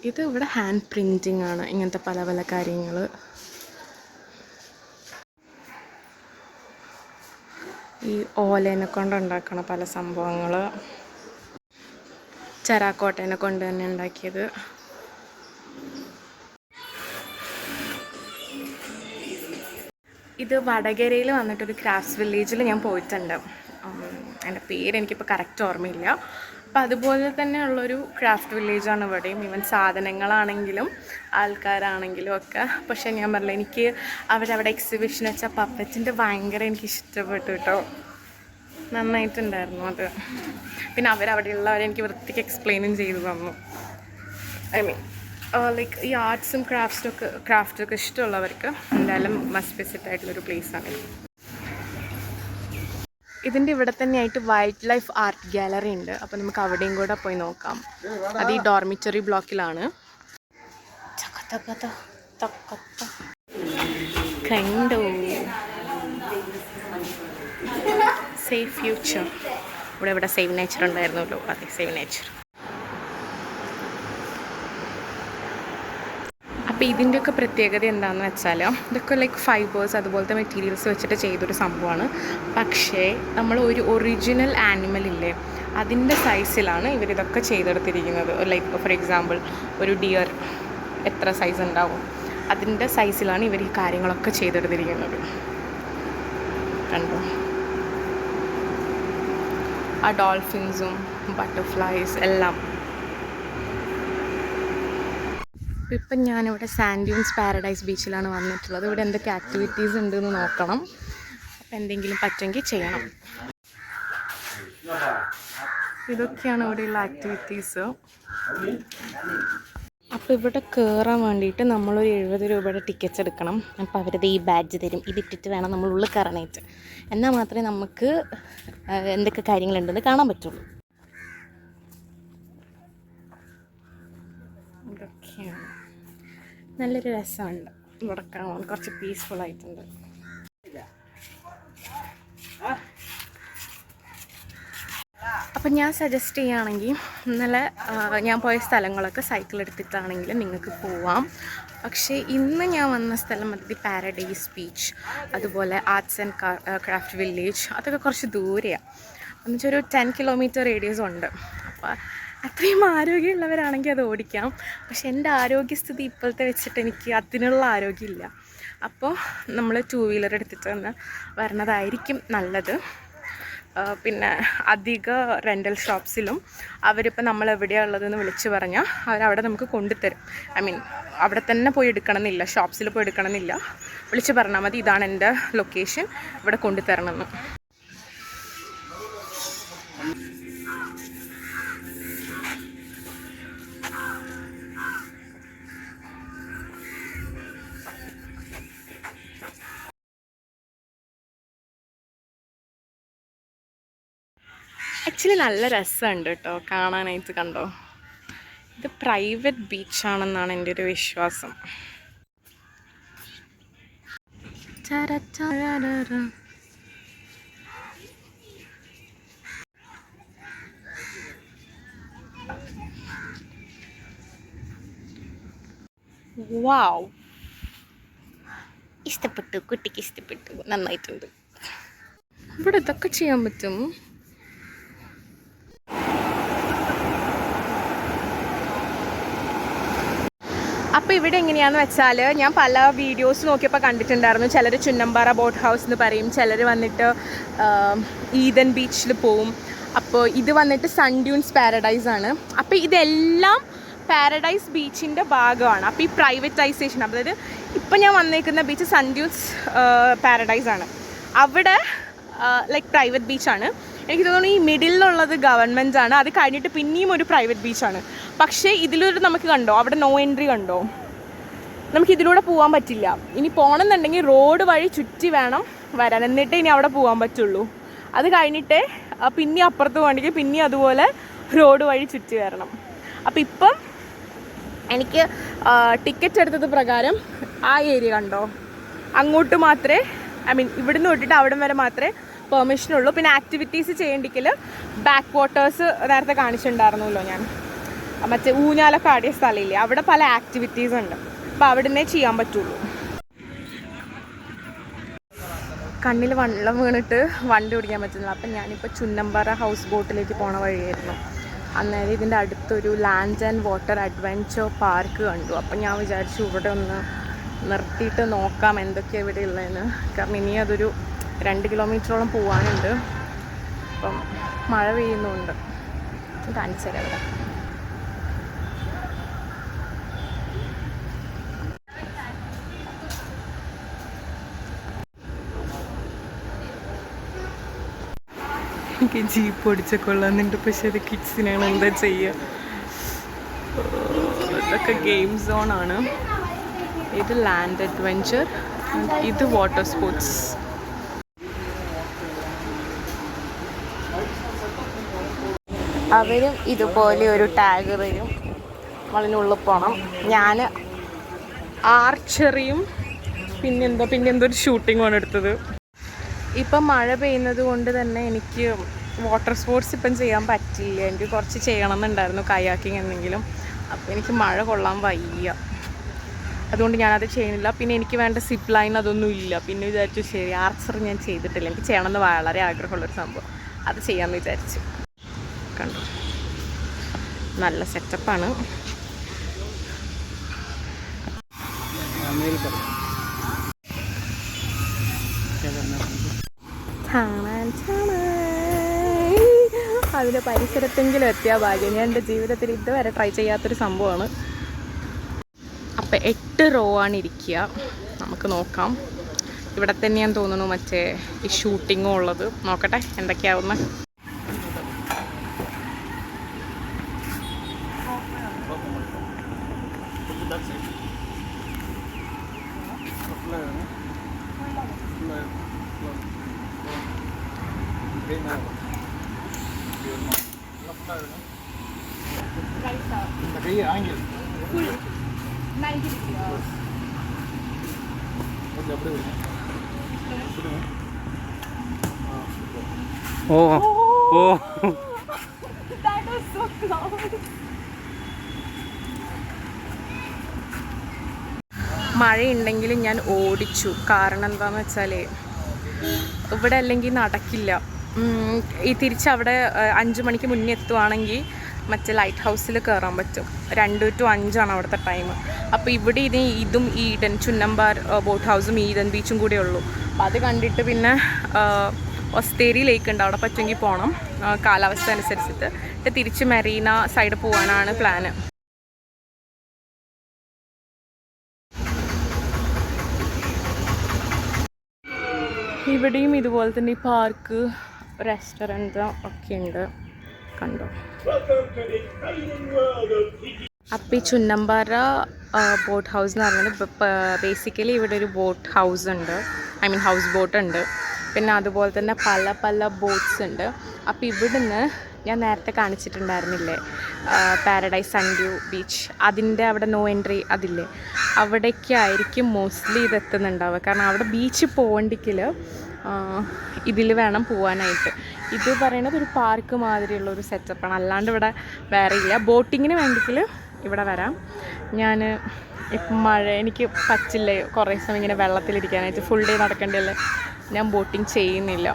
Speaker 1: ഇത് ഇവിടെ ഹാൻഡ് പ്രിൻറ്റിങ് ആണ്, ഇങ്ങനത്തെ പല പല കാര്യങ്ങൾ. ഈ ഓലേനെ കൊണ്ടുണ്ടാക്കണ പല സംഭവങ്ങൾ, ടെറാക്കോട്ടേനെ കൊണ്ട് തന്നെ ഉണ്ടാക്കിയത്. ഇത് വടകരയിൽ വന്നിട്ടൊരു ക്രാഫ്റ്റ്സ് വില്ലേജിൽ ഞാൻ പോയിട്ടുണ്ട്. എൻ്റെ പേരെനിക്കിപ്പോൾ കറക്റ്റ് ഓർമ്മയില്ല. അപ്പോൾ അതുപോലെ തന്നെ ഉള്ളൊരു ക്രാഫ്റ്റ് വില്ലേജാണ് ഇവിടെയും. ഈവൻ സാധനങ്ങളാണെങ്കിലും ആൾക്കാരാണെങ്കിലും ഒക്കെ. പക്ഷേ ഞാൻ പറഞ്ഞില്ല, എനിക്ക് അവരവിടെ എക്സിബിഷൻ വെച്ച പപ്പറ്റിൻ്റെ ഭയങ്കര എനിക്ക് ഇഷ്ടപ്പെട്ടു കേട്ടോ. നന്നായിട്ടുണ്ടായിരുന്നു അത്. പിന്നെ അവരവിടെയുള്ളവരെ എനിക്ക് വൃത്തിക്ക് എക്സ്പ്ലെയിനും ചെയ്തു തന്നു. ഐ മീൻ ലൈക്ക് ഈ ആർട്സും ക്രാഫ്റ്റൊക്കെ ഇഷ്ടമുള്ളവർക്ക് എന്തായാലും മസ്റ്റ് വിസിറ്റ് ആയിട്ടുള്ളൊരു പ്ലേസാണ്. ഇതിൻ്റെ ഇവിടെ തന്നെയായിട്ട് വൈൽഡ് ലൈഫ് ആർട്ട് ഗാലറി ഉണ്ട്. അപ്പോൾ നമുക്ക് അവിടെയും കൂടെ പോയി നോക്കാം. അത് ഈ ഡോർമിറ്ററി ബ്ലോക്കിലാണ്. കണ്ടോ സേവ് ഫ്യൂച്ചർ. ഇവിടെ സേവ് നേച്ചർ ഉണ്ടായിരുന്നല്ലോ. അതെ, സേവ് നേച്ചർ. അപ്പോൾ ഇതിൻ്റെയൊക്കെ പ്രത്യേകത എന്താണെന്ന് വെച്ചാൽ ഇതൊക്കെ ലൈക്ക് ഫൈബേഴ്സ് അതുപോലത്തെ മെറ്റീരിയൽസ് വെച്ചിട്ട് ചെയ്തൊരു സംഭവമാണ്. പക്ഷേ നമ്മൾ ഒരു ഒറിജിനൽ ആനിമൽ ഇല്ലേ, അതിൻ്റെ സൈസിലാണ് ഇവരിതൊക്കെ ചെയ്തെടുത്തിരിക്കുന്നത്. ലൈക്ക് ഫോർ എക്സാമ്പിൾ ഒരു ഡിയർ എത്ര സൈസ് ഉണ്ടാവും, അതിൻ്റെ സൈസിലാണ് ഇവർ ഈ കാര്യങ്ങളൊക്കെ ചെയ്തെടുത്തിരിക്കുന്നത്. കണ്ടോ, ആ ഡോൾഫിൻസും ബട്ടർഫ്ലൈസ് എല്ലാം. ഇപ്പം ഞാനിവിടെ സാൻഡ് ഡ്യൂൺസ് പാരഡൈസ് ബീച്ചിലാണ് വന്നിട്ടുള്ളത്. ഇവിടെ എന്തൊക്കെ ആക്ടിവിറ്റീസ് ഉണ്ടെന്ന് നോക്കണം. അപ്പം എന്തെങ്കിലും പറ്റുമെങ്കിൽ ചെയ്യണം. ഇതൊക്കെയാണ് ഇവിടെയുള്ള ആക്ടിവിറ്റീസ്. അപ്പോൾ ഇവിടെ കയറാൻ വേണ്ടിയിട്ട് നമ്മളൊരു 70 രൂപയുടെ ടിക്കറ്റ്സ് എടുക്കണം. അപ്പോൾ അവരത് ഈ ബാഡ്ജ് തരും. ഇതിട്ടിട്ട് വേണം നമ്മൾ ഉള്ളിൽ കയറാനായിട്ട്. എന്നാൽ മാത്രമേ നമുക്ക് എന്തൊക്കെ കാര്യങ്ങളുണ്ടെന്ന് കാണാൻ പറ്റുള്ളൂ. ഇതൊക്കെയാണ്. നല്ലൊരു രസമുണ്ട് ഇവിടെ കാണാൻ. കുറച്ച് പീസ്ഫുള്ളായിട്ടുണ്ട്. അപ്പം ഞാൻ സജസ്റ്റ് ചെയ്യുകയാണെങ്കിൽ ഇന്നലെ ഞാൻ പോയ സ്ഥലങ്ങളൊക്കെ സൈക്കിൾ എടുത്തിട്ടാണെങ്കിൽ നിങ്ങൾക്ക് പോവാം. പക്ഷേ ഇന്ന് ഞാൻ വന്ന സ്ഥലം അത് പാരഡൈസ് ബീച്ച്, അതുപോലെ ആർട്സ് ആൻഡ് ക്രാഫ്റ്റ് വില്ലേജ്, അതൊക്കെ കുറച്ച് ദൂരെയാണ്. എന്നുവെച്ചാൽ ഒരു 10 കിലോമീറ്റർ റേഡിയസ് ഉണ്ട്. അപ്പോൾ അത്രയും ആരോഗ്യമുള്ളവരാണെങ്കിൽ അത് ഓടിക്കാം. പക്ഷെ എൻ്റെ ആരോഗ്യസ്ഥിതി ഇപ്പോഴത്തെ വെച്ചിട്ട് എനിക്ക് അതിനുള്ള ആരോഗ്യമില്ല. അപ്പോൾ നമ്മൾ 2 വീലർ എടുത്തിട്ട് തന്നെ വരണതായിരിക്കും നല്ലത്. പിന്നെ അധിക റെൻ്റൽ ഷോപ്സിലും അവരിപ്പോൾ നമ്മൾ എവിടെയാണ് ഉള്ളതെന്ന് വിളിച്ച് പറഞ്ഞാൽ അവരവിടെ നമുക്ക് കൊണ്ടുതരും. ഐ മീൻ അവിടെ തന്നെ പോയി എടുക്കണമെന്നില്ല, ഷോപ്സിൽ പോയി എടുക്കണമെന്നില്ല. വിളിച്ച് പറഞ്ഞാൽ മതി, ഇതാണ് എൻ്റെ ലൊക്കേഷൻ, ഇവിടെ കൊണ്ടുതരണമെന്ന്. ആക്ച്വലി നല്ല രസമുണ്ട് കേട്ടോ കാണാനായിട്ട്. കണ്ടോ, ഇത് പ്രൈവറ്റ് ബീച്ചാണെന്നാണ് എൻ്റെ ഒരു വിശ്വാസം. വാവ്, ഇഷ്ടപ്പെട്ടു, കുട്ടിക്ക് ഇഷ്ടപ്പെട്ടു, നന്നായിട്ടുണ്ട്. ഇവിടെ ഇതൊക്കെ ചെയ്യാൻ പറ്റും. അപ്പോൾ ഇവിടെ എങ്ങനെയാണെന്ന് വെച്ചാൽ ഞാൻ പല വീഡിയോസ് നോക്കിയപ്പോൾ കണ്ടിട്ടുണ്ടായിരുന്നു. ചിലർ ചുന്നമ്പാറ ബോട്ട് ഹൗസ് എന്ന് പറയും, ചിലർ വന്നിട്ട് ഈദൻ ബീച്ചിൽ പോവും. അപ്പോൾ ഇത് വന്നിട്ട് സൺ ഡ്യൂൺസ് പാരഡൈസ് ആണ്. അപ്പോൾ ഇതെല്ലാം പാരഡൈസ് ബീച്ചിൻ്റെ ഭാഗമാണ്. അപ്പോൾ ഈ പ്രൈവറ്റൈസേഷൻ, അതായത് ഇപ്പം ഞാൻ വന്നേക്കുന്ന ബീച്ച് സൺ ഡ്യൂൺസ് പാരഡൈസ് ആണ്. അവിടെ ലൈക്ക് പ്രൈവറ്റ് ബീച്ചാണ്. എനിക്ക് തോന്നുന്നു ഈ മിഡിലുള്ളത് ഗവൺമെൻറ് ആണ്. അത് കഴിഞ്ഞിട്ട് പിന്നെയും ഒരു പ്രൈവറ്റ് ബീച്ചാണ്. പക്ഷേ ഇതിലൊരു നമുക്ക് കണ്ടോ, അവിടെ നോ എൻട്രി കണ്ടോ, നമുക്ക് ഇതിലൂടെ പോകാൻ പറ്റില്ല. ഇനി പോകണമെന്നുണ്ടെങ്കിൽ റോഡ് വഴി ചുറ്റി വേണം വരാൻ, എന്നിട്ടേ ഇനി അവിടെ പോകാൻ പറ്റുള്ളൂ. അത് കഴിഞ്ഞിട്ട് പിന്നെ അപ്പുറത്ത് പോകണമെങ്കിൽ പിന്നെ അതുപോലെ റോഡ് വഴി ചുറ്റി വരണം. അപ്പം ഇപ്പം എനിക്ക് ടിക്കറ്റ് എടുത്തത് പ്രകാരം ആ ഏരിയ കണ്ടോ, അങ്ങോട്ട് മാത്രമേ, ഐ മീൻ ഇവിടുന്ന് വിട്ടിട്ട് അവിടം വരെ മാത്രമേ പെർമിഷനുള്ളൂ. പിന്നെ ആക്ടിവിറ്റീസ് ചെയ്യേണ്ടെങ്കിൽ ബാക്ക് വാട്ടേഴ്സ് നേരത്തെ കാണിച്ചിട്ടുണ്ടായിരുന്നല്ലോ ഞാൻ, മറ്റേ ഊഞ്ഞാലൊക്കെ ആടിയ സ്ഥലമില്ലേ, അവിടെ പല ആക്ടിവിറ്റീസ് ഉണ്ട്. അപ്പോൾ അവിടെ നിന്നേ ചെയ്യാൻ പറ്റുള്ളൂ. കണ്ണിൽ വെള്ളം വീണിട്ട് വണ്ടി ഓടിക്കാൻ പറ്റുന്നില്ല. അപ്പം ഞാനിപ്പോൾ ചുന്നമ്പാറ ഹൗസ് ബോട്ടിലേക്ക് പോണ വഴിയായിരുന്നു. അന്നേരം ഇതിൻ്റെ അടുത്തൊരു land and water adventure park കണ്ടു. അപ്പം ഞാൻ വിചാരിച്ചു ഇവിടെ ഒന്ന് നിർത്തിയിട്ട് നോക്കാം എന്തൊക്കെയാണ് ഇവിടെ ഉള്ളതെന്ന്. കാരണം ഇനി അതൊരു 2 കിലോമീറ്ററോളം പോകാനുണ്ട്. അപ്പം മഴ പെയ്യുന്നുണ്ട്. കാണിച്ചു തരാം ഇവിടെ. എനിക്ക് ജീപ്പ് ഓടിച്ചൊക്കെ കൊള്ളാമെന്നുണ്ട്, പക്ഷെ അത് കിഡ്സിനാണ്, എന്താ ചെയ്യുക. ഇതൊക്കെ ഗെയിം സോണാണ്. ഇത് ലാൻഡ് അഡ്വെഞ്ചർ, ഇത് വാട്ടർ സ്പോർട്സ്. അവരും ഇതുപോലെ ഒരു ടാഗ് തരും, നമ്മളിനുള്ളിൽ പോകണം. ഞാൻ ആർച്ചറിയും പിന്നെന്തോ ഒരു ഷൂട്ടിങ്ങുമാണ് എടുത്തത്. ഇപ്പം മഴ പെയ്യുന്നത് കൊണ്ട് തന്നെ എനിക്ക് വാട്ടർ സ്പോർട്സ് ഇപ്പം ചെയ്യാൻ പറ്റില്ല. എനിക്ക് കുറച്ച് ചെയ്യണമെന്നുണ്ടായിരുന്നു, കയാക്കിങ് എന്തെങ്കിലും. അപ്പോൾ എനിക്ക് മഴ കൊള്ളാൻ വയ്യ, അതുകൊണ്ട് ഞാനത് ചെയ്യുന്നില്ല. പിന്നെ എനിക്ക് വേണ്ട സിപ്പ് ലൈൻ അതൊന്നും ഇല്ല. പിന്നെ വിചാരിച്ചു ശരി, ആർച്ചർ ഞാൻ ചെയ്തിട്ടില്ല, എനിക്ക് ചെയ്യണമെന്ന് വളരെ ആഗ്രഹമുള്ളൊരു സംഭവം, അത് ചെയ്യാമെന്ന് വിചാരിച്ചു. കണ്ടു, നല്ല സെറ്റപ്പാണ്. അതിൻ്റെ പരിസരത്തെങ്കിലും എത്തിയാൽ ഭാഗ്യം. ഞാൻ എൻ്റെ ജീവിതത്തിൽ ഇതുവരെ ട്രൈ ചെയ്യാത്തൊരു സംഭവമാണ്. അപ്പം 8 റോ ആണ് ഇരിക്കുക. നമുക്ക് നോക്കാം. ഇവിടെ തന്നെയാന്ന് തോന്നുന്നു മറ്റേ ഈ ഷൂട്ടിങ്ങും ഉള്ളത്. നോക്കട്ടെ എന്തൊക്കെയാവുന്ന. മഴയുണ്ടെങ്കിലും ഞാൻ ഓടിച്ചു. കാരണം എന്താണെന്ന് വെച്ചാൽ ഇവിടെ അല്ലെങ്കിൽ നടക്കില്ല. ഈ തിരിച്ചവിടെ 5 മണിക്ക് മുന്നേ എത്തുവാണെങ്കിൽ മറ്റേ ലൈറ്റ് ഹൗസിൽ കയറാൻ പറ്റും. 2 to 5 ആണ് അവിടുത്തെ ടൈം. അപ്പോൾ ഇവിടെ ഇതും ഈഡൻ ചുന്നമ്പാർ ബോട്ട് ഹൗസും ഈഡൻ ബീച്ചും കൂടെ ഉള്ളൂ. അപ്പോൾ അത് കണ്ടിട്ട് പിന്നെ ഒസ്തേരി ലേക്ക് ഉണ്ട്, അവിടെ പറ്റുമെങ്കിൽ പോകണം കാലാവസ്ഥ അനുസരിച്ചിട്ട്. തിരിച്ച് മെറീന സൈഡ് പോകാനാണ് പ്ലാന്. ഇവിടെയും ഇതുപോലെ തന്നെ ഈ പാർക്ക്, റെസ്റ്റോറൻറ്റ് ഒക്കെ ഉണ്ട്. കണ്ടോ. അപ്പോൾ ഈ ചുന്നമ്പാറ ബോട്ട് ഹൗസ് എന്ന് പറയുന്നത് ബേസിക്കലി ഇവിടെ ഒരു ബോട്ട് ഹൗസ് ഉണ്ട്, ഐ മീൻ ഹൗസ് ബോട്ട് ഉണ്ട്. പിന്നെ അതുപോലെ തന്നെ പല പല ബോട്ട്സ് ഉണ്ട്. അപ്പോൾ ഇവിടുന്ന് ഞാൻ നേരത്തെ കാണിച്ചിട്ടുണ്ടായിരുന്നില്ലേ പാരഡൈസ് സൺഡ്യൂ ബീച്ച്, അതിൻ്റെ അവിടെ നോ എൻട്രി അതില്ലേ, അവിടേക്കായിരിക്കും മോസ്റ്റ്ലി ഇതെത്തുന്നുണ്ടാവുക. കാരണം അവിടെ ബീച്ച് പോകണ്ടെങ്കിൽ ഇതിൽ വേണം പോകാനായിട്ട്. ഇത് പറയുന്നത് ഒരു പാർക്ക് മാതിരിയുള്ളൊരു സെറ്റപ്പാണ്, അല്ലാണ്ട് ഇവിടെ വേറെ ഇല്ല. ബോട്ടിങ്ങിന് വേണ്ടിയെങ്കിൽ ഇവിടെ വരാം. ഞാൻ ഇപ്പം മഴ എനിക്ക് പറ്റില്ല കുറേ സമയം ഇങ്ങനെ വെള്ളത്തിലിരിക്കാനായിട്ട്, ഫുൾ ഡേ നടക്കേണ്ടല്ലേ. ഞാൻ ബോട്ടിങ് ചെയ്യുന്നില്ല.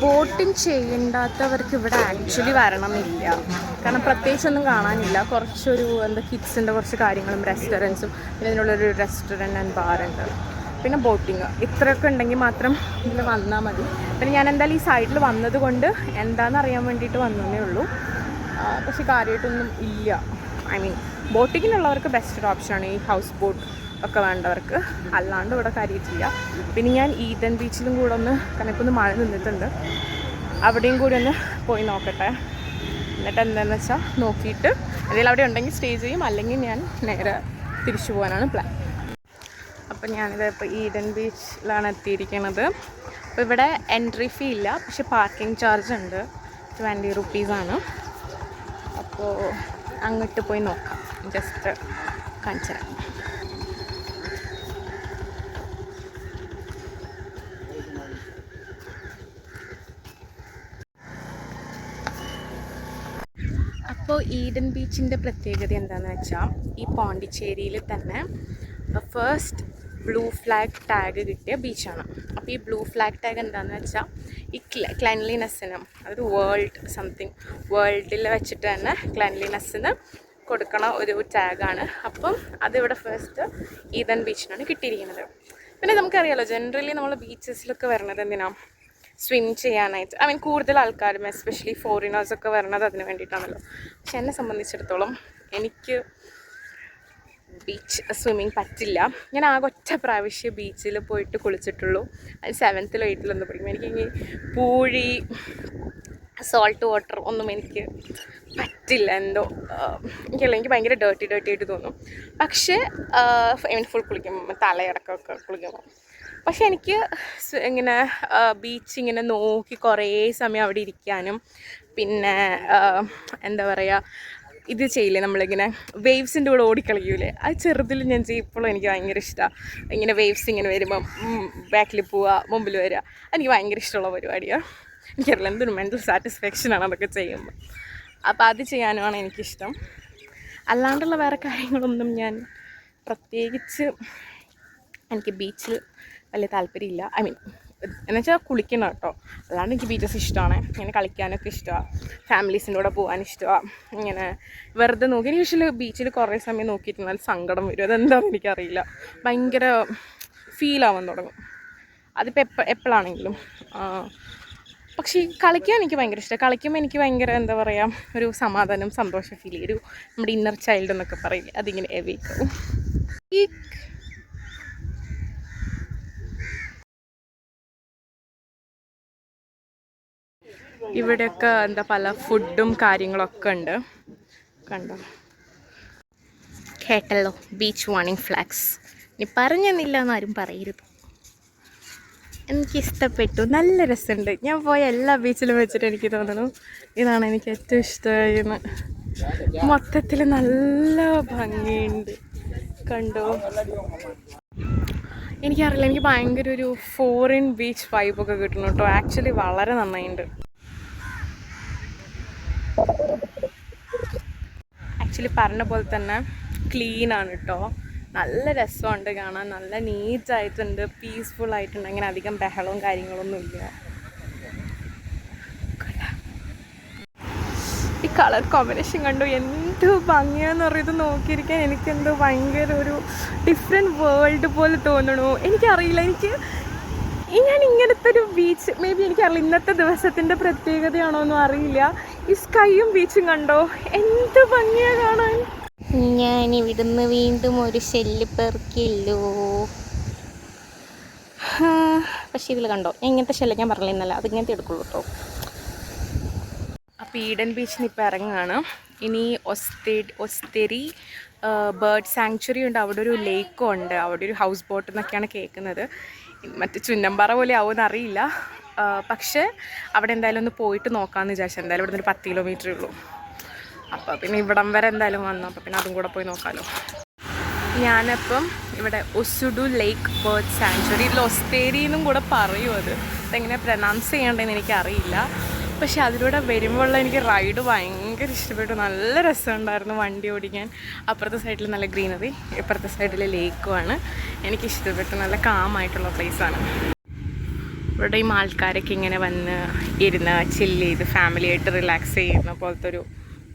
Speaker 1: ബോട്ടിങ് ചെയ്യേണ്ടാത്തവർക്ക് ഇവിടെ ആക്ച്വലി വരണമെന്നില്ല, കാരണം പ്രത്യേകിച്ചൊന്നും കാണാനില്ല. കുറച്ചൊരു കിഡ്സിൻ്റെ കുറച്ച് കാര്യങ്ങളും റെസ്റ്റോറൻറ്റ്സും, പിന്നെ ഇതിനുള്ളൊരു റെസ്റ്റോറൻറ്റ് ആൻഡ് ബാറുണ്ട്, പിന്നെ ബോട്ടിങ്, ഇത്രയൊക്കെ ഉണ്ടെങ്കിൽ മാത്രം ഇതിൽ വന്നാൽ മതി. പിന്നെ ഞാൻ എന്തായാലും ഈ സൈഡിൽ വന്നത് കൊണ്ട് എന്താണെന്ന് അറിയാൻ വേണ്ടിയിട്ട് വന്നതേ ഉള്ളൂ. പക്ഷെ കാര്യമായിട്ടൊന്നും ഇല്ല. ഐ മീൻ ബോട്ടിങ്ങിനുള്ളവർക്ക് ബെസ്റ്റ് ഒരു ഓപ്ഷനാണ് ഈ ഹൗസ് ബോട്ട് ഒക്കെ വേണ്ടവർക്ക്, അല്ലാണ്ട് ഇവിടെ കാര്യമായിട്ടില്ല. പിന്നെ ഞാൻ ഈഡൻ ബീച്ചിലും കൂടെ ഒന്ന്, കാരണം ഇപ്പോൾ ഒന്ന് മഴ നിന്നിട്ടുണ്ട്, അവിടെയും കൂടി ഒന്ന് പോയി നോക്കട്ടെ. എന്നിട്ട് എന്താണെന്ന് വെച്ചാൽ നോക്കിയിട്ട് എന്തെങ്കിലും അവിടെ ഉണ്ടെങ്കിൽ സ്റ്റേ ചെയ്യും, അല്ലെങ്കിൽ ഞാൻ നേരെ തിരിച്ചു പോകാനാണ് പ്ലാൻ. അപ്പോൾ ഞാനിത് ഇപ്പോൾ ഈഡൻ ബീച്ചിലാണ് എത്തിയിരിക്കുന്നത്. അപ്പോൾ ഇവിടെ എൻട്രി ഫീ ഇല്ല, പക്ഷെ പാർക്കിംഗ് ചാർജ് ഉണ്ട്, 20 റുപ്പീസാണ്. അപ്പോൾ അങ്ങോട്ട് പോയി നോക്കാം, ജസ്റ്റ് കാണിച്ചു തരാം. അപ്പോൾ ഈഡൻ ബീച്ചിൻ്റെ പ്രത്യേകത എന്താണെന്ന് വെച്ചാൽ ഈ പോണ്ടിച്ചേരിയിൽ തന്നെ ഫസ്റ്റ് ബ്ലൂ ഫ്ലാഗ് ടാഗ് കിട്ടിയ ബീച്ചാണ്. അപ്പോൾ ഈ ബ്ലൂ ഫ്ലാഗ് ടാഗ് എന്താണെന്ന് വെച്ചാൽ ഈ ക്ലെൻലിനെസ്സിനും, അതൊരു വേൾഡിൽ വെച്ചിട്ട് തന്നെ ക്ലെൻലിനെസ്സിന് കൊടുക്കണ ഒരു ടാഗാണ്. അപ്പം അതിവിടെ ഫസ്റ്റ് ഈഡൻ ബീച്ചിനാണ് കിട്ടിയിരിക്കുന്നത്. പിന്നെ നമുക്കറിയാമല്ലോ, ജനറലി നമ്മൾ ബീച്ചസിലൊക്കെ വരുന്നത് എന്തിനാണ്, സ്വിം ചെയ്യാനായിട്ട്. ഐ മീൻ കൂടുതൽ ആൾക്കാരും എസ്പെഷ്യലി ഫോറിനേഴ്സൊക്കെ വരുന്നത് അതിന് വേണ്ടിയിട്ടാണല്ലോ. പക്ഷെ എന്നെ സംബന്ധിച്ചിടത്തോളം എനിക്ക് ബീച്ച് സ്വിമ്മിങ് പറ്റില്ല. ഞാൻ ആകെ ഒറ്റ പ്രാവശ്യം ബീച്ചിൽ പോയിട്ട് കുളിച്ചിട്ടുള്ളൂ. അത് 7th or 8th പഠിക്കും. എനിക്ക് പൂഴി സോൾട്ട് വാട്ടർ ഒന്നും എനിക്ക് പറ്റില്ല. എന്തോ എനിക്ക് ഭയങ്കര ഡേർട്ടി ആയിട്ട് തോന്നും. പക്ഷേ ഫുൾ കുളിക്കുമ്പോൾ തലയടക്കമൊക്കെ കുളിക്കുമ്പോൾ പക്ഷെ എനിക്ക് ഇങ്ങനെ ബീച്ച് ഇങ്ങനെ നോക്കി കുറേ സമയം അവിടെ ഇരിക്കാനും പിന്നെ എന്താ പറയുക ഇത് ചെയ്യില്ലേ നമ്മളിങ്ങനെ വേവ്സിൻ്റെ കൂടെ ഓടിക്കളിക്കൂലേ, അത് ചെറുതിൽ ഞാൻ ഇപ്പോഴും എനിക്ക് ഭയങ്കര ഇഷ്ടമാണ്. ഇങ്ങനെ വേവ്സ് ഇങ്ങനെ വരുമ്പം ബാക്കിൽ പോവുക മുമ്പിൽ വരിക, എനിക്ക് ഭയങ്കര ഇഷ്ടമുള്ള പരിപാടിയാണ്. എനിക്കറിയില്ല എന്തൊരു മെൻ്റൽ സാറ്റിസ്ഫാക്ഷനാണ് അതൊക്കെ ചെയ്യുമ്പോൾ. അപ്പോൾ അത് ചെയ്യാനുമാണ് എനിക്കിഷ്ടം. അല്ലാണ്ടുള്ള വേറെ കാര്യങ്ങളൊന്നും ഞാൻ പ്രത്യേകിച്ച് എനിക്ക് ബീച്ചിൽ വലിയ താല്പര്യമില്ല. ഐ മീൻ എന്നുവെച്ചാൽ കുളിക്കണം കേട്ടോ, അല്ലാണ്ട് എനിക്ക് ബീച്ചസ് ഇഷ്ടമാണ്. ഇങ്ങനെ കളിക്കാനൊക്കെ ഇഷ്ടമാണ്, ഫാമിലീസിൻ്റെ കൂടെ പോകാൻ ഇഷ്ടമാണ്. ഇങ്ങനെ വെറുതെ നോക്കി എനിക്ക് യൂഷ്വലി ബീച്ചിൽ കുറേ സമയം നോക്കിയിരുന്നാൽ സങ്കടം വരും. അതെന്താണെന്ന് എനിക്കറിയില്ല, ഭയങ്കര ഫീലാവാൻ തുടങ്ങും. അതിപ്പോൾ എപ്പോഴാണെങ്കിലും. പക്ഷേ കളിക്കാൻ എനിക്ക് ഭയങ്കര ഇഷ്ടമാണ്. കളിക്കുമ്പോൾ എനിക്ക് ഭയങ്കര എന്താ പറയുക ഒരു സമാധാനം സന്തോഷം ഫീൽ ചെയ്യും. ഒരു നമ്മുടെ ഇന്നർ ചൈൽഡ് എന്നൊക്കെ പറയില്ലേ, അതിങ്ങനെ എവേക്കാവും. ഇവിടെയൊക്കെ എന്താ പല ഫുഡും കാര്യങ്ങളൊക്കെ ഉണ്ട്. കണ്ടോ, കേട്ടല്ലോ ബീച്ച് വാർണിംഗ് ഫ്ലാഗ്സ്. ഇനി പറഞ്ഞെന്നില്ല എന്നാരും പറയരുത്. എനിക്കിഷ്ടപ്പെട്ടു, നല്ല രസമുണ്ട്. ഞാൻ പോയ എല്ലാ ബീച്ചിലും വെച്ചിട്ട് എനിക്ക് തോന്നുന്നു ഇതാണ് എനിക്ക് ഏറ്റവും ഇഷ്ടമായെന്ന്. മൊത്തത്തിൽ നല്ല ഭംഗിയുണ്ട്, കണ്ടോ. എനിക്കറിയില്ല, എനിക്ക് ഭയങ്കര ഒരു ഫോറിൻ ബീച്ച് വൈബൊക്കെ കിട്ടുന്നു കേട്ടോ. ആക്ച്വലി വളരെ നന്നായിട്ടുണ്ട്. ആക്ച്വലി പറഞ്ഞ പോലെ തന്നെ ക്ലീനാണ് കേട്ടോ. നല്ല രസമുണ്ട് കാണാൻ, നല്ല നീറ്റായിട്ടുണ്ട്, പീസ്ഫുൾ ആയിട്ടുണ്ട്. അങ്ങനെ അധികം ബഹളവും കാര്യങ്ങളൊന്നും ഇല്ല. ഈ കളർ കോമ്പിനേഷൻ കണ്ടു, എന്ത് ഭംഗിയാന്ന് പറയുന്നത് നോക്കിയിരിക്കാൻ. എനിക്കെന്തോ ഭയങ്കര ഒരു ഡിഫറെൻറ്റ് വേൾഡ് പോലെ തോന്നണു. എനിക്കറിയില്ല, ഞാൻ ഇങ്ങനത്തെ ഒരു ബീച്ച് മേ ബി എനിക്കറിയില്ല, ഇന്നത്തെ ദിവസത്തിൻ്റെ പ്രത്യേകതയാണോ എന്നും അറിയില്ല. ഈ സ്കൈയും ബീച്ചും കണ്ടോ, എന്ത് ഭംഗിയാണ് കാണാൻ. ഞാൻ ഇവിടുന്ന് വീണ്ടും ഒരു ഷെല്ല് പെറുക്കില്ലോ. പക്ഷേ ഇതിൽ കണ്ടോ, ഞാൻ ഇങ്ങനത്തെ ഷെല്ല് ഞാൻ പറഞ്ഞില്ല ഇന്നല്ല, അതിങ്ങനത്തെ എടുക്കുള്ളൂ കേട്ടോ. അപ്പോൾ ഈഡൻ ബീച്ചിൽ ഇപ്പോൾ ഇറങ്ങുകയാണ്. ഇനി ഒസ്തെരി ബേർഡ് സാങ്ച്വറി ഉണ്ട്, അവിടെ ഒരു ലേക്കും ഉണ്ട്, അവിടെ ഒരു ഹൗസ് ബോട്ട് എന്നൊക്കെയാണ് കേൾക്കുന്നത്. മറ്റേ ചുന്നമ്പാറ പോലെ ആവുമെന്ന് അറിയില്ല. പക്ഷേ അവിടെ എന്തായാലും ഒന്ന് പോയിട്ട് നോക്കാമെന്ന് വിചാരിച്ചു. എന്തായാലും ഇവിടെ നിന്ന് ഒരു 10 കിലോമീറ്ററേ ഉള്ളൂ. അപ്പോൾ പിന്നെ ഇവിടം വരെ എന്തായാലും വന്നു, അപ്പോൾ പിന്നെ അതും കൂടെ പോയി നോക്കാമല്ലോ. ഞാനിപ്പം ഇവിടെ ഒസുഡു ലേക്ക് ബേർഡ് സാങ്ച്വറി, ഇതിൽ ഒസ്തേരി എന്നും കൂടെ പറയും. അതെങ്ങനെ പ്രൊനൗൺസ് ചെയ്യേണ്ടതെന്ന് എനിക്കറിയില്ല. പക്ഷെ അതിലൂടെ വരുമ്പോഴുള്ള എനിക്ക് റൈഡ് ഭയങ്കര ഇഷ്ടപ്പെട്ടു. നല്ല രസമുണ്ടായിരുന്നു വണ്ടി ഓടിക്കാൻ. അപ്പുറത്തെ സൈഡിൽ നല്ല ഗ്രീനറി, ഇപ്പുറത്തെ സൈഡിൽ ലേക്കുമാണ്. എനിക്കിഷ്ടപ്പെട്ടു, നല്ല കാമായിട്ടുള്ള പ്ലേസാണ്. ഇവിടെയും ആൾക്കാരൊക്കെ ഇങ്ങനെ വന്ന് ഇരുന്ന് ചില്ല് ചെയ്ത് ഫാമിലിയായിട്ട് റിലാക്സ് ചെയ്യുന്ന പോലത്തെ ഒരു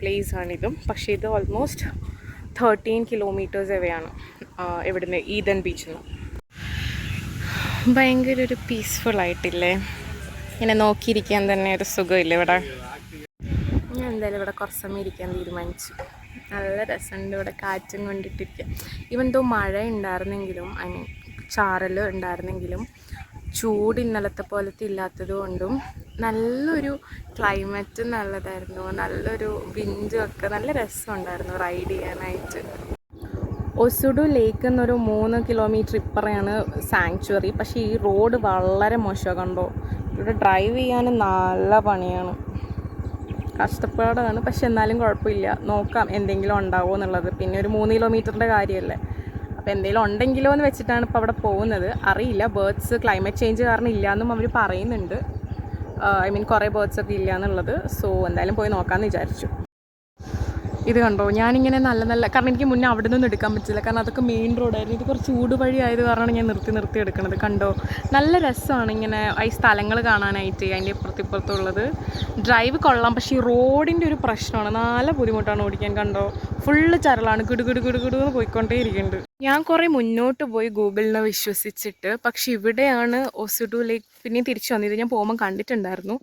Speaker 1: പ്ലേസാണിതും. പക്ഷേ ഇത് ഓൾമോസ്റ്റ് 13 കിലോമീറ്റേഴ്സ് എവെയാണ് ഇവിടുന്ന് ഈഡൻ ബീച്ചിൽ നിന്ന്. ഭയങ്കര ഒരു പീസ്ഫുൾ ആയിട്ടില്ലേ, ഇങ്ങനെ നോക്കിയിരിക്കാൻ തന്നെ ഒരു സുഖമില്ല ഇവിടെ. ഞാൻ എന്തായാലും ഇവിടെ കുറച്ച് സമയം ഇരിക്കാൻ തീരുമാനിച്ചു. നല്ല രസമുണ്ട് ഇവിടെ കാറ്റും കൊണ്ടിട്ടിരിക്കുക. ഇവൻ എന്തോ മഴ ഉണ്ടായിരുന്നെങ്കിലും ചാറൽ ഉണ്ടായിരുന്നെങ്കിലും ചൂട് ഇന്നലത്തെ പോലത്തെ ഇല്ലാത്തത് കൊണ്ടും നല്ലൊരു ക്ലൈമറ്റ് നല്ലതായിരുന്നു. നല്ലൊരു വിൻഡും ഒക്കെ നല്ല രസമുണ്ടായിരുന്നു റൈഡ് ചെയ്യാനായിട്ട്. ഒസുഡു ലേക്ക് എന്നൊരു 3 കിലോമീറ്റർ ഇപ്പറയാണ് സാങ്ച്വറി. പക്ഷേ ഈ റോഡ് വളരെ മോശമാണ്, കണ്ടോ. ഇവിടെ ഡ്രൈവ് ചെയ്യാൻ നല്ല പണിയാണ്, കഷ്ടപ്പാടാണ്. പക്ഷെ എന്നാലും കുഴപ്പമില്ല, നോക്കാം എന്തെങ്കിലും ഉണ്ടാവുമോ എന്നുള്ളത്. പിന്നെ ഒരു 3 കിലോമീറ്ററിൻ്റെ കാര്യമല്ലേ, അപ്പോൾ എന്തെങ്കിലും ഉണ്ടെങ്കിലോ എന്ന് വെച്ചിട്ടാണ് ഇപ്പോൾ അവിടെ പോകുന്നത്. അറിയില്ല, ബേർഡ്സ് ക്ലൈമറ്റ് ചേഞ്ച് കാരണം ഇല്ലയെന്നും അവർ പറയുന്നുണ്ട്. ഐ മീൻ കുറേ ബേർഡ്സൊക്കെ ഇല്ല എന്നുള്ളത്. സോ എന്തായാലും പോയി നോക്കാമെന്ന് വിചാരിച്ചു. ഇത് കണ്ടോ, ഞാനിങ്ങനെ നല്ല കാരണം എനിക്ക് മുന്നേ അവിടെ നിന്നൊന്നും എടുക്കാൻ പറ്റില്ല, കാരണം അതൊക്കെ മെയിൻ റോഡായിരുന്നു. ഇത് കുറച്ച് ഊട് വഴി ആയത് കാരണമാണ് ഞാൻ നിർത്തി എടുക്കുന്നത്. കണ്ടോ, നല്ല രസമാണ് ഇങ്ങനെ ഈ സ്ഥലങ്ങൾ കാണാനായിട്ട്. അതിൻ്റെ ഇപ്പുറത്തുള്ളത് ഡ്രൈവ് കൊള്ളാം, പക്ഷേ ഈ റോഡിൻ്റെ ഒരു പ്രശ്നമാണ്, നല്ല ബുദ്ധിമുട്ടാണ് ഓടിക്കാൻ. കണ്ടോ, ഫുള്ള് ചരലാണ്, കിടുകിടുന്ന് പോയിക്കൊണ്ടേ ഇരിക്കുന്നുണ്ട്. ഞാൻ കുറേ മുന്നോട്ട് പോയി ഗൂഗിളിനെ വിശ്വസിച്ചിട്ട്, പക്ഷെ ഇവിടെയാണ് ഒസുഡു ലേക്ക്. പിന്നെയും തിരിച്ചു വന്നു, ഇത് ഞാൻ പോകുമ്പോൾ കണ്ടിട്ടുണ്ടായിരുന്നു,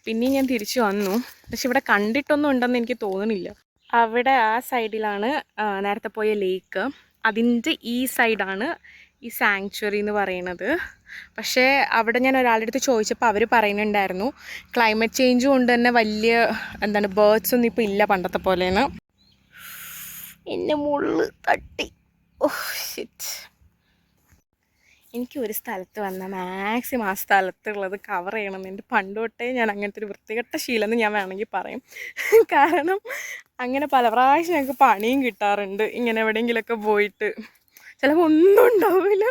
Speaker 1: പിന്നെയും ഞാൻ തിരിച്ചു വന്നു. പക്ഷെ ഇവിടെ കണ്ടിട്ടൊന്നും ഉണ്ടെന്ന് എനിക്ക് തോന്നുന്നില്ല. അവിടെ ആ സൈഡിലാണ് നേരത്തെ പോയ ലേക്ക്. അതിൻ്റെ ഈ സൈഡാണ് ഈ സാങ്ച്വറി എന്ന് പറയുന്നത്. പക്ഷേ അവിടെ ഞാൻ ഒരാളുടെ അടുത്ത് ചോദിച്ചപ്പോൾ അവർ പറയുന്നുണ്ടായിരുന്നു ക്ലൈമറ്റ് ചേഞ്ച് കൊണ്ട് തന്നെ വലിയ ബേർഡ്സ് ഒന്നും ഇപ്പോൾ ഇല്ല പണ്ടത്തെ പോലെയെന്ന്. എന്നെ മുള്ളു തട്ടി. ഓഹ് ഷിറ്റ്. എനിക്ക് ഒരു സ്ഥലത്ത് വന്നാൽ മാക്സിമം ആ സ്ഥലത്തുള്ളത് കവർ ചെയ്യണമെന്ന് എൻ്റെ പണ്ട് തൊട്ടേ ഞാൻ അങ്ങനത്തെ ഒരു വൃത്തികെട്ട ശീലമെന്ന് ഞാൻ വേണമെങ്കിൽ പറയും. കാരണം അങ്ങനെ പല പ്രാവശ്യം ഞങ്ങൾക്ക് പണിയും കിട്ടാറുണ്ട് ഇങ്ങനെ എവിടെയെങ്കിലുമൊക്കെ പോയിട്ട്. ചിലപ്പോൾ ഒന്നും ഉണ്ടാവില്ല,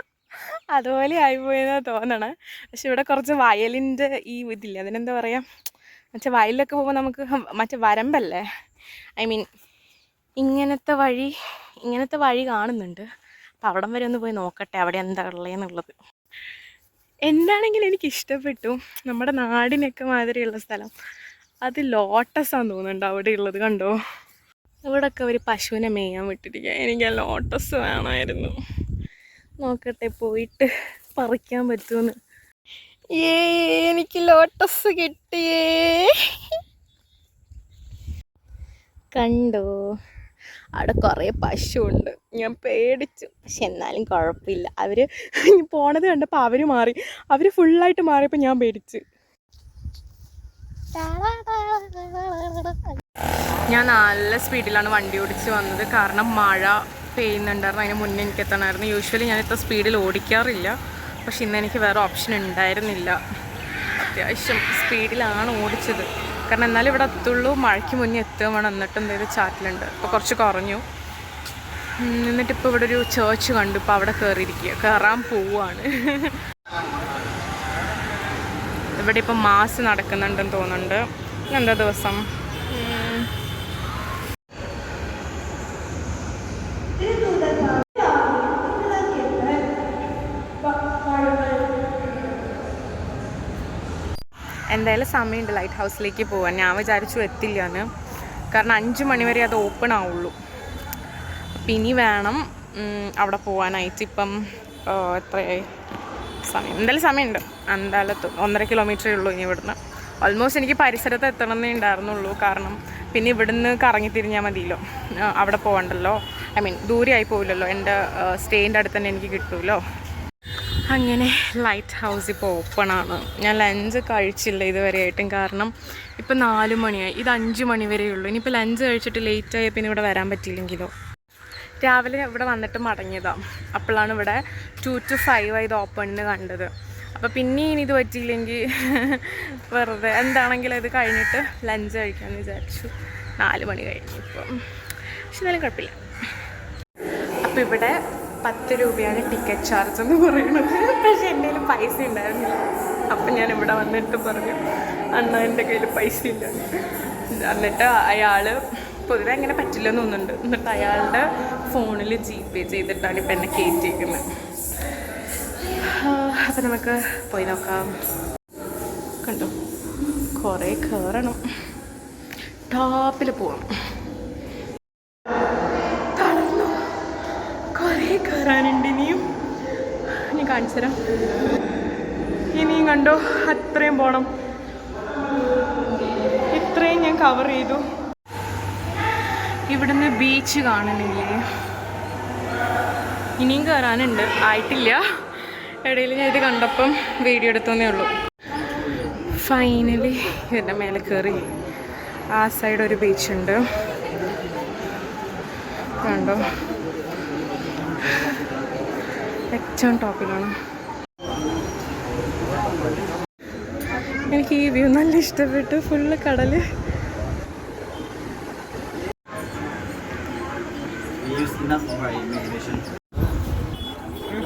Speaker 1: അതുപോലെ ആയിപ്പോയെന്നാണ് തോന്നണേ. പക്ഷെ ഇവിടെ കുറച്ച് വയലിൻ്റെ ഈ ഇതില്ലേ, അതിനെന്താ പറയുക, മറ്റേ വയലിലൊക്കെ പോകുമ്പോൾ നമുക്ക് മറ്റേ വരമ്പല്ലേ, ഐ മീൻ ഇങ്ങനത്തെ വഴി കാണുന്നുണ്ട്. അപ്പം അവിടം വരെ ഒന്ന് പോയി നോക്കട്ടെ അവിടെ എന്താ ഉള്ളതെന്നുള്ളത്. എന്താണെങ്കിലും എനിക്ക് ഇഷ്ടപ്പെട്ടു. നമ്മുടെ നാടിനൊക്കെ മാതിരിയുള്ള സ്ഥലം. അത് ലോട്ടസാന്ന് തോന്നുന്നുണ്ട് അവിടെ ഉള്ളത്. കണ്ടോ, ഇവിടെയൊക്കെ ഒരു പശുവിനെ മേയാൻ വിട്ടിരിക്കുക. എനിക്ക് ആ ലോട്ടസ് വേണമായിരുന്നു. നോക്കട്ടെ പോയിട്ട് പറിക്കാൻ പറ്റുമെന്ന്. എനിക്ക് ലോട്ടസ് കിട്ടിയേ. കണ്ടോ, അവിടെ കുറേ പശുവുണ്ട്. ഞാൻ പേടിച്ചു, പക്ഷെ എന്നാലും കുഴപ്പമില്ല. അവർ പോണത് കണ്ടപ്പോൾ അവർ ഫുള്ളായിട്ട് മാറിയപ്പോൾ ഞാൻ പേടിച്ചു. ഞാൻ നല്ല സ്പീഡിലാണ് വണ്ടി ഓടിച്ച് വന്നത്, കാരണം മഴ പെയ്യുന്നുണ്ടായിരുന്നു. അതിന് മുന്നേ എനിക്ക് എത്തണമായിരുന്നു. യൂഷ്വലി ഞാൻ ഇത്ര സ്പീഡിൽ ഓടിക്കാറില്ല, പക്ഷെ ഇന്ന് എനിക്ക് വേറെ ഓപ്ഷൻ ഉണ്ടായിരുന്നില്ല. അത്യാവശ്യം സ്പീഡിലാണ് ഓടിച്ചത്, കാരണം എന്നാലും ഇവിടെ എത്തുള്ളൂ. മഴയ്ക്ക് മുന്നേ എത്തുകയും വേണം. എന്നിട്ട് എന്തെങ്കിലും ചാറ്റിലുണ്ട്. ഇപ്പോൾ കുറച്ച് കുറഞ്ഞു. എന്നിട്ടിപ്പോൾ ഇവിടെ ഒരു ചേർച്ച് കണ്ടു. ഇപ്പോൾ അവിടെ കയറാൻ പോവുകയാണ്. ഇവിടെ ഇപ്പം മാസ് നടക്കുന്നുണ്ടെന്ന് തോന്നുന്നുണ്ട്. എന്താ ദിവസം, എന്തായാലും സമയമുണ്ട് ലൈറ്റ് ഹൗസിലേക്ക് പോകാൻ. ഞാൻ വിചാരിച്ചു എത്തില്ലാന്ന്, കാരണം 5 മണി വരെ അത് ഓപ്പൺ ആവുള്ളൂ. അപ്പം ഇനി വേണം അവിടെ പോകാനായിട്ട്. ഇപ്പം എത്രയായി സമയം? എന്തായാലും സമയമുണ്ട്. എന്തായാലും 1.5 കിലോമീറ്ററേ ഉള്ളൂ ഇനി ഇവിടുന്ന്. ഓൾമോസ്റ്റ് എനിക്ക് പരിസരത്ത് എത്തണമെന്നേ ഉണ്ടായിരുന്നുള്ളൂ, കാരണം പിന്നെ ഇവിടുന്ന് കറങ്ങി തിരിഞ്ഞാൽ മതിയല്ലോ, അവിടെ പോകണ്ടല്ലോ. ഐ മീൻ ദൂരെ ആയി പോവില്ലല്ലോ, എൻ്റെ സ്റ്റേൻ്റെ അടുത്ത് തന്നെ എനിക്ക് കിട്ടുമല്ലോ. അങ്ങനെ ലൈറ്റ് ഹൗസ് ഇപ്പോൾ ഓപ്പണാണ്. ഞാൻ ലഞ്ച് കഴിച്ചില്ല ഇതുവരെയായിട്ടും, കാരണം ഇപ്പം 4 മണിയായി. ഇത് 5 മണി വരെ ഉള്ളൂ. ഇനിയിപ്പോൾ ലഞ്ച് കഴിച്ചിട്ട് ലേറ്റായി പിന്നെ ഇവിടെ വരാൻ പറ്റിയില്ലെങ്കിലോ. രാവിലെ ഇവിടെ വന്നിട്ട് മടങ്ങിയതാണ്. അപ്പോഴാണ് ഇവിടെ 2 to 5 ഇത് ഓപ്പണിന് കണ്ടത്. അപ്പോൾ പിന്നെ ഇനി ഇത് പറ്റിയില്ലെങ്കിൽ വെറുതെ എന്താണെങ്കിലും ഇത് കഴിഞ്ഞിട്ട് ലഞ്ച് കഴിക്കാമെന്ന് വിചാരിച്ചു. 4 മണി കഴിഞ്ഞു ഇപ്പം, പക്ഷെ എന്നാലും കുഴപ്പമില്ല. അപ്പോൾ ഇവിടെ 10 രൂപയാണ് ടിക്കറ്റ് ചാർജ് എന്ന് പറയുന്നത്. പക്ഷെ എൻ്റെ കയ്യിൽ പൈസ ഉണ്ടായിരുന്നില്ല. അപ്പം ഞാൻ ഇവിടെ വന്നിട്ട് പറഞ്ഞു, അണ്ണാ എൻ്റെ കയ്യിൽ പൈസ ഇല്ല. എന്നിട്ട് അയാൾ പൊതുവെ അങ്ങനെ പറ്റില്ലെന്ന് തോന്നുന്നുണ്ട്. എന്നിട്ട് അയാളുടെ ഫോണിൽ GPay ചെയ്തിട്ടാണ് ഇപ്പം എന്നെ കയറ്റിയിരിക്കുന്നത്. അപ്പം നമുക്ക് പോയി നോക്കാം. കണ്ടോ, കുറേ കയറണം, ടോപ്പിൽ പോവാം. കയറാനുണ്ട് ഇനിയും. ഞാൻ കാണിച്ചു തരാം. ഇനിയും കണ്ടോ, അത്രയും പോണം. ഇത്രയും ഞാൻ കവർ ചെയ്തു. ഇവിടുന്ന് ബീച്ച് കാണുന്നില്ലേ? ഇനിയും കയറാനുണ്ട്, ആയിട്ടില്ല. ഇടയിൽ ഞാൻ ഇത് കണ്ടപ്പം വീഡിയോ എടുത്തേ ഉള്ളൂ. ഫൈനലി ഇതിൻ്റെ മേലെ കയറി. ആ സൈഡ് ഒരു ബീച്ചുണ്ട്, കണ്ടോ, ഏറ്റവും ടോപ്പിലാണ്. എനിക്ക് ഈ വ്യൂ നല്ല ഇഷ്ടപ്പെട്ടു. ഫുള്ള് കടല്.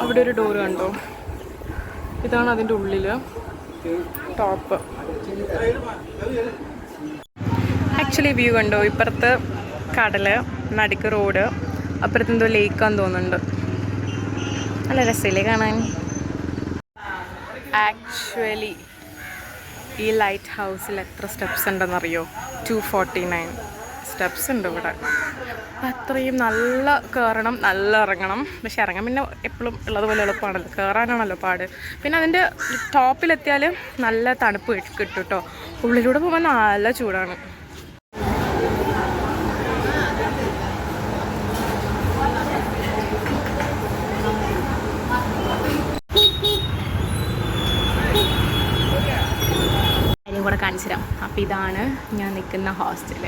Speaker 1: അവിടെ ഒരു ഡോറ് കണ്ടോ, ഇതാണ് അതിൻ്റെ ഉള്ളിൽ ടോപ്പ്. ആക്ച്വലി വ്യൂ കണ്ടോ, ഇപ്പുറത്ത് കടല്, നടുക്ക് റോഡ്, അപ്പുറത്ത് എന്തോ ലേക്കാന്ന് തോന്നുന്നുണ്ട്. നല്ല രസമില്ലേ കാണാൻ? ആക്ച്വലി ഈ ലൈറ്റ് ഹൗസിൽ എത്ര സ്റ്റെപ്സ് ഉണ്ടെന്നറിയോ? 249 സ്റ്റെപ്സ് ഉണ്ട് ഇവിടെ. അത്രയും നല്ല കയറണം, നല്ല ഇറങ്ങണം. പക്ഷെ ഇറങ്ങാൻ പിന്നെ എപ്പോഴും ഉള്ളതുപോലെ എളുപ്പമാണല്ലോ, കയറാനാണല്ലോ പാട്. പിന്നെ അതിൻ്റെ ടോപ്പിലെത്തിയാൽ നല്ല തണുപ്പ് കിട്ടും കേട്ടോ. ഉള്ളിലൂടെ പോകുമ്പോൾ നല്ല ചൂടാണ്. ഇതാണ് ഞാൻ നിൽക്കുന്ന ഹോസ്റ്റൽ.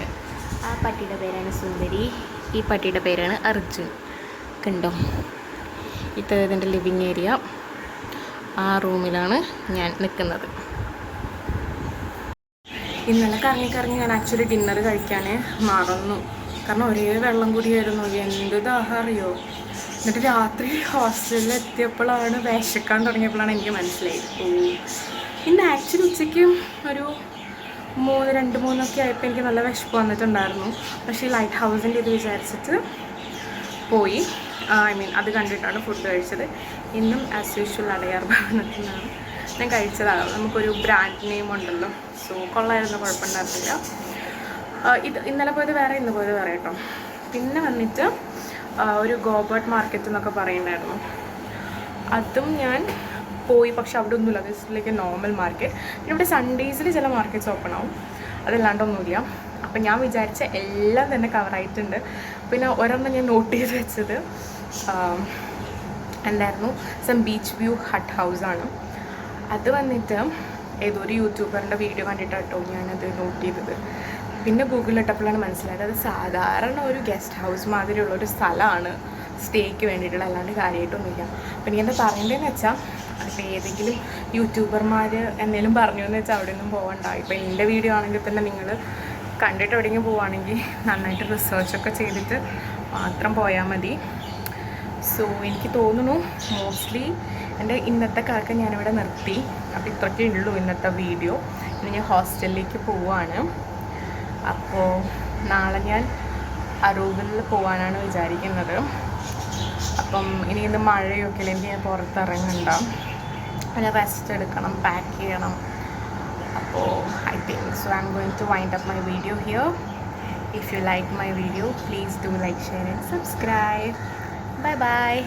Speaker 1: ആ പട്ടിയുടെ പേരാണ് സുന്ദരി, ഈ പട്ടിയുടെ പേരാണ് അർജുൻ. കണ്ടോ, ഇത് ഇതിൻ്റെ ലിവിങ് ഏരിയ. ആ റൂമിലാണ് ഞാൻ നിൽക്കുന്നത്. ഇന്നലെ കറങ്ങി ഞാൻ ആക്ച്വലി ഡിന്നർ കഴിക്കാൻ മറന്നു. കാരണം ഒരേ വെള്ളം കൂടിയായിരുന്നു. എന്ത് ദാഹം അറിയോ. എന്നിട്ട് രാത്രി ഹോസ്റ്റലിൽ എത്തിയപ്പോഴാണ് വിശക്കാൻ തുടങ്ങിയപ്പോഴാണ് എനിക്ക് മനസ്സിലായി. ഇന്ന് ആക്ച്വലി ഉച്ചയ്ക്ക് ഒരു 2-3 ആയപ്പോൾ എനിക്ക് നല്ല വിശപ്പ് വന്നിട്ടുണ്ടായിരുന്നു. പക്ഷേ ഈ ലൈറ്റ് ഹൗസിൻ്റെ ഇത് വിചാരിച്ചിട്ട് പോയി. അത് കണ്ടിട്ടാണ് ഫുഡ് കഴിച്ചത്. ഇന്നും ആസ് യൂഷ്വൽ അടയാർ ഭവനത്തിൽ നിന്നാണ് ഞാൻ കഴിച്ചതാണ്. നമുക്കൊരു ബ്രാൻഡ് നെയിം ഉണ്ടല്ലോ, സോ കൊള്ളായിരുന്നു, കുഴപ്പമുണ്ടായിരുന്നില്ല. ഇന്നലെ പോയത് വേറെ, ഇന്ന് പോയത് വേറെ കേട്ടോ. പിന്നെ വന്നിട്ട് ഒരു ഗോബർട്ട് മാർക്കറ്റ് എന്നൊക്കെ പറയുന്നുണ്ടായിരുന്നു. അതും ഞാൻ പോയി, പക്ഷെ അവിടെ ഒന്നുമില്ല. Just normal market. പിന്നെ ഇവിടെ സൺഡേസിൽ ചില മാർക്കറ്റ്സ് ഓപ്പൺ ആവും, അതല്ലാണ്ടൊന്നുമില്ല. അപ്പം ഞാൻ വിചാരിച്ച എല്ലാം തന്നെ കവറായിട്ടുണ്ട്. പിന്നെ ഒരെണ്ണം ഞാൻ നോട്ട് ചെയ്ത് വെച്ചത് എന്തായിരുന്നു, ബീച്ച് വ്യൂ ഹട്ട് ഹൗസാണ്. അത് വന്നിട്ട് ഏതോ ഒരു യൂട്യൂബറിൻ്റെ വീഡിയോ കണ്ടിട്ടോ ഞാനത് നോട്ട് ചെയ്തത്. പിന്നെ ഗൂഗിളിലിട്ടപ്പോഴാണ് മനസ്സിലായത് അത് സാധാരണ ഒരു ഗസ്റ്റ് ഹൗസ് മാതിരിയുള്ളൊരു സ്ഥലമാണ് സ്റ്റേക്ക് വേണ്ടിയിട്ടുള്ള, അല്ലാണ്ട് കാര്യമായിട്ടൊന്നുമില്ല. അപ്പം എനിക്കെന്താ പറയേണ്ടതെന്ന് വെച്ചാൽ, ഇപ്പോൾ ഏതെങ്കിലും യൂട്യൂബർമാർ എന്തെങ്കിലും പറഞ്ഞു എന്ന് വെച്ചാൽ അവിടെ ഒന്നും പോകണ്ട. ഇപ്പോൾ എൻ്റെ വീഡിയോ ആണെങ്കിൽ തന്നെ നിങ്ങൾ കണ്ടിട്ട് എവിടെയെങ്കിലും പോവുകയാണെങ്കിൽ നന്നായിട്ട് റിസർച്ചൊക്കെ ചെയ്തിട്ട് മാത്രം പോയാൽ മതി. സോ എനിക്ക് തോന്നുന്നു മോസ്റ്റ്ലി എൻ്റെ ഇന്നത്തെ കാലത്ത് ഞാനിവിടെ നിർത്തി. അപ്പോൾ ഇത്രയ്ക്കേ ഉള്ളൂ ഇന്നത്തെ വീഡിയോ. ഇനി ഞാൻ ഹോസ്റ്റലിലേക്ക് പോവുകയാണ്. അപ്പോൾ നാളെ ഞാൻ അറൂവിൽ പോകാനാണ് വിചാരിക്കുന്നത്. അപ്പം ഇനി ഇന്ന് മഴയൊക്കെ ഇല്ല, എനിക്ക് ഞാൻ പുറത്തിറങ്ങണ്ട, പിന്നെ റെസ്റ്റ് എടുക്കണം, പാക്ക് ചെയ്യണം. അപ്പോൾ I think so I'm going to wind up my video here. If you like my video, please do like, share and subscribe. Bye bye.